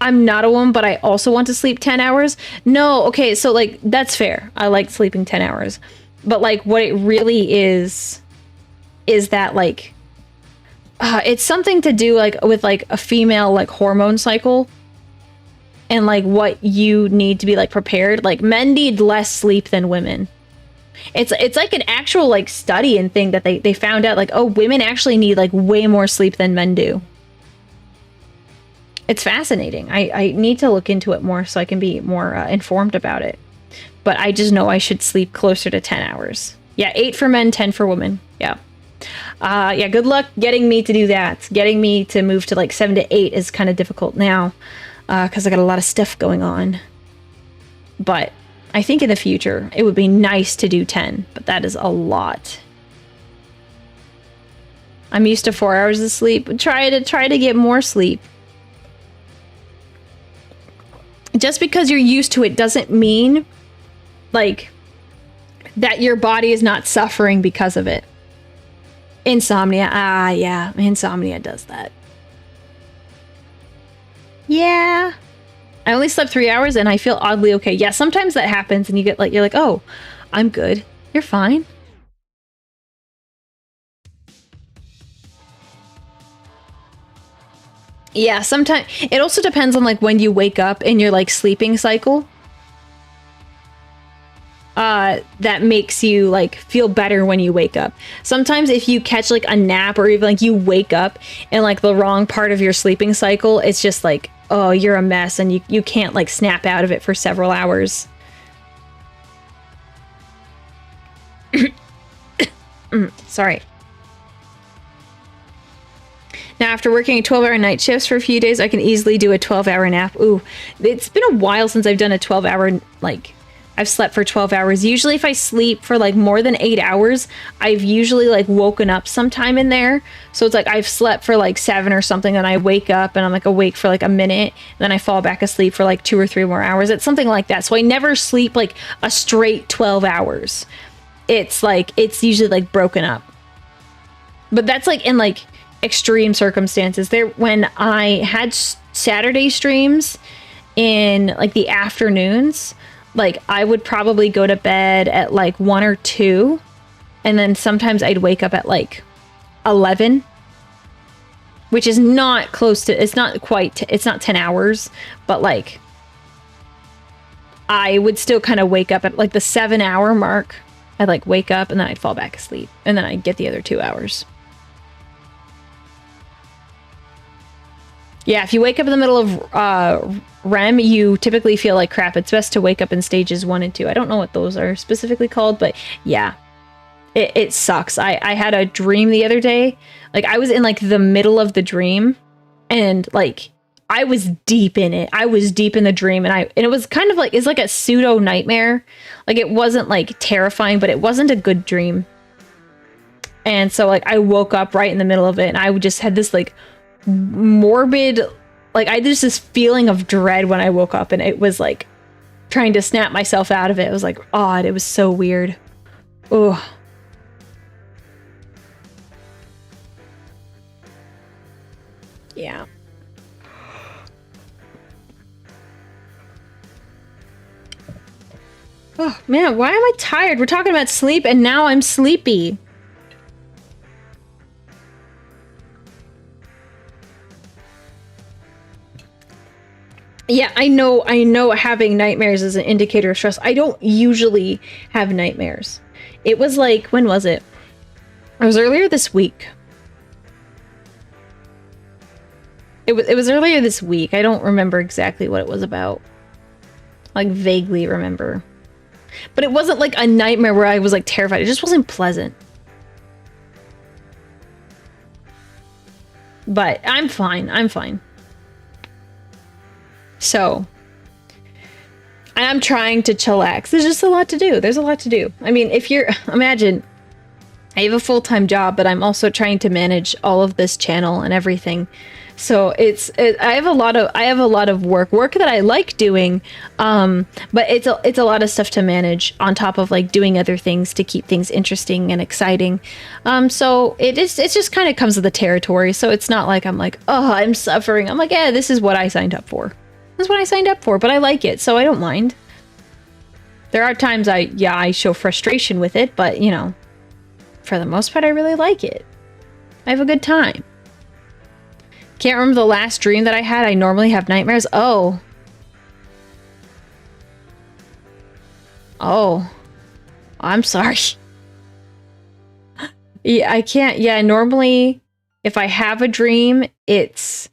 I'm not a woman, but I also want to sleep 10 hours. No, okay, so like, that's fair. I like sleeping 10 hours. But like, what it really is that like, it's something to do like with like a female like hormone cycle and like what you need to be like prepared. Like men need less sleep than women. It's like an actual like study and thing that they found out like, oh, women actually need like way more sleep than men do. It's fascinating. I need to look into it more so I can be more informed about it. But I just know I should sleep closer to 10 hours. Yeah, 8 for men, 10 for women. Yeah. Yeah, good luck getting me to do that. Getting me to move to like 7 to 8 is kind of difficult now because I got a lot of stuff going on. But I think in the future it would be nice to do 10, but that is a lot. I'm used to 4 hours of sleep. Try to get more sleep. just because you're used to it doesn't mean like that your body is not suffering because of it. Insomnia. Ah, yeah. Insomnia does that. Yeah. I only slept 3 hours and I feel oddly okay. Yeah, sometimes that happens and you get like, you're like, oh, I'm good. You're fine. Yeah, sometimes it also depends on like when you wake up in your like sleeping cycle. That makes you like feel better when you wake up. Sometimes if you catch like a nap or even like you wake up in like the wrong part of your sleeping cycle, it's just like, oh, you're a mess and you can't like snap out of it for several hours. Sorry. Now, after working 12-hour night shifts for a few days, I can easily do a 12-hour nap. Ooh, it's been a while since I've done a 12-hour, like, I've slept for 12 hours. Usually if I sleep for like more than 8 hours, I've usually like woken up sometime in there. So it's like I've slept for like 7 or something and I wake up and I'm like awake for like a minute. Then I fall back asleep for like 2 or 3 more hours. It's something like that. So I never sleep like a straight 12 hours. It's like, it's usually like broken up. But that's like in like extreme circumstances. There, when I had Saturday streams in like the afternoons, like I would probably go to bed at like 1 or 2, and then sometimes I'd wake up at like 11, which is not close to, it's not quite, it's not 10 hours, but like I would still kind of wake up at like the 7-hour mark. I'd like wake up and then I'd fall back asleep and then I'd get the other 2 hours. Yeah, if you wake up in the middle of REM, you typically feel like crap. It's best to wake up in stages 1 and 2. I don't know what those are specifically called, but yeah, it sucks. I had a dream the other day. Like I was in like the middle of the dream and like I was deep in it. I was deep in the dream and it was kind of like, it's like a pseudo nightmare. Like it wasn't like terrifying, but it wasn't a good dream. And so like I woke up right in the middle of it and I just had this like morbid, like I just this feeling of dread when I woke up, and it was like trying to snap myself out of it. It was like odd. It was so weird. Oh. Yeah. Oh man, why am I tired? We're talking about sleep and now I'm sleepy. Yeah, I know having nightmares is an indicator of stress. I don't usually have nightmares. It was like, when was it? It was earlier this week. It was earlier this week. I don't remember exactly what it was about. Like vaguely remember. But it wasn't like a nightmare where I was like terrified. It just wasn't pleasant. But I'm fine. I'm fine. So, I'm trying to chillax. There's just a lot to do. There's a lot to do. I mean, if you're, imagine, I have a full-time job, but I'm also trying to manage all of this channel and everything. So I have a lot of work that I like doing, but it's a lot of stuff to manage on top of like doing other things to keep things interesting and exciting. So it just kind of comes with the territory. So it's not like I'm like, oh, I'm suffering. I'm like, yeah, this is what I signed up for. That's what I signed up for, but I like it, so I don't mind. There are times I show frustration with it, but you know, for the most part, I really like it. I have a good time. Can't remember the last dream that I had. I normally have nightmares. Oh. Oh. I'm sorry. Yeah, I can't. Yeah, normally if I have a dream, it's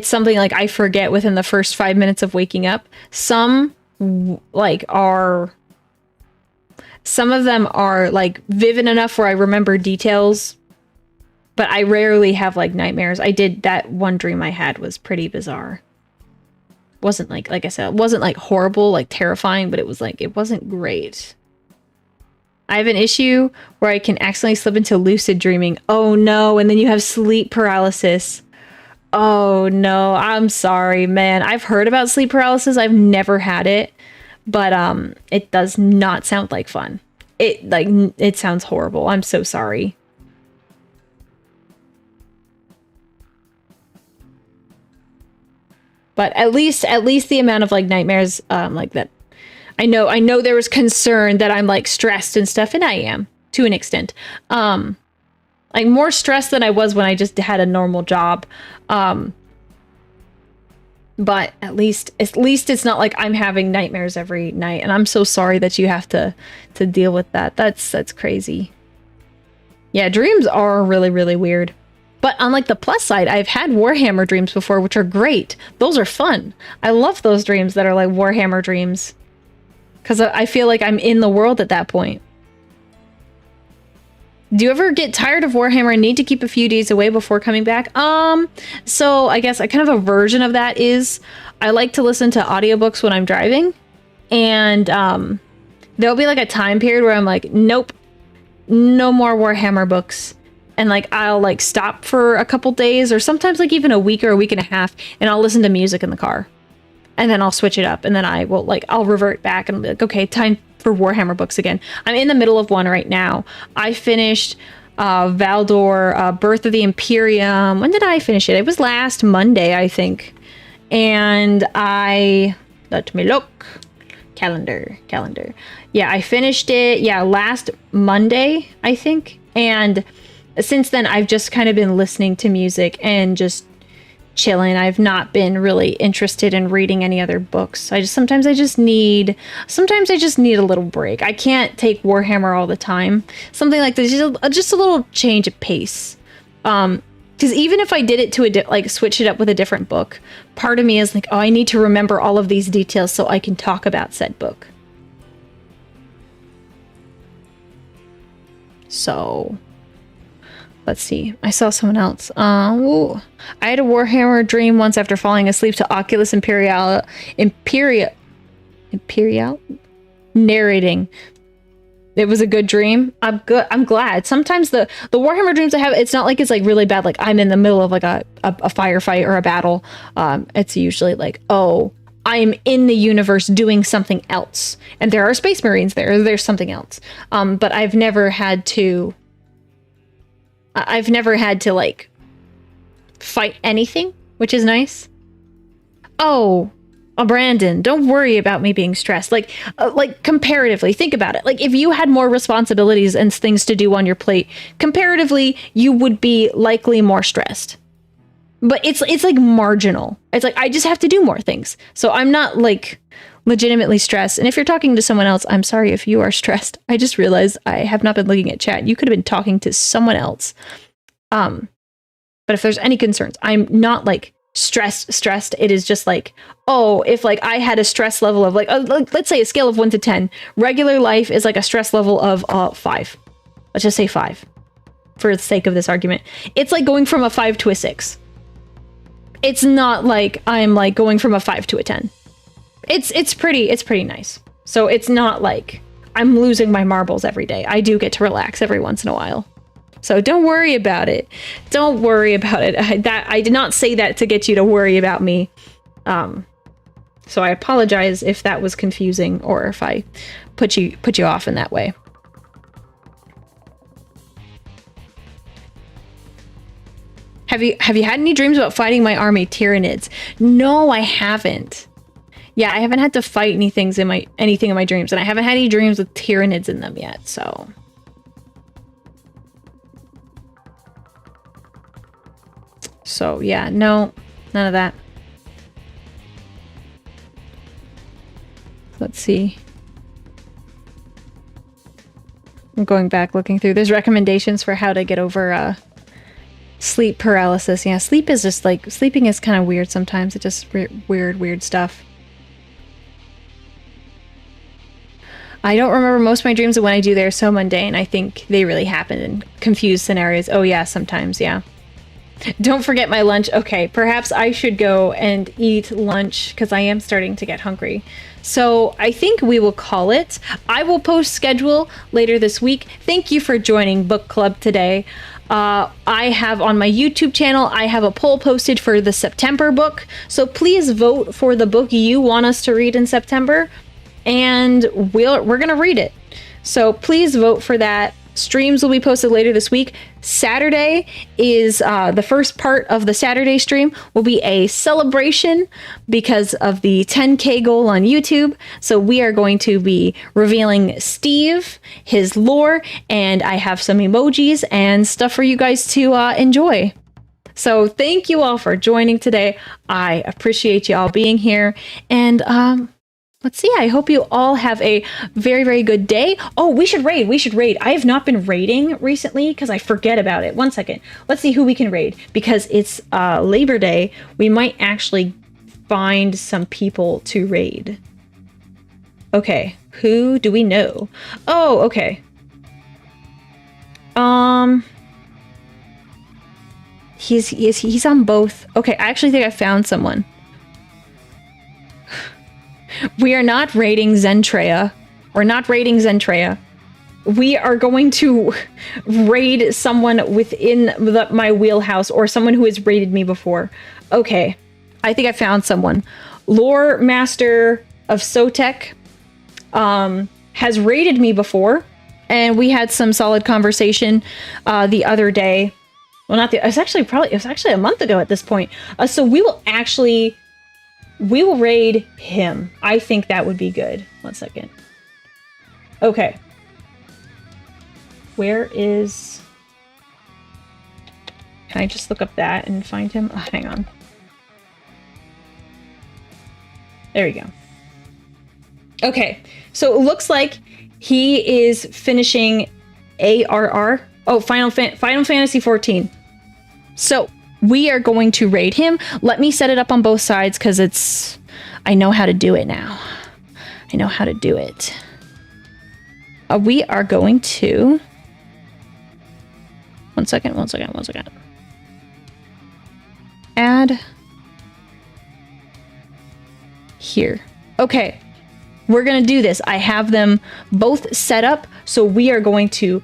something like I forget within the first 5 minutes of waking up. Some of them are like vivid enough where I remember details, but I rarely have like nightmares. I did that one dream I had was pretty bizarre. Wasn't like I said, it wasn't like horrible, like terrifying, but it was like, it wasn't great. I have an issue where I can accidentally slip into lucid dreaming. Oh no, and then you have sleep paralysis. Oh no, I'm sorry, man. I've heard about sleep paralysis. I've never had it, but it does not sound like fun. It sounds horrible. I'm so sorry. But at least the amount of like nightmares like that. I know there was concern that I'm like stressed and stuff, and I am to an extent. Like more stressed than I was when I just had a normal job. But at least it's not like I'm having nightmares every night, and I'm so sorry that you have to deal with that. That's crazy. Yeah, dreams are really, really weird. But on like the plus side, I've had Warhammer dreams before, which are great. Those are fun. I love those dreams that are like Warhammer dreams, because I feel like I'm in the world at that point. Do you ever get tired of Warhammer and need to keep a few days away before coming back? So I guess kind of a version of that is I like to listen to audiobooks when I'm driving, and there'll be like a time period where I'm like, nope, no more Warhammer books. And like I'll like stop for a couple days, or sometimes like even a week or a week and a half, and I'll listen to music in the car. And then I'll switch it up, and then I'll revert back and be like, okay, time for Warhammer books again. I'm in the middle of one right now. I finished Valdor, Birth of the Imperium. When did I finish it? It was last Monday, I think. And let me look. Calendar. Yeah, I finished it, last Monday, I think. And since then, I've just kind of been listening to music and just chilling. I've not been really interested in reading any other books. Sometimes I just need a little break. I can't take Warhammer all the time. Something like this, just a little change of pace. Because even if I did it to switch it up with a different book, part of me is like, oh, I need to remember all of these details so I can talk about said book. So let's see. I saw someone else. I had a Warhammer dream once after falling asleep to Oculus Imperial narrating. It was a good dream. I'm glad. Sometimes the Warhammer dreams I have, it's not like it's like really bad. Like I'm in the middle of like a firefight or a battle. It's usually like, oh, I'm in the universe doing something else, and there are space marines there. There's something else. But I've never had to like fight anything, which is nice. Oh, Brandon, don't worry about me being stressed. Like comparatively, think about it. Like if you had more responsibilities and things to do on your plate, comparatively, you would be likely more stressed. But it's like marginal. It's like I just have to do more things. So I'm not like legitimately stressed. And if you're talking to someone else, I'm sorry if you are stressed. I just realized I have not been looking at chat. You could have been talking to someone else. But if there's any concerns, I'm not like stressed. It is just like, oh, if like I had a stress level of like let's say a scale of 1 to 10, regular life is like a stress level of 5. Let's just say 5 for the sake of this argument. It's like going from a 5 to a 6. It's not like I'm like going from a 5 to a 10. It's pretty nice. So it's not like I'm losing my marbles every day. I do get to relax every once in a while. So don't worry about it. Don't worry about it. I did not say that to get you to worry about me. So I apologize if that was confusing or if I put you off in that way. Have you had any dreams about fighting my army Tyranids? No, I haven't. Yeah, I haven't had to fight anything in my dreams, and I haven't had any dreams with Tyranids in them yet, so. So yeah, no, none of that. Let's see. I'm going back looking through. There's recommendations for how to get over sleep paralysis. Yeah, sleeping is kind of weird sometimes. It's just weird stuff. I don't remember most of my dreams, and when I do, they're so mundane. I think they really happen in confused scenarios. Oh yeah, sometimes, yeah. Don't forget my lunch. Okay, perhaps I should go and eat lunch because I am starting to get hungry. So I think we will call it. I will post schedule later this week. Thank you for joining book club today. I have on my YouTube channel, I have a poll posted for the September book. So please vote for the book you want us to read in September, and we're going to read it. So please vote for that. Streams will be posted later this week. Saturday is the first part of the Saturday stream will be a celebration because of the 10K goal on YouTube. So we are going to be revealing Steve, his lore, and I have some emojis and stuff for you guys to enjoy. So thank you all for joining today. I appreciate you all being here, and let's see. I hope you all have a very, very good day. Oh, we should raid. We should raid. I have not been raiding recently because I forget about it. One second. Let's see who we can raid. Because it's Labor Day, we might actually find some people to raid. Okay. Who do we know? Oh, okay. He's on both. Okay, I actually think I found someone. We are not raiding Zentreya. We're not raiding Zentreya. We are going to raid someone within my wheelhouse, or someone who has raided me before. Okay, I think I found someone. Lore Master of Sotek has raided me before, and we had some solid conversation the other day. Well, not the. It was actually a month ago at this point. So we will raid him. I think that would be good. 1 second. Okay. Where is... Can I just look up that and find him? Oh, hang on. There we go. Okay. So it looks like he is finishing ARR. Oh, Final Fantasy 14. So... we are going to raid him. Let me set it up on both sides because I know how to do it now. I know how to do it. We are going to... One second. Add. Here. Okay. We're going to do this. I have them both set up. So we are going to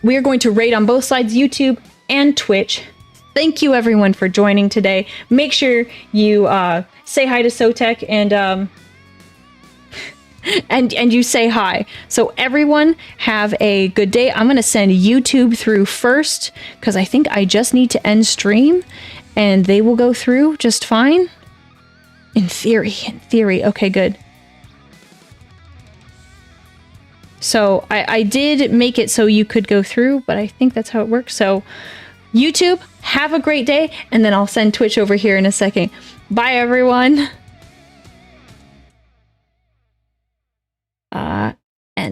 raid on both sides, YouTube and Twitch. Thank you everyone for joining today. Make sure you say hi to Sotek and you say hi. So everyone have a good day. I'm going to send YouTube through first because I think I just need to end stream and they will go through just fine. In theory. Okay, good. So I did make it so you could go through, but I think that's how it works. So YouTube, have a great day, and then I'll send Twitch over here in a second. Bye, everyone.